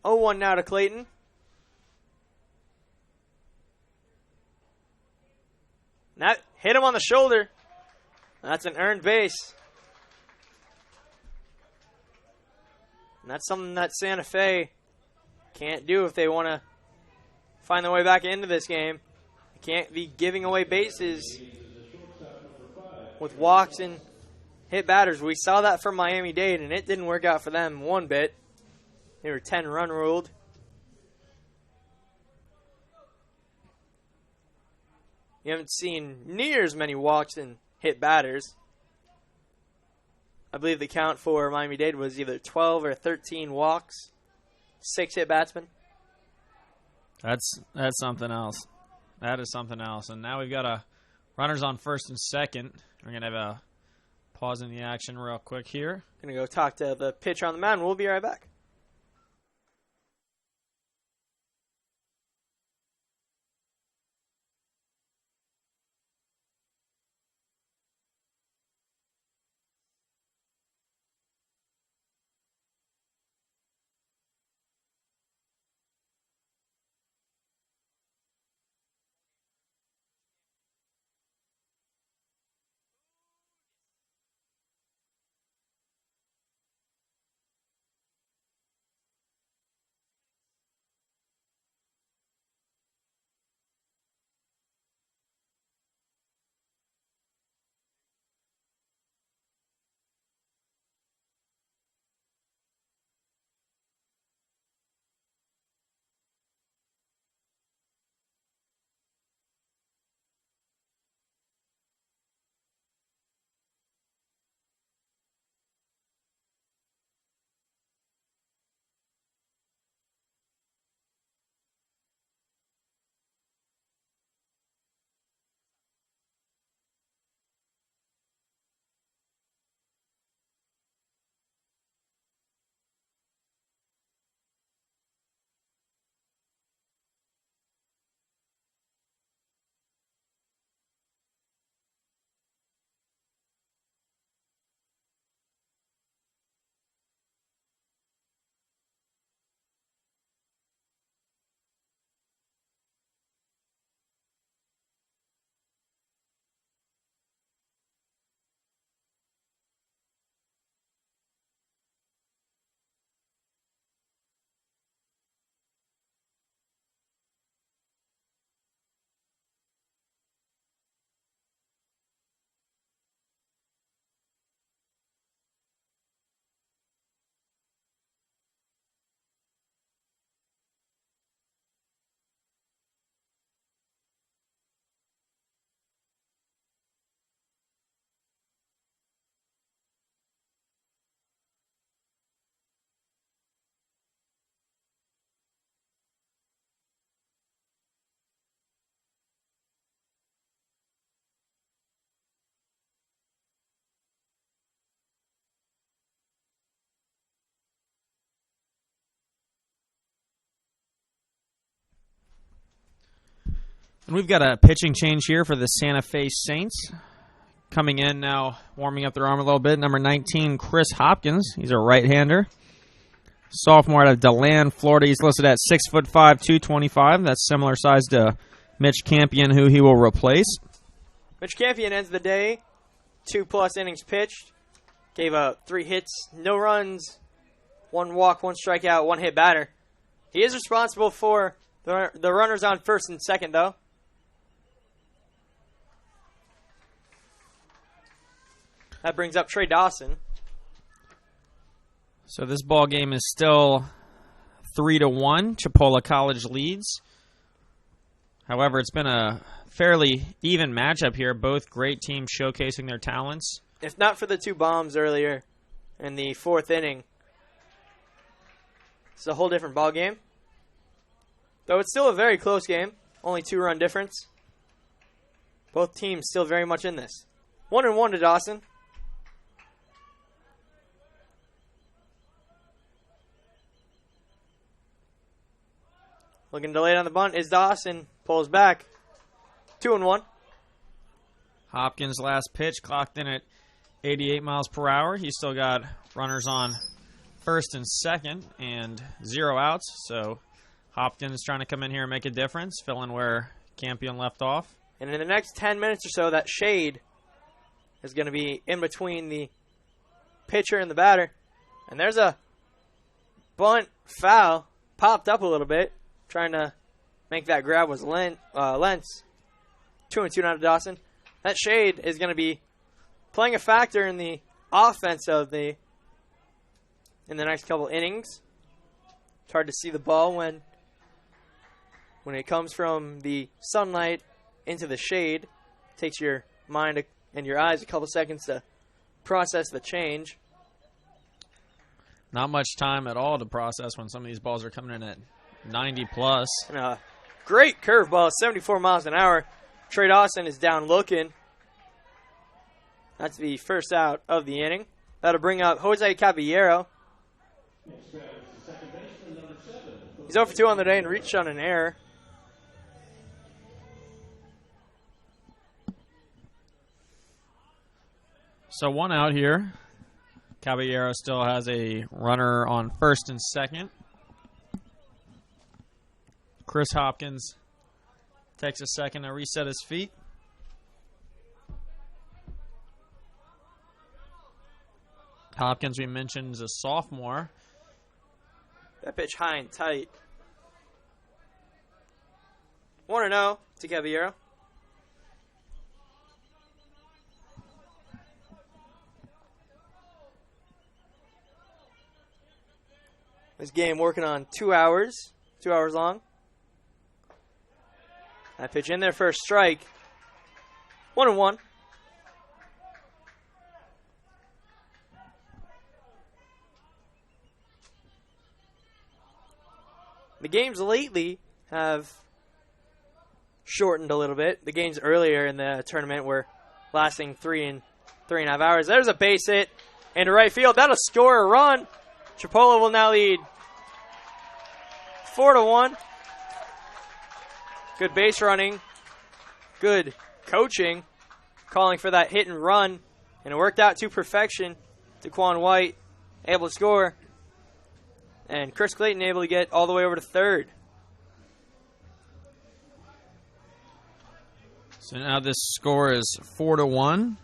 Oh, 1 now to Clayton. That hit him on the shoulder. That's an earned base. And that's something that Santa Fe can't do if they want to find their way back into this game. They can't be giving away bases with walks and hit batters. We saw that from Miami-Dade, and it didn't work out for them one bit. They were 10-run ruled. You haven't seen near as many walks and hit batters. I believe the count for Miami-Dade was either 12 or 13 walks, 6 hit batsmen. That's something else. That is something else. And now we've got a runners on first and second. We're going to have a pause in the action real quick here. Going to go talk to the pitcher on the mound. We'll be right back. And we've got a pitching change here for the Santa Fe Saints. Coming in now, warming up their arm a little bit, number 19, Chris Hopkins. He's a right-hander. Sophomore out of DeLand, Florida. He's listed at 6'5", 225. That's similar size to Mitch Campion, who he will replace. Mitch Campion ends the day, 2+ innings pitched. Gave up 3 hits, no runs, 1 walk, 1 strikeout, 1 hit batter. He is responsible for the runners on first and second, though. That brings up Trey Dawson. So this ball game is still 3-1. Chipola College leads. However, it's been a fairly even matchup here. Both great teams showcasing their talents. If not for the 2 bombs earlier in the 4th inning, it's a whole different ball game. Though it's still a very close game, only 2-run difference. Both teams still very much in this. 1-1 to Dawson. Looking delayed on the bunt is Dawson. Pulls back. 2-1. Hopkins' last pitch clocked in at 88 miles per hour. He's still got runners on first and second and 0 outs. So Hopkins trying to come in here and make a difference, fill in where Campion left off. And in the next 10 minutes or so, that shade is going to be in between the pitcher and the batter. And there's a bunt foul. Popped up a little bit. Trying to make that grab was Lentz. 2-2 now to Dawson. That shade is going to be playing a factor in the offense in the next couple innings. It's hard to see the ball when it comes from the sunlight into the shade. It takes your mind and your eyes a couple seconds to process the change. Not much time at all to process when some of these balls are coming in at 90 plus. And a great curveball, 74 miles an hour. Trey Dawson is down looking. That's the first out of the inning. That'll bring up Jose Caballero. He's 0 for 2 on the day and reached on an error. So 1 out here. Caballero still has a runner on first and second. Chris Hopkins takes a second to reset his feet. Hopkins, we mentioned, is a sophomore. That pitch high and tight. 1-0 to Caballero. This game working on 2 hours. 2 hours long. That pitch in there for a strike. 1-1. The games lately have shortened a little bit. The games earlier in the tournament were lasting 3.5 hours. There's a base hit into right field. That'll score a run. Chipola will now lead 4-1. Good base running. Good coaching. Calling for that hit and run. And it worked out to perfection. Daquan White able to score. And Chris Clayton able to get all the way over to third. So now this score is 4-1.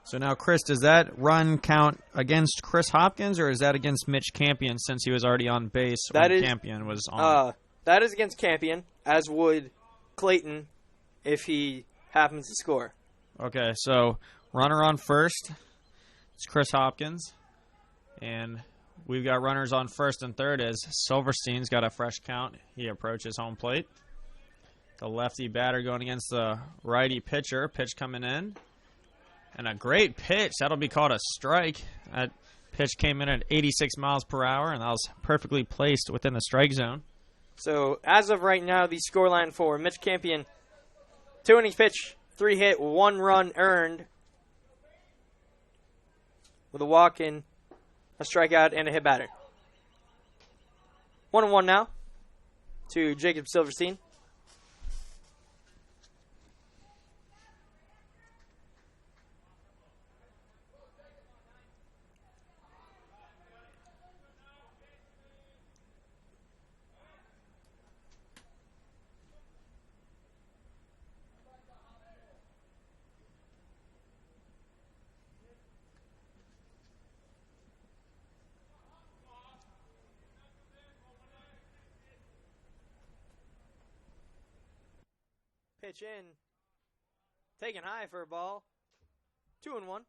So now, Chris, does that run count against Chris Hopkins, or is that against Mitch Campion since he was already on base when Campion was on? That is against Campion, as would Clayton if he happens to score. Okay, so runner on first. It's Chris Hopkins. And we've got runners on first and third as Silverstein's got a fresh count. He approaches home plate. The lefty batter going against the righty pitcher. Pitch coming in. And a great pitch. That'll be called a strike. That pitch came in at 86 miles per hour, and that was perfectly placed within the strike zone. So, as of right now, the scoreline for Mitch Campion, 2 innings pitch, 3 hit, 1 run earned, with a walk in, a strikeout, and a hit batter. 1-1 now to Jacob Silverstein. Pitch in. Taken high for a ball. 2-1.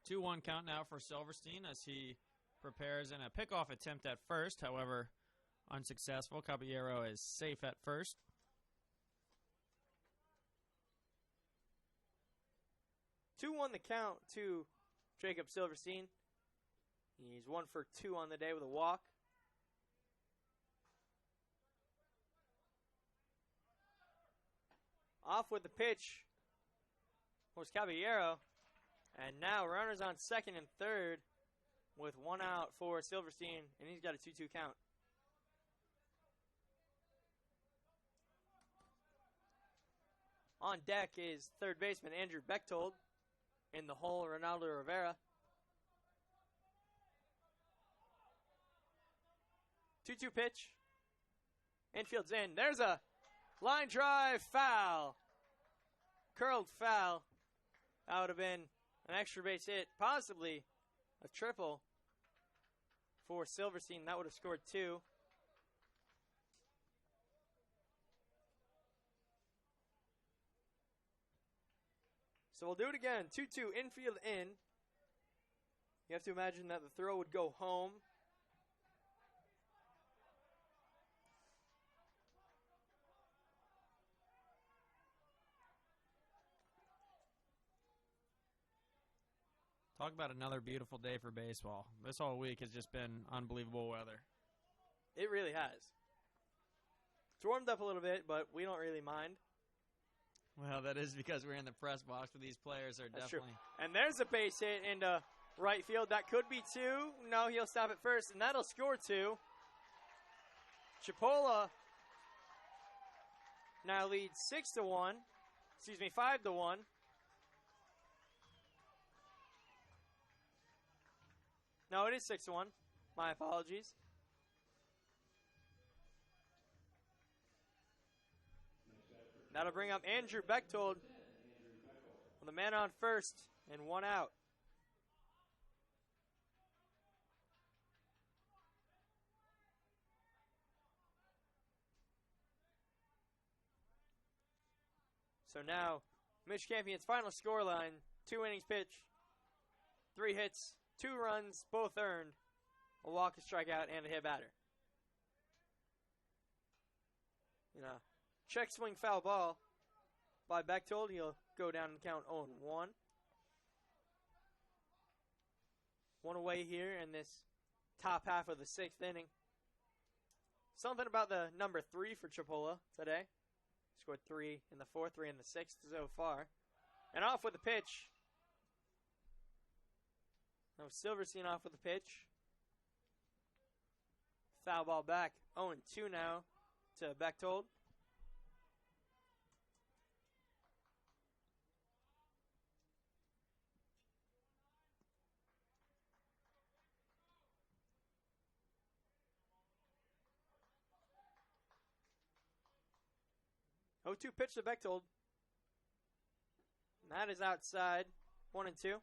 Two one count now for Silverstein as he prepares in a pickoff attempt at first. However, unsuccessful. Caballero is safe at first. 2-1 the count to Jacob Silverstein. He's 1 for 2 on the day with a walk. Off with the pitch was Caballero. And now runners on second and third with 1 out for Silverstein, and he's got a 2-2 count. On deck is third baseman Andrew Bechtold. In the hole, Ronaldo Rivera. 2-2 pitch. Infield's in. There's a line drive foul. Curled foul. That would have been an extra base hit, possibly a triple for Silverstein. That would have scored 2. So we'll do it again. 2-2, infield in. You have to imagine that the throw would go home. Talk about another beautiful day for baseball. This whole week has just been unbelievable weather. It really has. It's warmed up a little bit, but we don't really mind. Well, that is because we're in the press box, but these players are That's definitely... true. And there's a base hit into right field. That could be 2. No, he'll stop it first, and that'll score 2. Chipola now leads 6-1. Excuse me, 5-1. No, it is 6-1. My apologies. That'll bring up Andrew Bechtold with a man on first and 1 out. So now, Mitch Campion's final scoreline, 2 innings pitched, 3 hits, 2 runs, both earned, a walk, a strikeout, and a hit batter. Check swing foul ball by Bechtold. He'll go down and count 0-1. 1 away here in this top half of the 6th inning. Something about the number 3 for Chipola today. Scored 3 in the 4th, 3 in the 6th so far. And off with the pitch. Now Silverstein off with the pitch. Foul ball back. 0-2 now to Bechtold. Oh, 2 pitch to Bechtold. And that is outside. 1-2.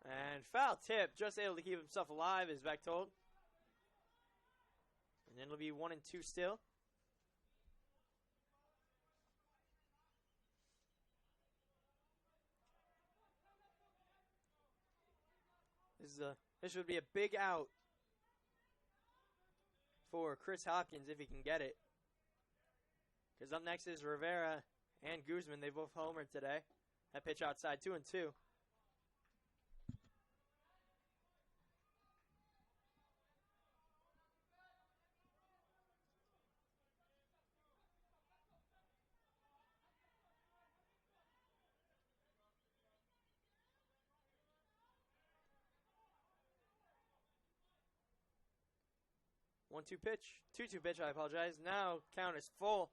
And foul tip, just able to keep himself alive is Bechtold. And then it'll be 1-2 still. This would be a big out for Chris Hopkins if he can get it. Because up next is Rivera and Guzman. They both homered today. That pitch outside, 2-2. One-two pitch. 2-2 pitch, I apologize. Now count is full.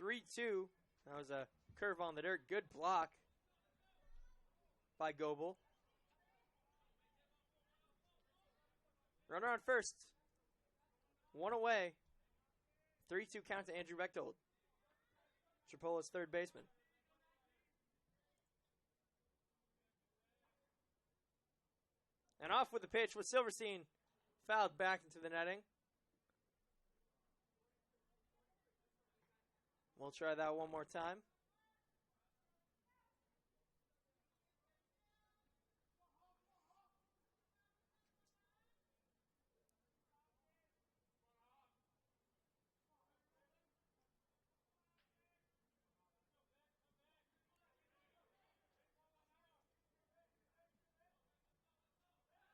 3-2. That was a curve on the dirt. Good block by Goebel. Runner on first. One away. 3-2 count to Andrew Bechtold. Chipola's third baseman. And off with the pitch with Silverstein fouled back into the netting. We'll try that one more time.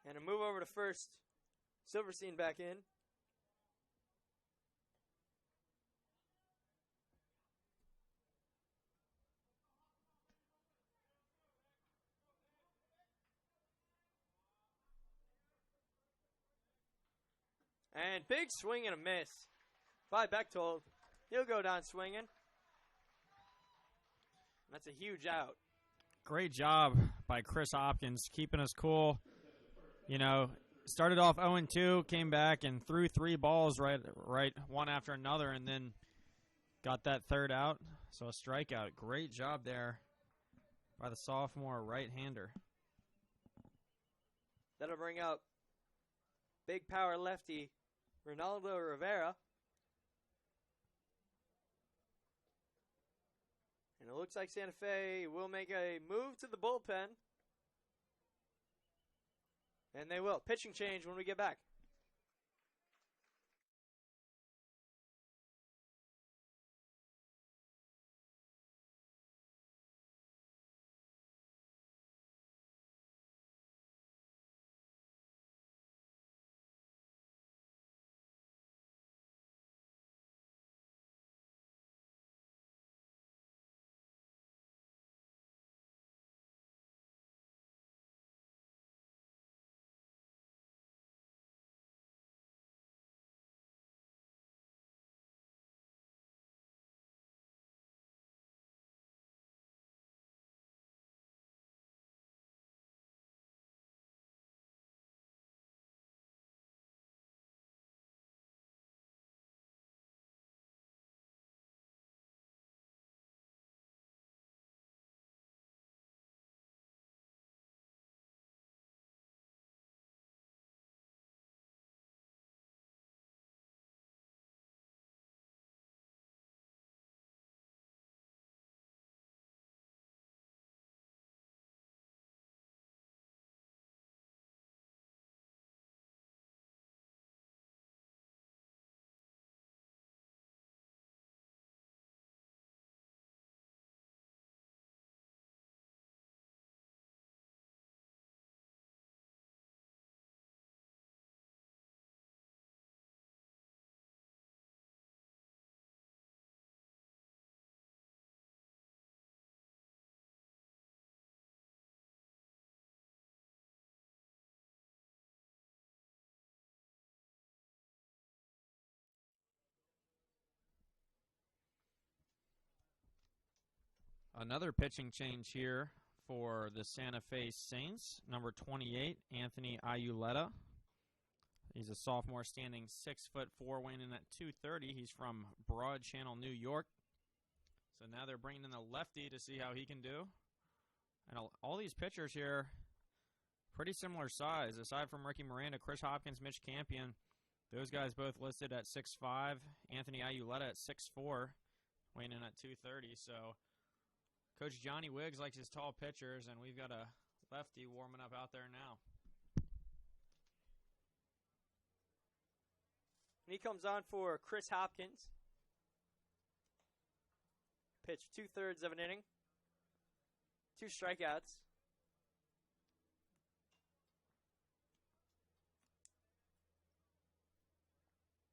And a move over to first. Silverstein back in. And big swing and a miss by Bechtold. He'll go down swinging. That's a huge out. Great job by Chris Hopkins keeping us cool. You know, started off 0-2, came back and threw 3 balls right one after another, and then got that third out. So a strikeout. Great job there by the sophomore right-hander. That'll bring up big power lefty Ronaldo Rivera. And it looks like Santa Fe will make a move to the bullpen. And they will. Pitching change when we get back. Another pitching change here for the Santa Fe Saints. Number 28, Anthony Iuleta. He's a sophomore standing 6'4", weighing in at 230. He's from Broad Channel, New York. So now they're bringing in a lefty to see how he can do. And all these pitchers here, pretty similar size. Aside from Ricky Miranda, Chris Hopkins, Mitch Campion, those guys both listed at 6'5". Anthony Iuleta at 6'4", weighing in at 230. So Coach Johnny Wiggs likes his tall pitchers, and we've got a lefty warming up out there now. He comes on for Chris Hopkins. Pitched 2/3 of an inning. 2 strikeouts.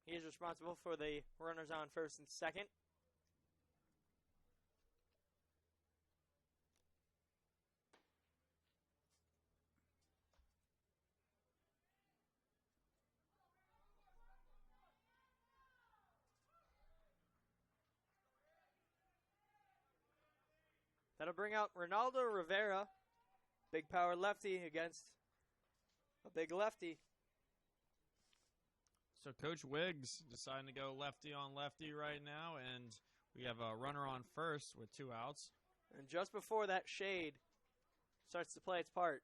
He is responsible for the runners on first and second. That'll bring out Ronaldo Rivera, big power lefty against a big lefty. So Coach Wiggs deciding to go lefty on lefty right now, and we have a runner on first with 2 outs. And just before that shade starts to play its part.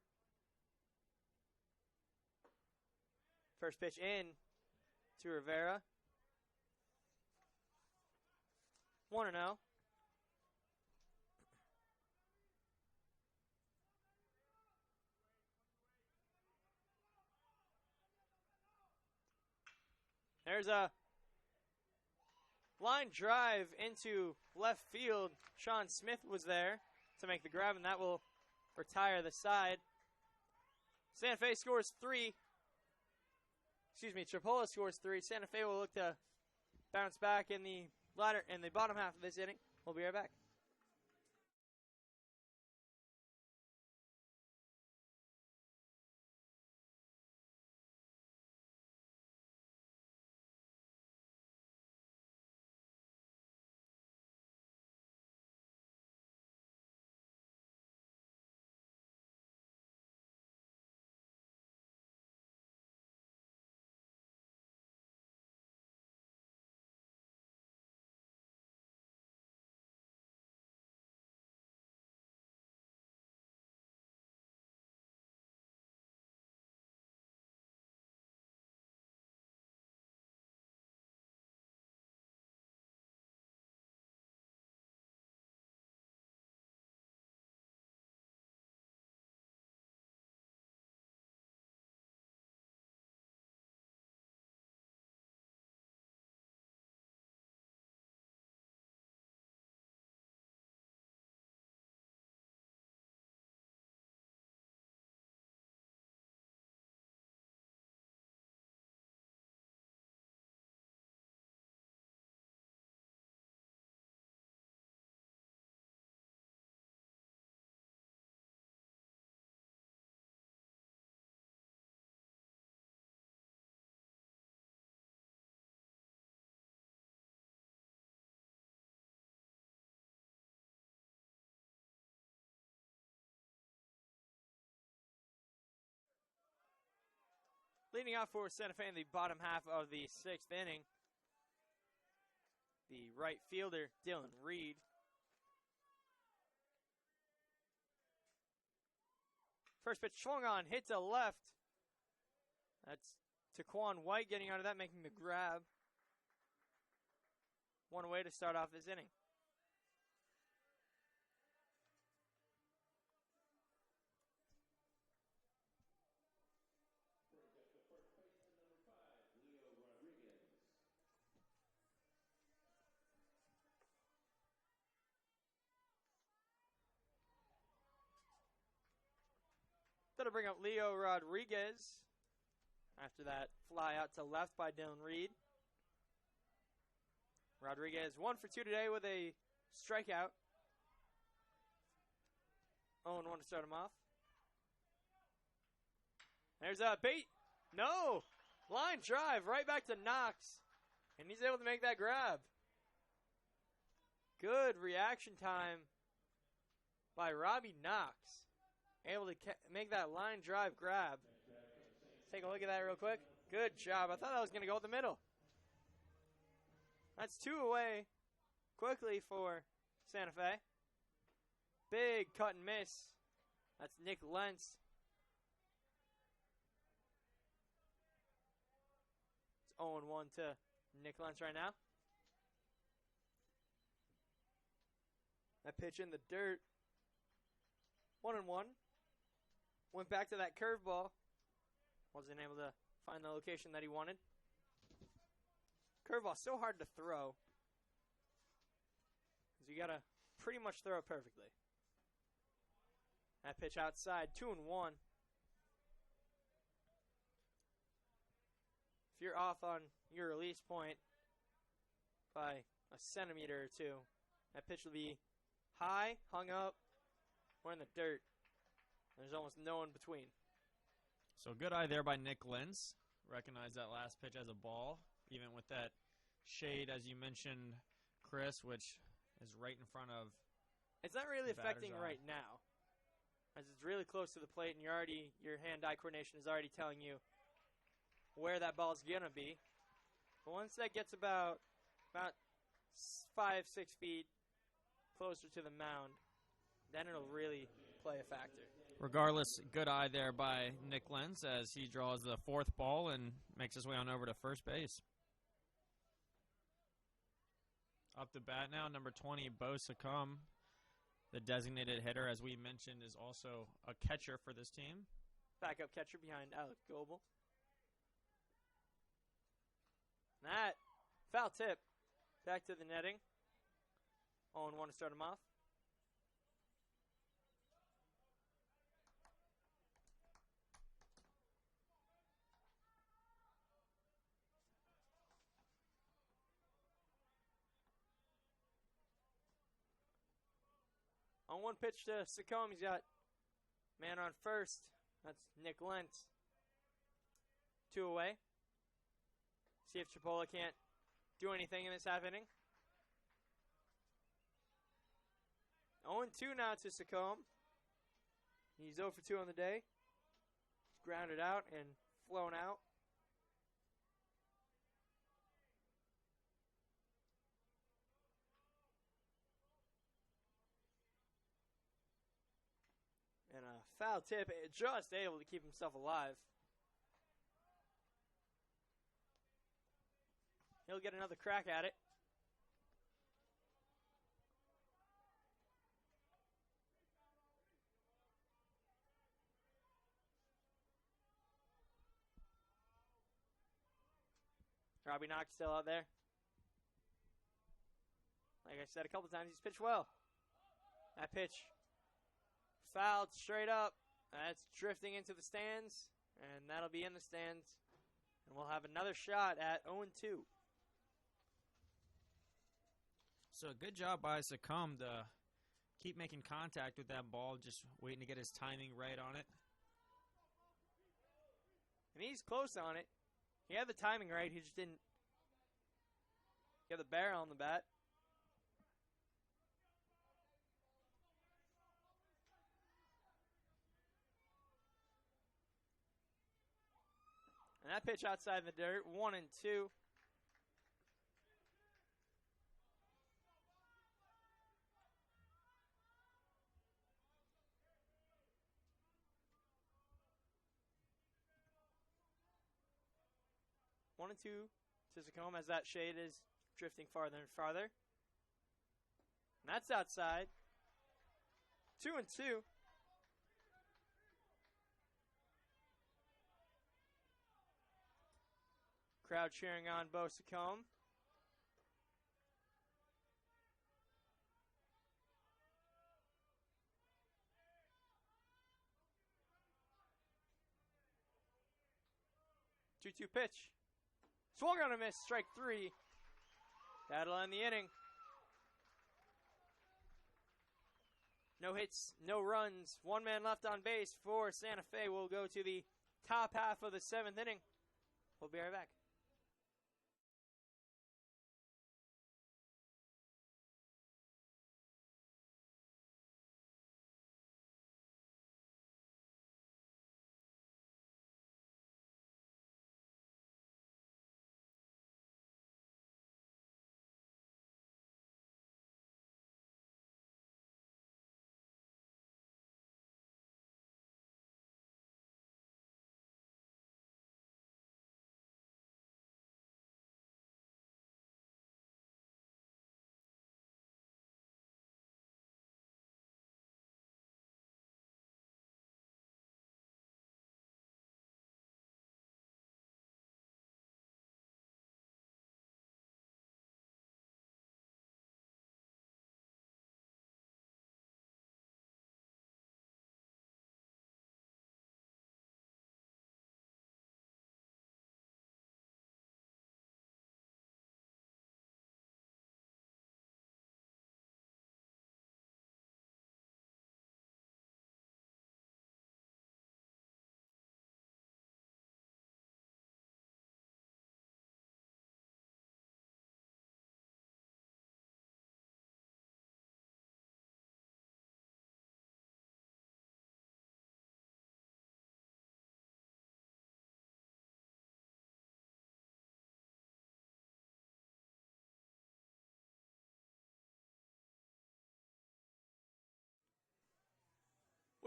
First pitch in to Rivera. 1-0. There's a line drive into left field. Sean Smith was there to make the grab, and that will retire the side. Santa Fe scores 3. Chipola scores 3. Santa Fe will look to bounce back in the bottom half of this inning. We'll be right back. Leading off for Santa Fe in the bottom half of the 6th inning, the right fielder, Dylan Reed. First pitch swung on, hit to left. That's Taquan White getting out of that, making the grab. 1 away to start off this inning. That'll bring up Leo Rodriguez after that fly out to left by Dylan Reed. Rodriguez 1 for 2 today with a strikeout. 0-1 to start him off. There's a bait. No! Line drive right back to Knox. And he's able to make that grab. Good reaction time by Robbie Knox. Able to make that line drive grab. Let's take a look at that real quick. Good job. I thought that was going to go at the middle. That's 2 away quickly for Santa Fe. Big cut and miss. That's Nick Lentz. It's 0-1 to Nick Lentz right now. That pitch in the dirt. 1-1. Went back to that curveball. Wasn't able to find the location that he wanted. curveball so hard to throw. Because you got to pretty much throw it perfectly. That pitch outside, 2-1. If you're off on your release point by a centimeter or two, that pitch will be high, hung up, or in the dirt. There's almost no in between. So good eye there by Nick Lentz. Recognize that last pitch as a ball, even with that shade, as you mentioned, Chris, which is right in front of. It's not really the batter's affecting eye. right now, as it's really close to the plate, and your hand-eye coordination is already telling you where that ball's gonna be. But once that gets about 5-6 feet closer to the mound, then it'll really play a factor. Regardless, good eye there by Nick Lentz as he draws the fourth ball and makes his way on over to first base. Up to bat now, number 20, Bo Succumb, the designated hitter, as we mentioned, is also a catcher for this team. Backup catcher behind Alec Goebel. That foul tip back to the netting. 0-1 to start him off. On one pitch to Succumb, he's got man on first. That's Nick Lentz. 2 away. See if Chipola can't do anything in this half inning. 0-2 now to Succumb. He's 0 for 2 on the day. He's grounded out and flown out. And a foul tip, just able to keep himself alive. He'll get another crack at it. Robbie Knox still out there. Like I said a couple times, he's pitched well. That pitch fouled straight up. That's drifting into the stands, and that'll be in the stands. And we'll have another shot at 0-2. So good job by Succumb to keep making contact with that ball, just waiting to get his timing right on it. And he's close on it. He had the timing right, he just didn't get the barrel on the bat. And that pitch outside the dirt, 1-2. One and two to Succumb as that shade is drifting farther and farther. And that's outside. 2-2. Crowd cheering on Bo Succumb. Two-two pitch. Swung on a miss, strike 3. That'll end the inning. No hits, no runs. 1 man left on base for Santa Fe. We'll go to the top half of the 7th inning. We'll be right back.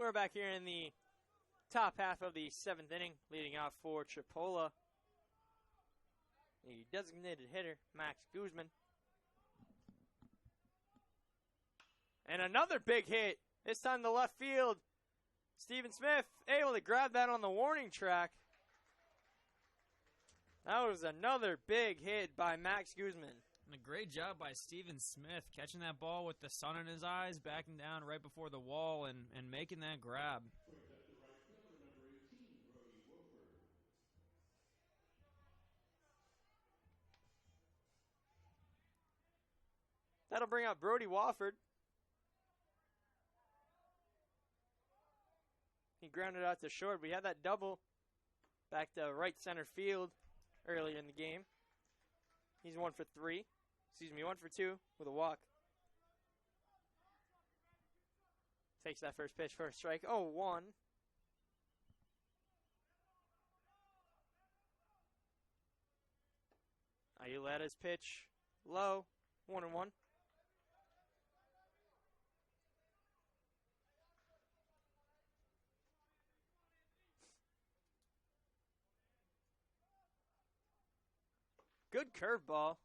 We're back here in the top half of the 7th inning, leading off for Chipola. The designated hitter, Max Guzman. And another big hit, this time to left field. Stephen Smith able to grab that on the warning track. That was another big hit by Max Guzman. And a great job by Stephen Smith catching that ball with the sun in his eyes, backing down right before the wall and making that grab. That'll bring out Brody Wofford. He grounded out to short. We had that double back to right center field earlier in the game. He's 1 for 3. 1 for 2 with a walk. Takes that first pitch for a strike. 0-1. Ayuleta's pitch low. 1-1. Good curveball.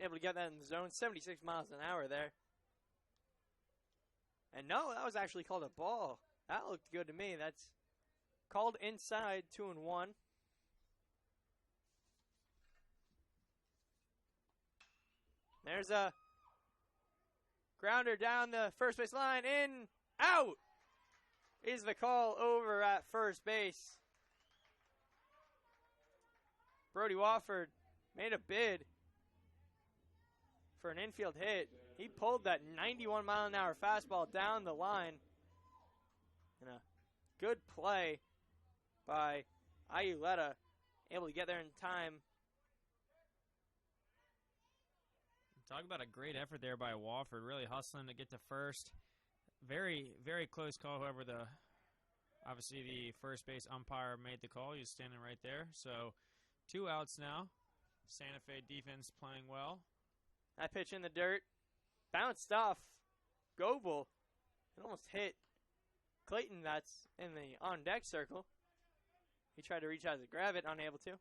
Able to get that in the zone. 76 miles an hour there. And no, that was actually called a ball. That looked good to me. That's called inside, 2-1. There's a grounder down the first base line. In, out is the call over at first base. Brody Wofford made a bid for an infield hit. He pulled that 91 mile an hour fastball down the line. And a good play by Ayuleta, able to get there in time. Talk about a great effort there by Wofford, really hustling to get to first. Very, very close call. However, obviously the first base umpire made the call. He was standing right there. So 2 outs now. Santa Fe defense playing well. That pitch in the dirt. Bounced off Goebel. It almost hit Clayton, that's in the on-deck circle. He tried to reach out to grab it, unable to.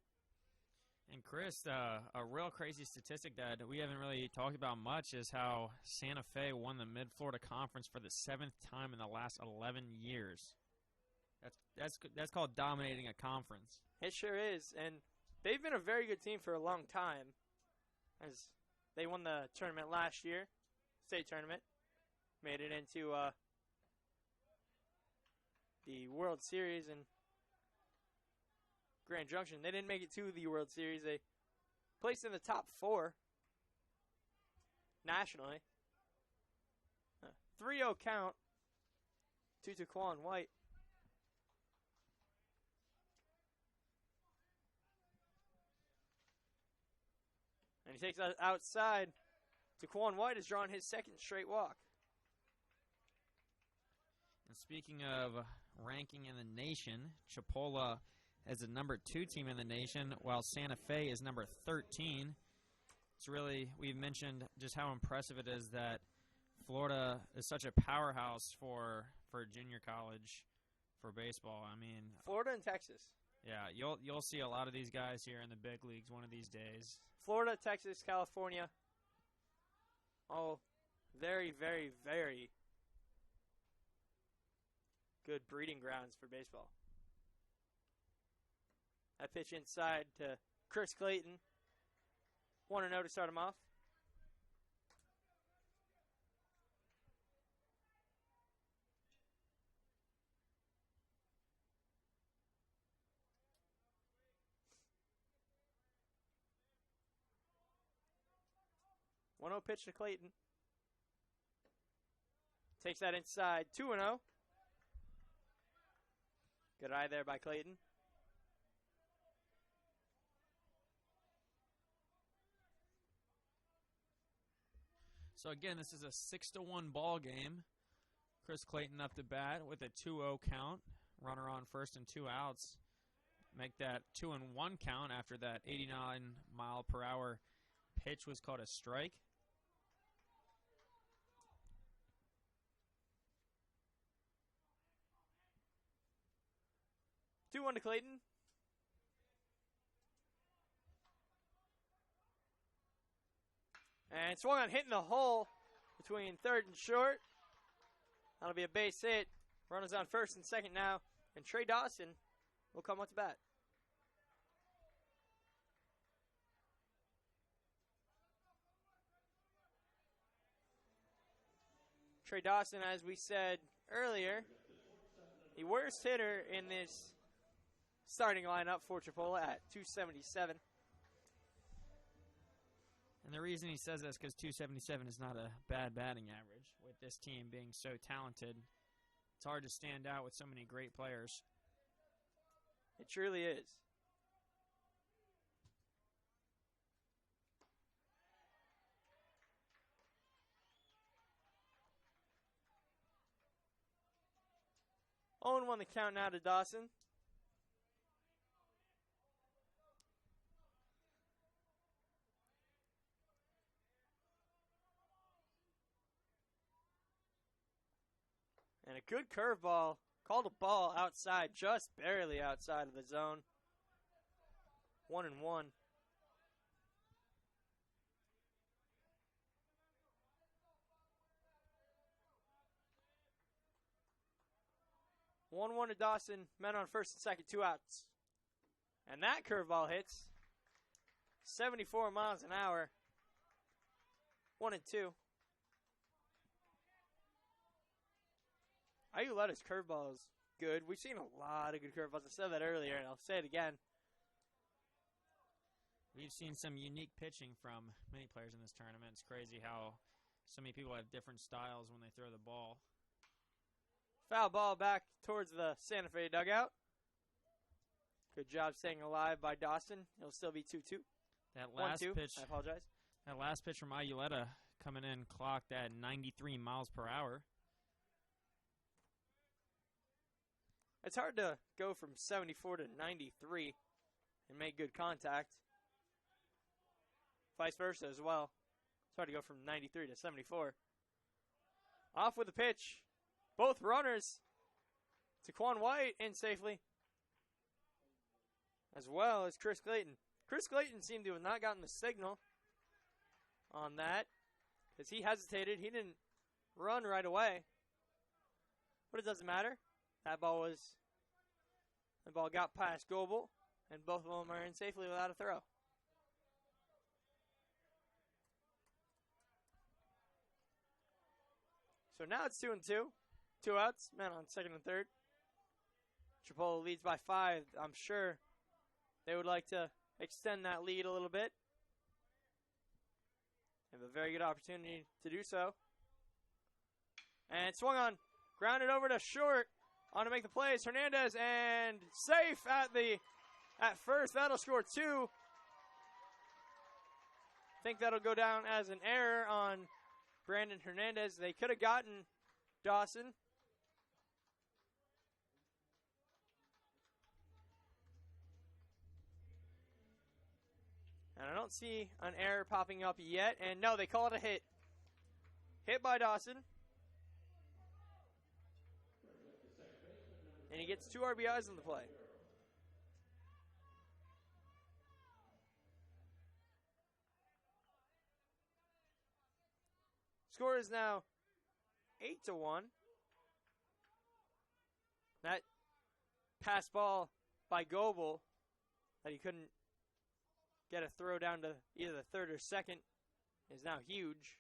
And Chris, a real crazy statistic that we haven't really talked about much is how Santa Fe won the Mid-Florida Conference for the 7th time in the last 11 years. That's called dominating a conference. It sure is, and they've been a very good team for a long time, as they won the tournament last year, state tournament, made it into the World Series and Grand Junction. They didn't make it to the World Series. They placed in the top 4 nationally. 3-0 count to Taquan White. And he takes that outside. Taquan White has drawn his 2nd straight walk. And speaking of ranking in the nation, Chipola as the number 2 team in the nation, while Santa Fe is number 13. It's really, we've mentioned just how impressive it is that Florida is such a powerhouse for junior college for baseball. I mean, Florida and Texas. Yeah, you'll see a lot of these guys here in the big leagues one of these days. Florida, Texas, California. All very, very, very good breeding grounds for baseball. That pitch inside to Chris Clayton. 1-0 to start him off. One-0 pitch to Clayton. Takes that inside. 2-0. Good eye there by Clayton. So again, this is a 6-1 ball game. Chris Clayton up to bat with a 2-0 count. Runner on first and 2 outs. Make that 2-1 count after that 89 mile per hour pitch was called a strike. 2-1 to Clayton. And swung on, hitting the hole between third and short. That'll be a base hit. Runners on first and second now. And Trey Dawson will come up to bat. Trey Dawson, as we said earlier, the worst hitter in this starting lineup for Chipola at 277. And the reason he says that is because 277 is not a bad batting average. With this team being so talented, it's hard to stand out with so many great players. It truly is. Owen won the count now to Dawson. And a good curveball. Called a ball outside, just barely outside of the zone. 1-1. One to Dawson. Men on first and second, 2 outs. And that curveball hits. 74 miles an hour. 1-2. Ayuleta's curveball is good. We've seen a lot of good curveballs. I said that earlier, and I'll say it again. We've seen some unique pitching from many players in this tournament. It's crazy how so many people have different styles when they throw the ball. Foul ball back towards the Santa Fe dugout. Good job staying alive by Dawson. It'll still be 2-2. That last 1-2. pitch, I apologize. that last pitch from Ayuleta coming in clocked at 93 miles per hour. It's hard to go from 74 to 93 and make good contact. Vice versa as well. It's hard to go from 93 to 74. Off with the pitch. Both runners. Taquan White in safely. As well as Chris Clayton. Chris Clayton seemed to have not gotten the signal on that because he hesitated. He didn't run right away. But it doesn't matter. That ball got past Goebel, and both of them are in safely without a throw. So now it's 2-2. 2 outs, men on second and third. Chipola leads by 5. I'm sure they would like to extend that lead a little bit. They have a very good opportunity to do so. And swung on. Grounded over to short. On to make the plays, Hernandez, and safe at first. That'll score 2. I think that'll go down as an error on Brandon Hernandez. They could have gotten Dawson. And I don't see an error popping up yet. And no, they call it a hit. Hit by Dawson. And he gets 2 RBIs in the play. Score is now 8-1. That pass ball by Goebel that he couldn't get a throw down to either the third or second is now huge.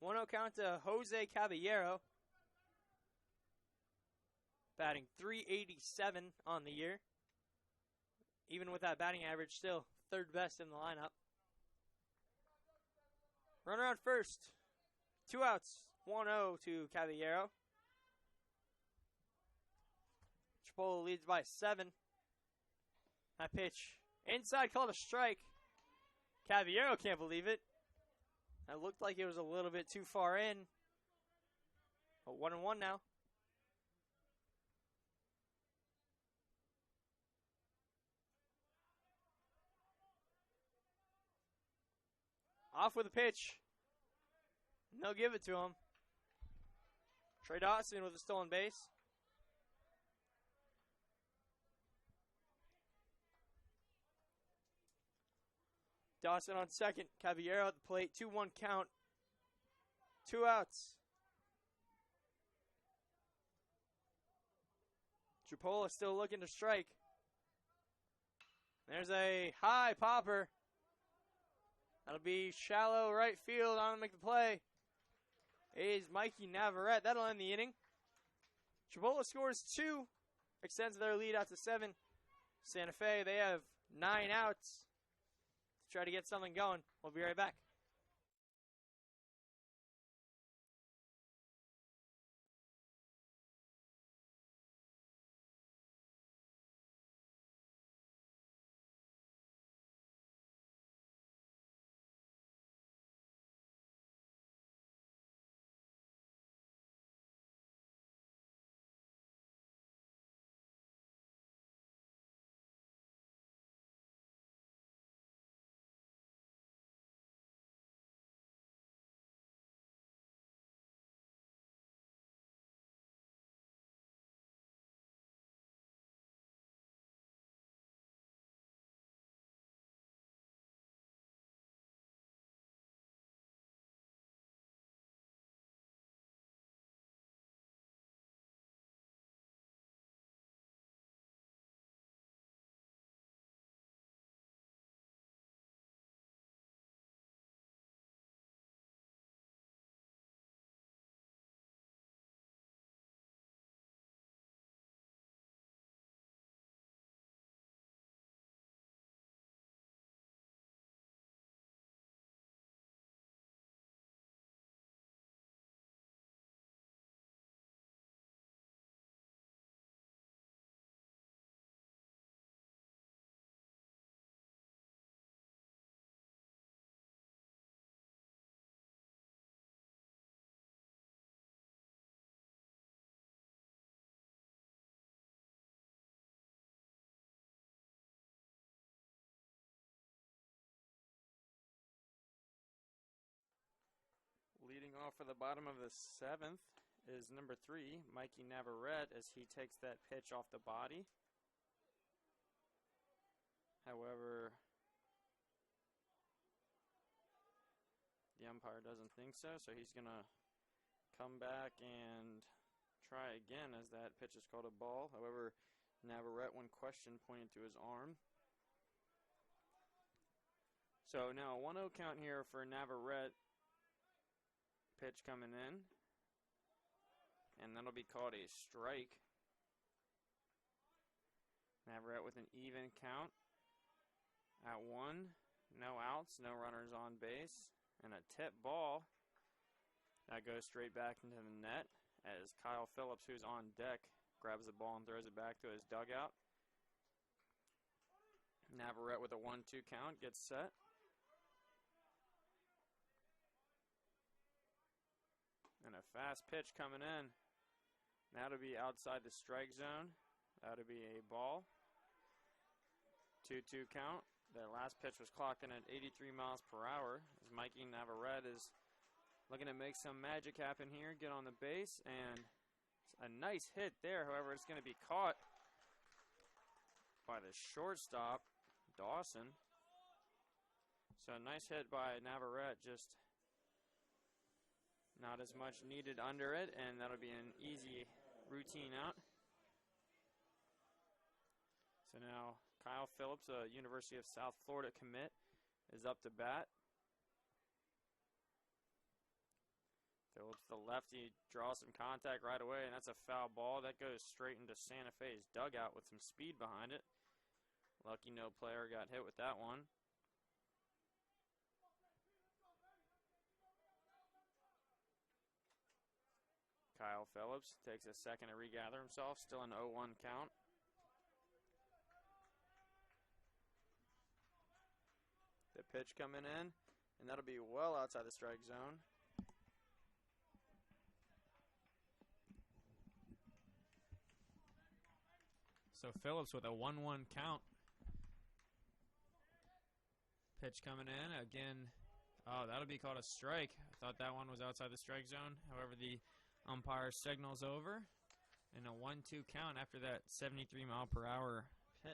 1-0 count to Jose Caballero. Batting .387 on the year. Even with that batting average, still third best in the lineup. Runner on first. 2 outs. 1-0 to Caballero. Chipola leads by 7. That pitch inside, called a strike. Caballero can't believe it. That looked like it was a little bit too far in. But 1-1 now. Off with a pitch. And they'll give it to him. Trey Dawson with a stolen base. Dawson on second. Caballero at the plate. 2-1 count. 2 outs. Chipola still looking to strike. There's a high popper. That'll be shallow right field on to make the play. Is Mikey Navarrete. That'll end the inning. Chipola scores 2. Extends their lead out to 7. Santa Fe, they have 9 outs. To try to get something going. We'll be right back. Leading off for the bottom of the 7th is number 3, Mikey Navarrete, as he takes that pitch off the body. However, the umpire doesn't think so, so he's going to come back and try again as that pitch is called a ball. However, Navarrete, when questioned, pointed to his arm. So now a 1-0 count here for Navarrete. Pitch coming in, and that'll be called a strike. Navarrete with an even count at 1. No outs, no runners on base, and a tip ball that goes straight back into the net as Kyle Phillips, who's on deck, grabs the ball and throws it back to his dugout. Navarrete with a 1-2 count gets set. And a fast pitch coming in. That'll be outside the strike zone. That'll be a ball. 2-2 count. That last pitch was clocked in at 83 miles per hour as Mikey Navarrete is looking to make some magic happen here, get on the base, and a nice hit there. However, it's going to be caught by the shortstop, Dawson. So a nice hit by Navarrete, just not as much needed under it, and that'll be an easy routine out. So now Kyle Phillips, a University of South Florida commit, is up to bat. Phillips, the lefty, draws some contact right away, and that's a foul ball. That goes straight into Santa Fe's dugout with some speed behind it. Lucky no player got hit with that one. Kyle Phillips takes a second to regather himself. Still an 0-1 count. The pitch coming in, and that'll be well outside the strike zone. So Phillips with a 1-1 count. Pitch coming in. Again, Oh, that'll be called a strike. I thought that one was outside the strike zone. However, the umpire signals over. And a 1-2 count after that 73-mile-per-hour pitch.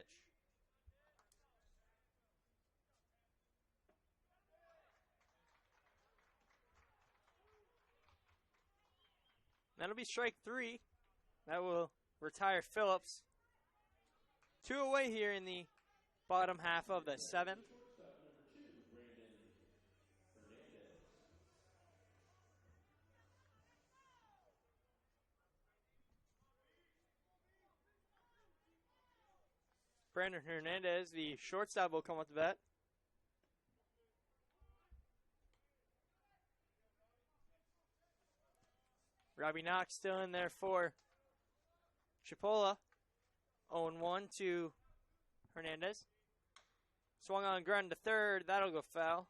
That'll be strike 3. That will retire Phillips. 2 away here in the bottom half of the 7th. Brandon Hernandez, the shortstop, will come up to bat. Robbie Knox still in there for Chipola. 0-1 to Hernandez. Swung on ground to third. That'll go foul.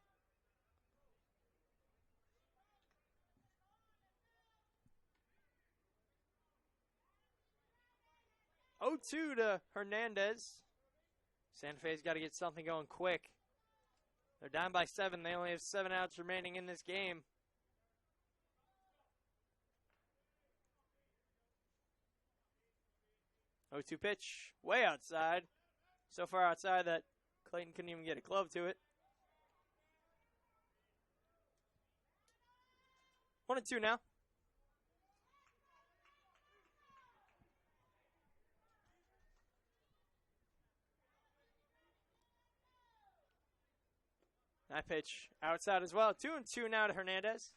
Oh, 2 to Hernandez. Santa Fe's got to get something going quick. They're down by 7. They only have 7 outs remaining in this game. Oh, 2 pitch, way outside. So far outside that Clayton couldn't even get a glove to it. 1-2 now. That pitch outside as well. 2-2 now to Hernandez.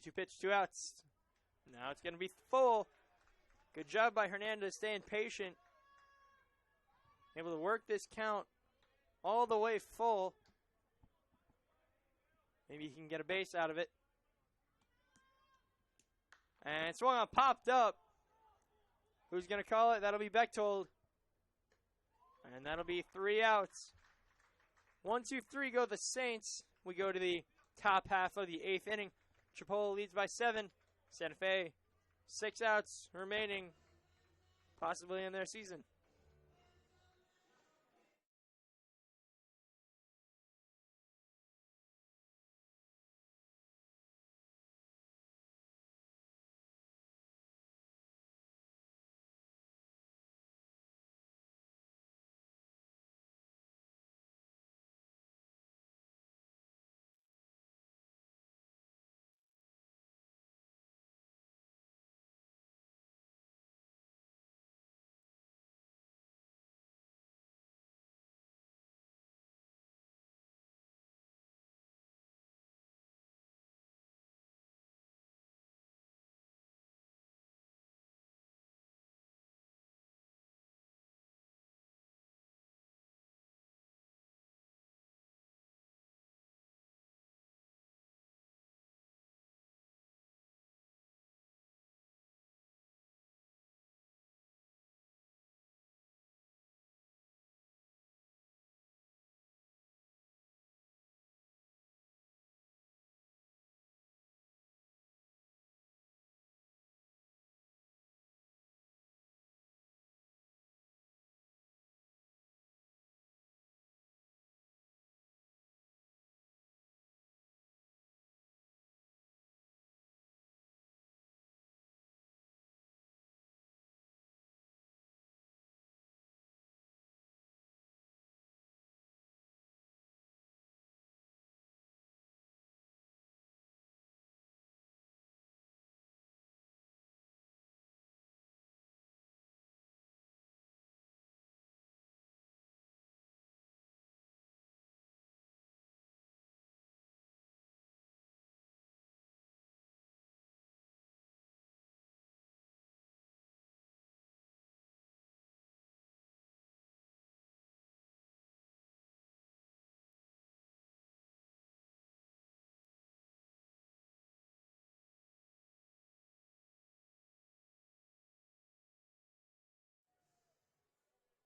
Two pitch, 2 outs. Now it's going to be full. Good job by Hernandez staying patient. Able to work this count all the way full. Maybe he can get a base out of it. And swung on, popped up. Who's going to call it? That'll be Bechtold. And that'll be 3 outs. 1, 2, 3 go the Saints. We go to the top half of the 8th inning. Chipola leads by 7. Santa Fe, 6 outs remaining, possibly in their season.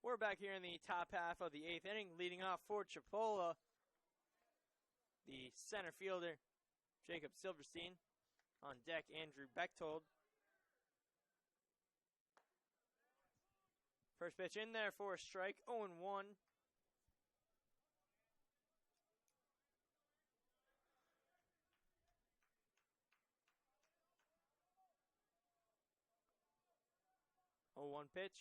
We're back here in the top half of the 8th inning, leading off for Chipola. The center fielder, Jacob Silverstein. On deck, Andrew Bechtold. First pitch in there for a strike, 0-1. Oh, one pitch.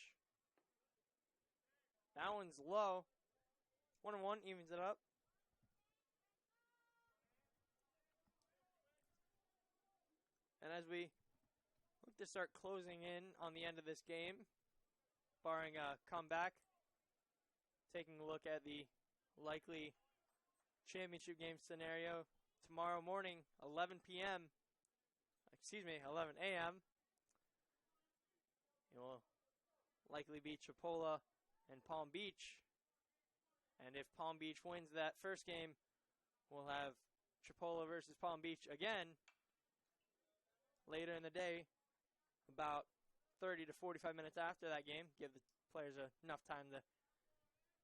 That one's low. 1-1 evens it up. And as we look to start closing in on the end of this game, barring a comeback, taking a look at the likely championship game scenario tomorrow morning, 11 a.m. It will likely be Chipola and Palm Beach. And if Palm Beach wins that first game, we'll have Chipola versus Palm Beach again later in the day, about 30 to 45 minutes after that game. Give the players enough time to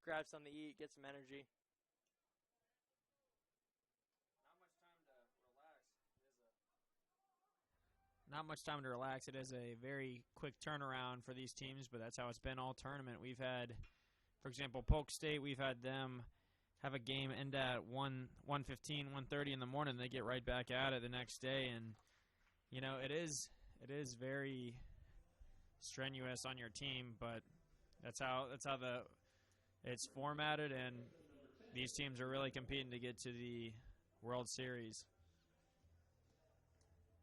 grab something to eat, get some energy. Not much time to relax. It is a very quick turnaround for these teams, but that's how it's been all tournament. We've had, for example, Polk State, we've had them have a game end at 1:15, 1:30 in the morning. They get right back at it the next day, and you know, it is very strenuous on your team, but that's how it's formatted, and these teams are really competing to get to the World Series.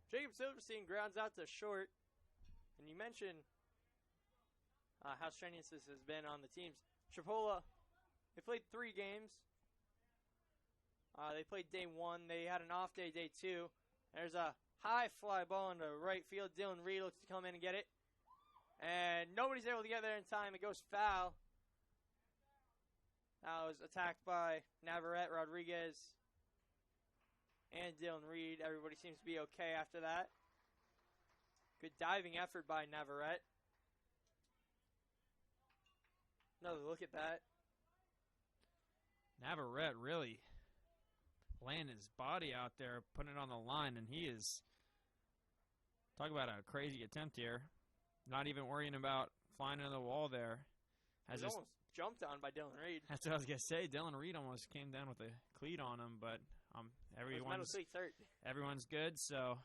Jacob Silverstein grounds out to short, and you mentioned how strenuous this has been on the teams. Chipola, they played 3 games. They played day 1. They had an off day, day 2. There's a high fly ball into right field. Dylan Reed looks to come in and get it. And nobody's able to get there in time. It goes foul. That was attacked by Navarrete, Rodriguez, and Dylan Reed. Everybody seems to be okay after that. Good diving effort by Navarrete. Another look at that. Navarrete really laying his body out there, putting it on the line, and he is, talk about a crazy attempt here. Not even worrying about flying into the wall there. He was almost jumped on by Dylan Reed. That's what I was going to say. Dylan Reed almost came down with a cleat on him, but everyone's good, so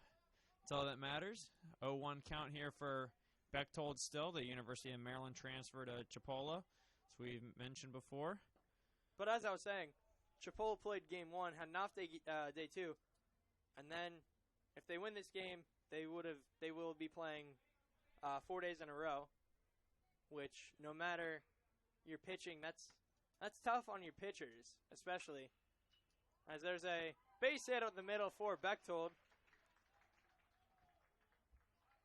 that's all that matters. 0-1 count here for Bechtold still, the University of Maryland transfer to Chipola, as we mentioned before. But as I was saying, Chipola played game 1, had an off day, day 2, and then if they win this game, they will be playing 4 days in a row, which no matter your pitching, that's tough on your pitchers, especially as there's a base hit up the middle for Bechtold.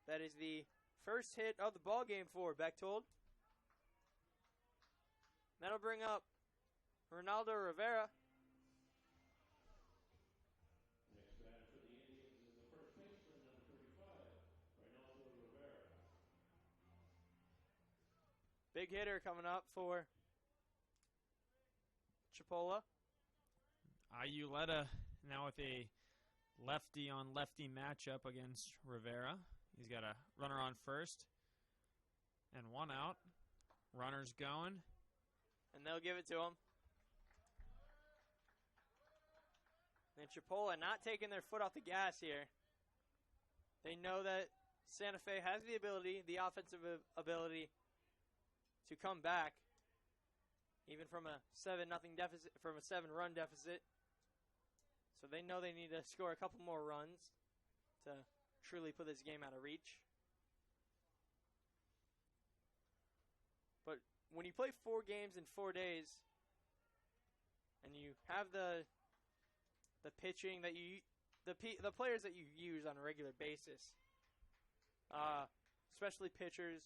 That is the first hit of the ball game for Bechtold. That'll bring up Ronaldo Rivera. Next batter for the Indians is the first baseman, number 35, Ronaldo Rivera. Big hitter coming up for Chipola. Iuleta now with a lefty-on-lefty matchup against Rivera. He's got a runner on first and 1 out. Runner's going. And they'll give it to him. And Chipola not taking their foot off the gas here. They know that Santa Fe has the ability, the offensive ability, to come back, even from a 7-0 deficit, from a 7-run deficit. So they know they need to score a couple more runs to truly put this game out of reach. But when you play 4 games in 4 days, and you have the pitching that the players that you use on a regular basis, especially pitchers,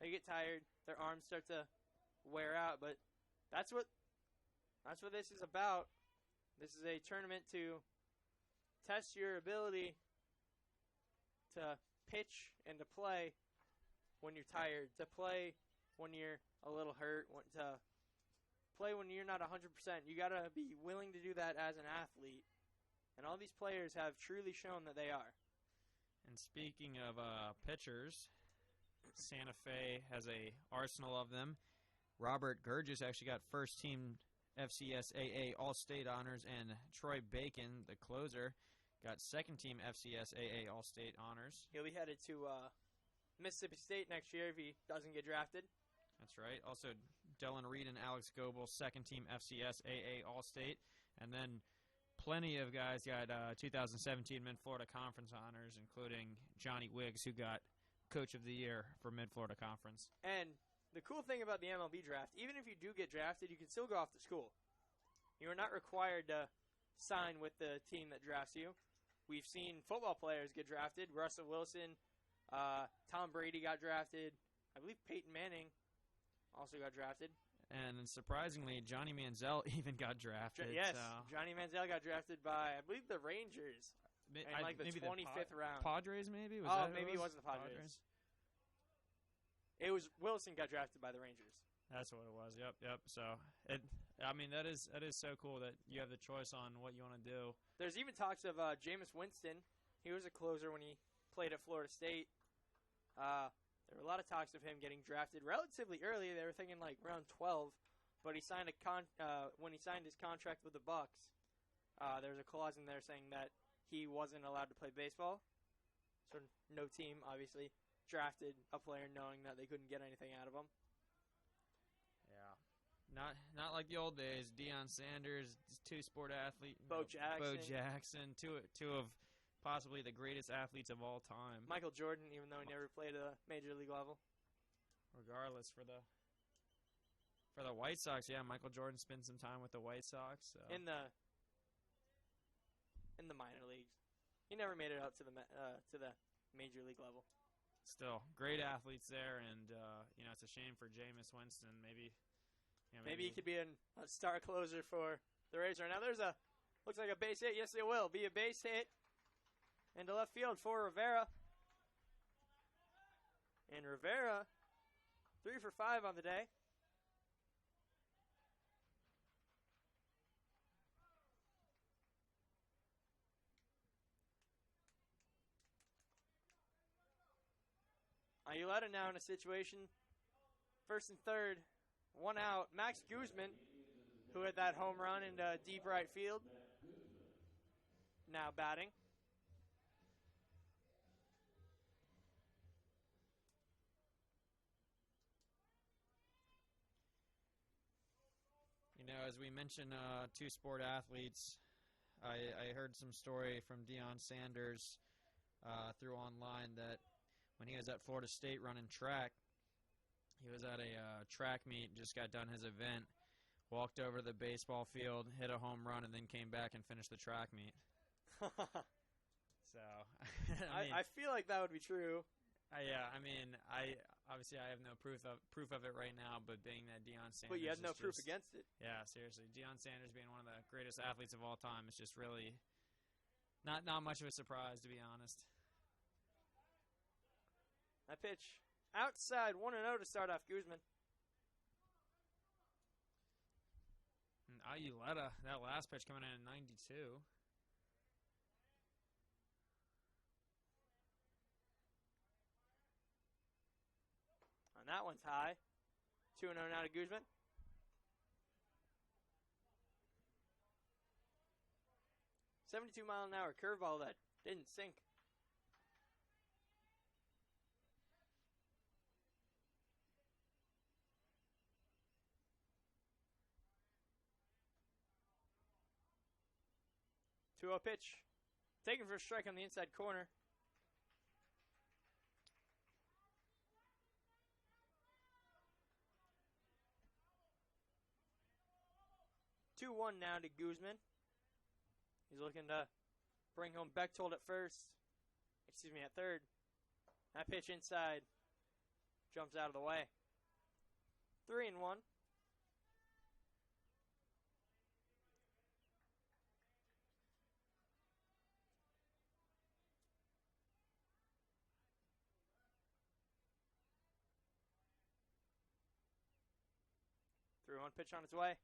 they get tired, their arms start to wear out. But that's what this is about. This is a tournament to test your ability to pitch and to play when you're tired, to play when you're a little hurt, to play when you're not 100%. You got to be willing to do that as an athlete. And all these players have truly shown that they are. And speaking of pitchers, Santa Fe has a arsenal of them. Robert Gurgis actually got first-team FCSAA All-State honors, and Troy Bacon, the closer, got second-team FCSAA All-State honors. He'll be headed to Mississippi State next year if he doesn't get drafted. That's right. Also, Dylan Reed and Alex Goebel, second-team FCSAA All-State. And then plenty of guys got 2017 Mid-Florida Conference honors, including Johnny Wiggs, who got Coach of the Year for Mid-Florida Conference. And the cool thing about the MLB draft, even if you do get drafted, you can still go off to school. You are not required to sign with the team that drafts you. We've seen football players get drafted. Russell Wilson, Tom Brady got drafted. I believe Peyton Manning also got drafted. And surprisingly, Johnny Manziel even got drafted. Yes, so. Johnny Manziel got drafted by, I believe, the Rangers in like the 25th round. Padres, maybe? Maybe it wasn't the Padres. It was Wilson got drafted by the Rangers. That's what it was. Yep. So, that is so cool that you have the choice on what you want to do. There's even talks of Jameis Winston. He was a closer when he played at Florida State. There were a lot of talks of him getting drafted relatively early. They were thinking like around 12, but he signed when he signed his contract with the Bucks. There was a clause in there saying that he wasn't allowed to play baseball. So no team, obviously, drafted a player knowing that they couldn't get anything out of him. Yeah, not like the old days. Deion Sanders, two-sport athlete. Bo Jackson, two of possibly the greatest athletes of all time. Michael Jordan, even though he never played at a major league level. Regardless, for the White Sox, yeah, Michael Jordan spent some time with the White Sox. So. In the minor leagues, he never made it up to the major league level. Still, great athletes there, and it's a shame for Jameis Winston. Maybe he could be a star closer for the Rays right now. Looks like a base hit. Yes, it will be a base hit into left field for Rivera. And Rivera, 3 for 5 on the day. Ayuleta now in a situation, first and third, one out. Max Guzman, who had that home run into deep right field, now batting. As we mentioned, two-sport athletes, I heard some story from Deion Sanders through online that when he was at Florida State running track, he was at a track meet, just got done his event, walked over to the baseball field, hit a home run, and then came back and finished the track meet. So, I feel like that would be true. Yeah, I obviously I have no proof of it right now, but being that Deion Sanders, but you had no proof against it. Yeah, seriously, Deion Sanders being one of the greatest athletes of all time is just really not much of a surprise, to be honest. That pitch outside, 1-0 to start off Guzman. And Ayuleta, that last pitch coming in at 92. And that one's high. 2-0 now to Guzman. .72-mile-an-hour curveball that didn't sink. Two-0 pitch. Taken for a strike on the inside corner. Two-one now to Guzman. He's looking to bring home Bechtold at third. That pitch inside jumps out of the way. 3-1. One pitch on its way.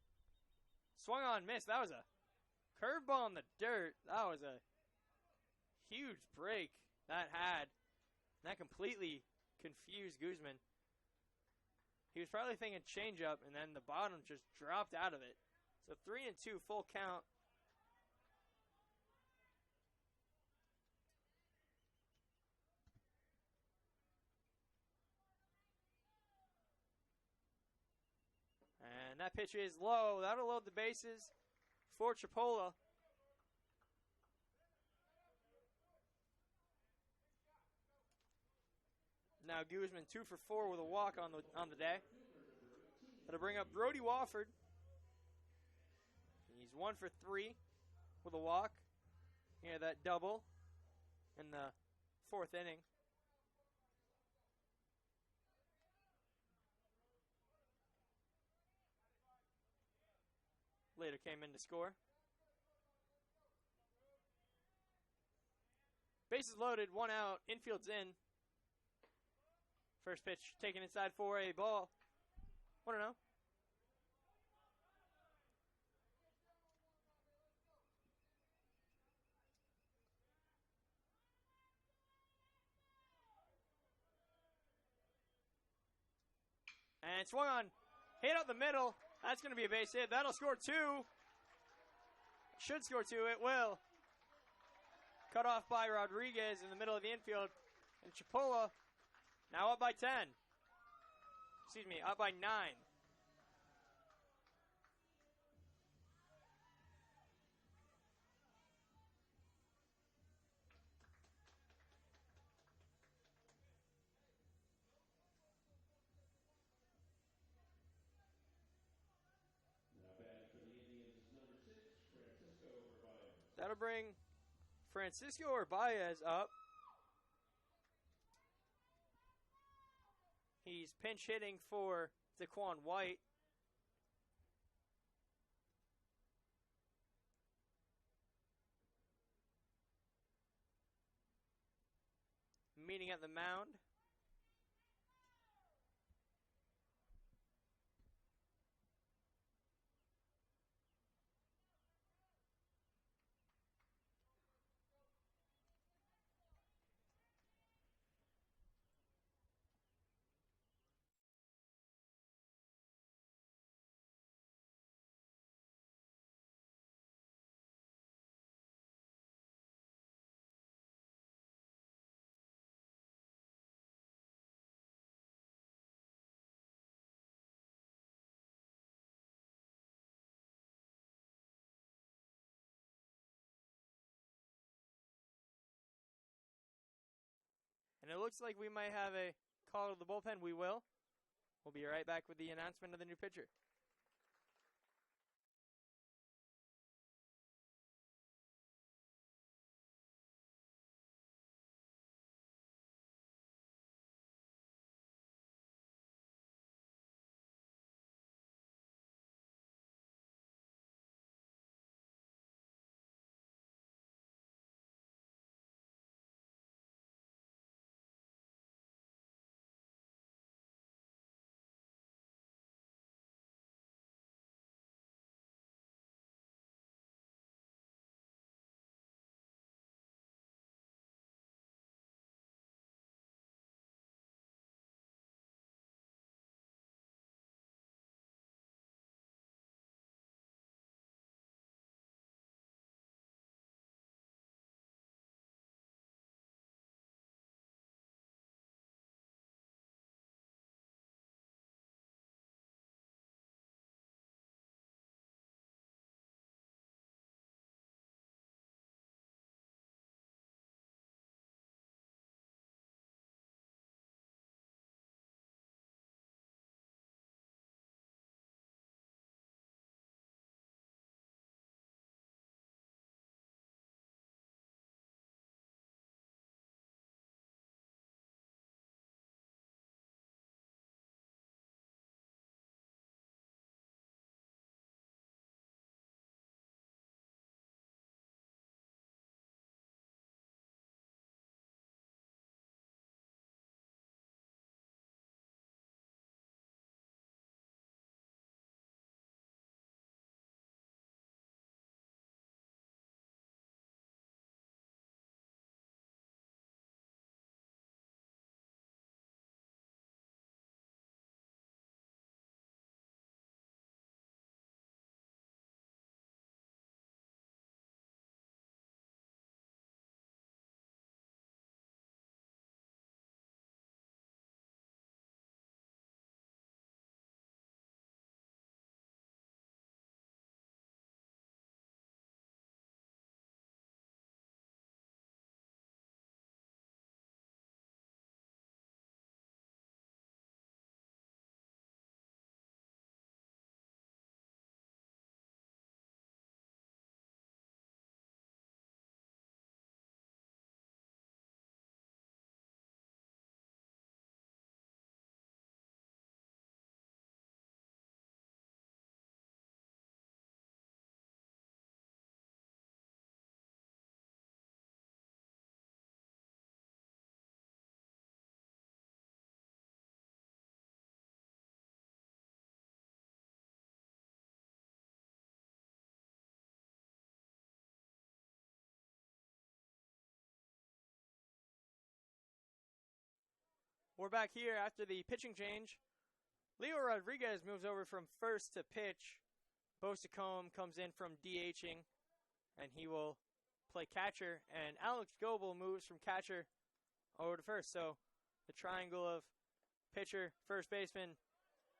Swung on, missed. That was a curveball in the dirt. That was a huge break that completely confused Guzman. He was probably thinking changeup, and then the bottom just dropped out of it. So 3-2 full count. And that pitch is low. That'll load the bases for Chipola. Now Guzman 2 for 4 with a walk on the day. That'll bring up Brody Wofford. He's 1 for 3 with a walk. Yeah, that double in the 4th inning. Later came in to score. Bases loaded, 1 out, infield's in. First pitch taken inside for a ball. 1-0. And swung on. Hit up the middle. That's going to be a base hit. That'll score 2. Should score 2. It will. Cut off by Rodriguez in the middle of the infield. And Chipola now up by 10. Excuse me, up by 9. Now batting for the Indians is number 6, Francisco Urbaez. That'll bring Francisco Urbaez up. He's pinch hitting for Daquan White. Meeting at the mound. And it looks like we might have a call to the bullpen. We will. We'll be right back with the announcement of the new pitcher. we're back here after the pitching change. Leo Rodriguez moves over from first to pitch. Bo Sacombe comes in from DHing, and he will play catcher. And Alex Goebel moves from catcher over to first. So the triangle of pitcher, first baseman,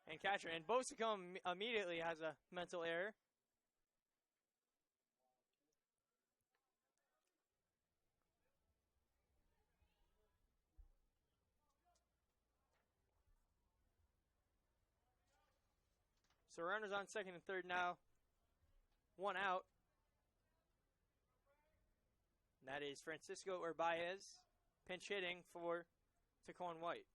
and catcher. And Bo Sacombe immediately has a mental error. So runners on second and third now. One out. And that is Francisco Urbaez pinch hitting for Taquan White.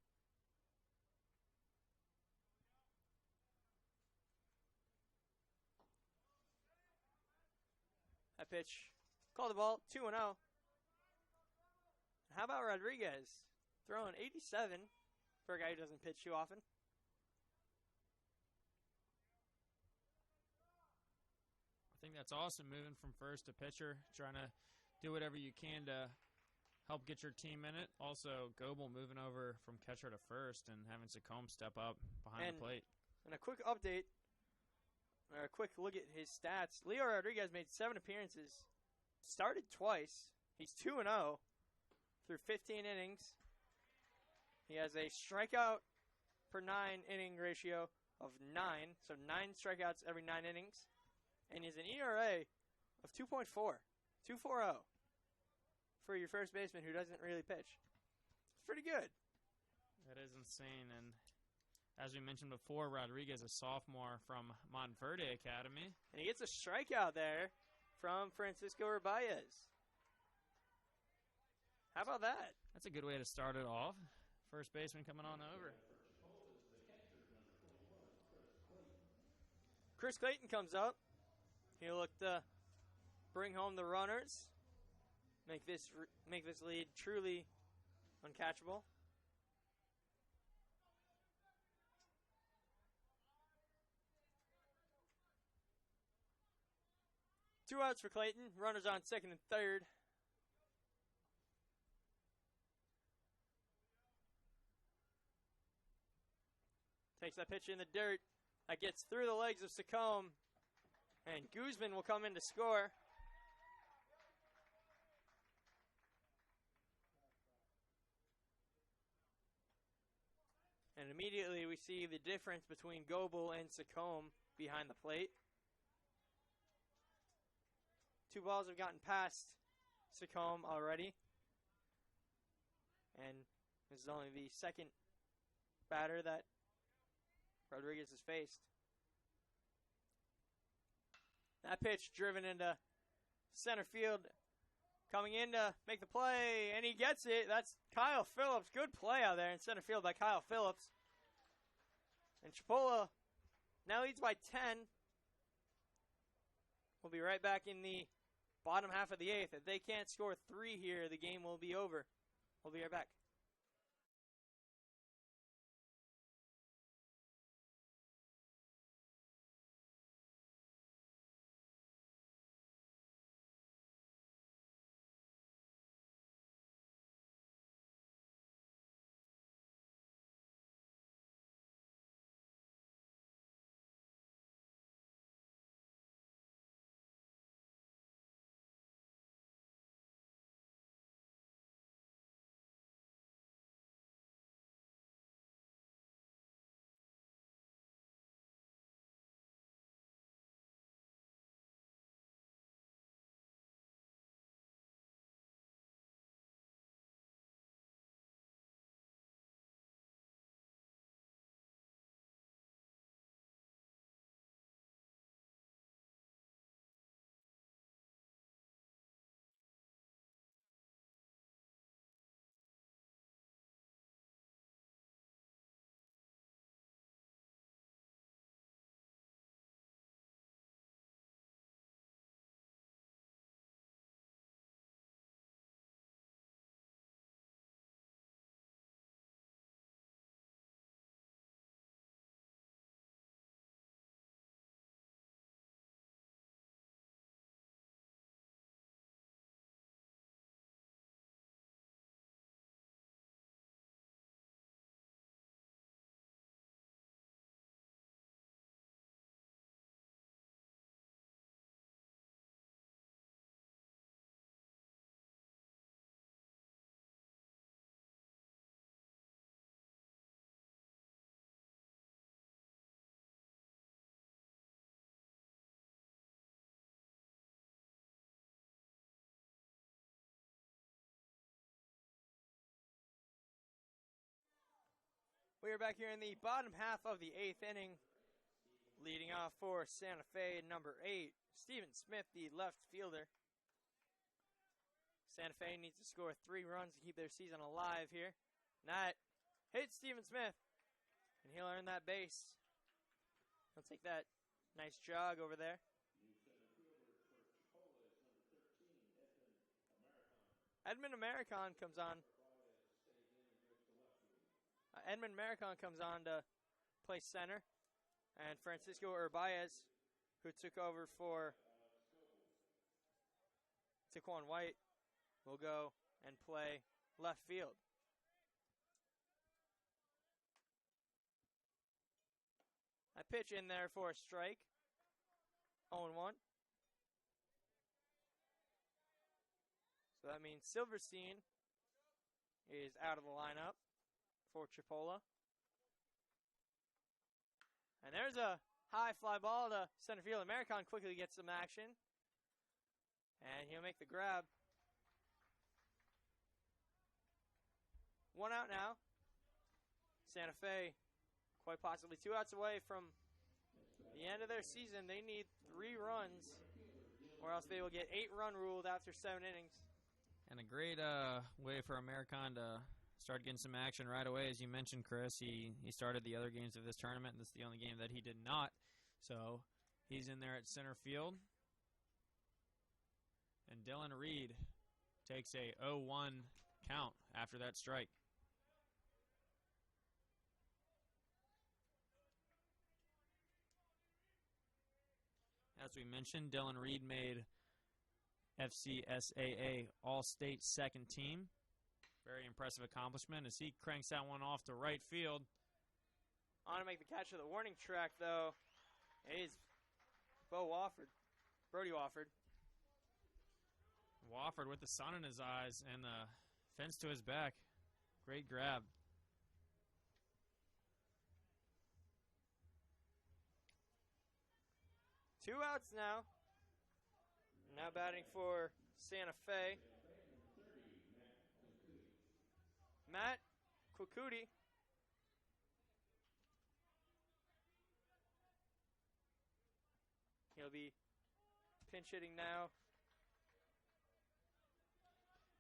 That pitch. Call the ball. 2-0. How about Rodriguez? Throwing 87 for a guy who doesn't pitch too often. I think that's awesome, moving from first to pitcher, trying to do whatever you can to help get your team in it. Also, Goebel moving over from catcher to first and having Sacombe step up behind the plate. And a quick update, or a quick look at his stats. Leo Rodriguez made 7 appearances, started twice. He's 2-0 through 15 innings. He has a strikeout per 9 inning ratio of 9, so 9 strikeouts every 9 innings. And he's an ERA of 2.4, 2.40 for your first baseman who doesn't really pitch. It's pretty good. That is insane. And as we mentioned before, Rodriguez, a sophomore from Montverde Academy. And he gets a strikeout there from Francisco Urbaez. How about that? That's a good way to start it off. First baseman coming on over. Chris Clayton comes up. He'll look to bring home the runners, make this lead truly uncatchable. Two outs for Clayton. Runners on second and third. Takes that pitch in the dirt. That gets through the legs of Sacombe. And Guzman will come in to score. And immediately we see the difference between Goebel and Sacombe behind the plate. 2 balls have gotten past Sacombe already. And this is only the second batter that Rodriguez has faced. That pitch driven into center field. Coming in to make the play, and he gets it. That's Kyle Phillips. Good play out there in center field by Kyle Phillips. And Chipola now leads by 10. We'll be right back in the bottom half of the 8th. If they can't score 3 here, the game will be over. We'll be right back. We are back here in the bottom half of the 8th inning. Leading off for Santa Fe, number 8, Steven Smith, the left fielder. Santa Fe needs to score 3 runs to keep their season alive here. And that hits Steven Smith, and he'll earn that base. He'll take that nice jog over there. Edmund Americon comes on. Edmund Americon comes on to play center. And Francisco Urbaez, who took over for Taquan White, will go and play left field. I pitch in there for a strike. 0-1. So that means Silverstein is out of the lineup for Chipola. And there's a high fly ball to center field. Americon quickly gets some action. And he'll make the grab. 1 out now. Santa Fe quite possibly 2 outs away from the end of their season. They need 3 runs, or else they will get 8-run ruled after 7 innings. And a great way for Americon to start getting some action right away. As you mentioned, Chris, he started the other games of this tournament, and this is the only game that he did not. So he's in there at center field. And Dylan Reed takes a 0-1 count after that strike. As we mentioned, Dylan Reed made FCSAA All-State second team. Very impressive accomplishment as he cranks that one off to right field. On to make the catch of the warning track, though, is Brody Wofford. Wofford with the sun in his eyes and the fence to his back. Great grab. Two outs now. Now batting for Santa Fe. Matt Kwekuti. He'll be pinch hitting now.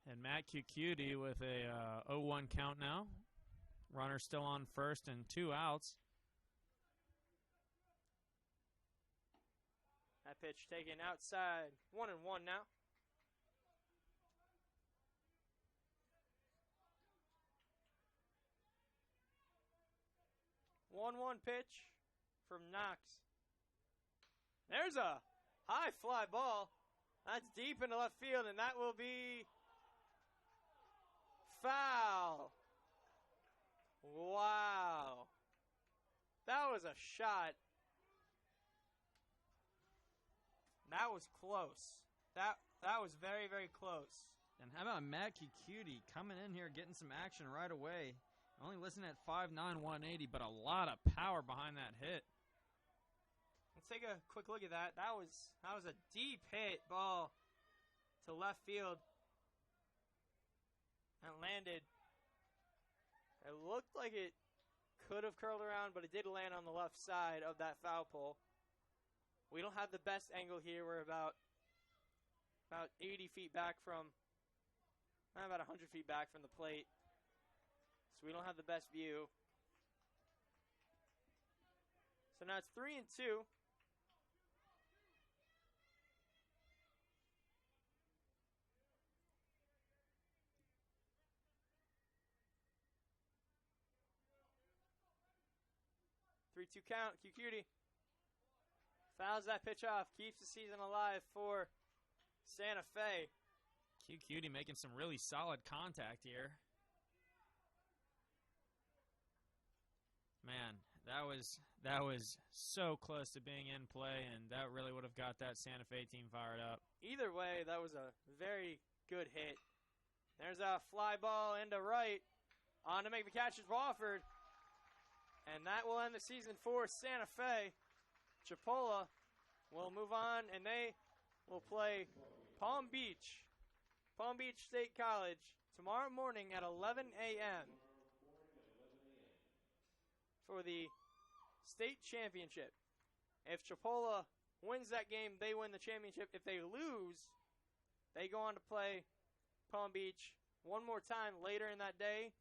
And Matt Kwekuti with a 0-1 count now. Runner still on first and 2 outs. That pitch taken outside. 1-1 now. One pitch from Knox. There's a high fly ball. That's deep into left field, and that will be foul. Wow. That was a shot. That was close. That was very, very close. And how about Matt Kwekuti coming in here getting some action right away. Only listing at 5'9", 180, but a lot of power behind that hit. Let's take a quick look at that. That was a deep hit ball to left field. And landed. It looked like it could have curled around, but it did land on the left side of that foul pole. We don't have the best angle here. We're about 80 feet back from, about 100 feet back from the plate. So we don't have the best view. So now it's 3-2. Three-two count. Kwekuti fouls that pitch off. Keeps the season alive for Santa Fe. Kwekuti making some really solid contact here. Man, that was so close to being in play, and that really would have got that Santa Fe team fired up. Either way, that was a very good hit. There's a fly ball into right. On to make the catch is Wofford. And that will end the season for Santa Fe. Chipola will move on, and they will play Palm Beach State College tomorrow morning at 11 a.m. for the state championship. If Chipola wins that game, they win the championship. If they lose, they go on to play Palm Beach one more time later in that day,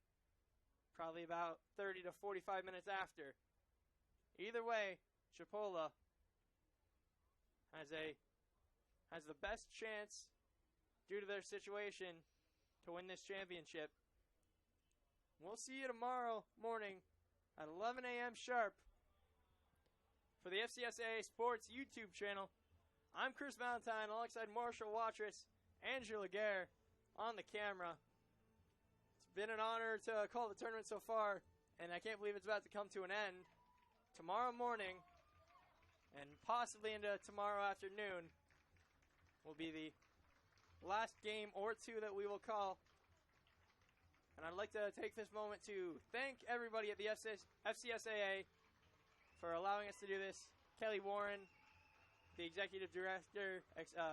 probably about 30 to 45 minutes after. Either way, Chipola has the best chance, due to their situation, to win this championship. We'll see you tomorrow morning at 11 a.m. sharp for the FCSAA Sports YouTube channel. I'm Chris Valentine alongside Marshall Watrous, Andrew Laguerre on the camera. It's been an honor to call the tournament so far, and I can't believe it's about to come to an end. Tomorrow morning, and possibly into tomorrow afternoon, will be the last game or two that we will call. And I'd like to take this moment to thank everybody at the FCSAA for allowing us to do this. Kelly Warren, the executive director,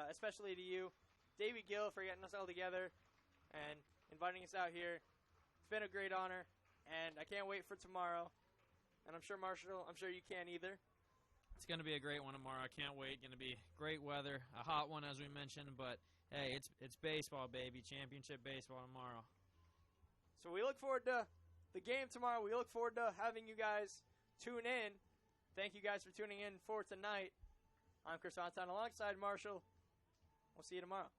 especially to you. Davey Gill for getting us all together and inviting us out here. It's been a great honor, and I can't wait for tomorrow. And I'm sure, Marshall, I'm sure you can't either. It's going to be a great one tomorrow. I can't wait. Going to be great weather, a hot one as we mentioned, but hey, it's baseball, baby. Championship baseball tomorrow. So we look forward to the game tomorrow. We look forward to having you guys tune in. Thank you guys for tuning in for tonight. I'm Chris Valentine alongside Marshall. We'll see you tomorrow.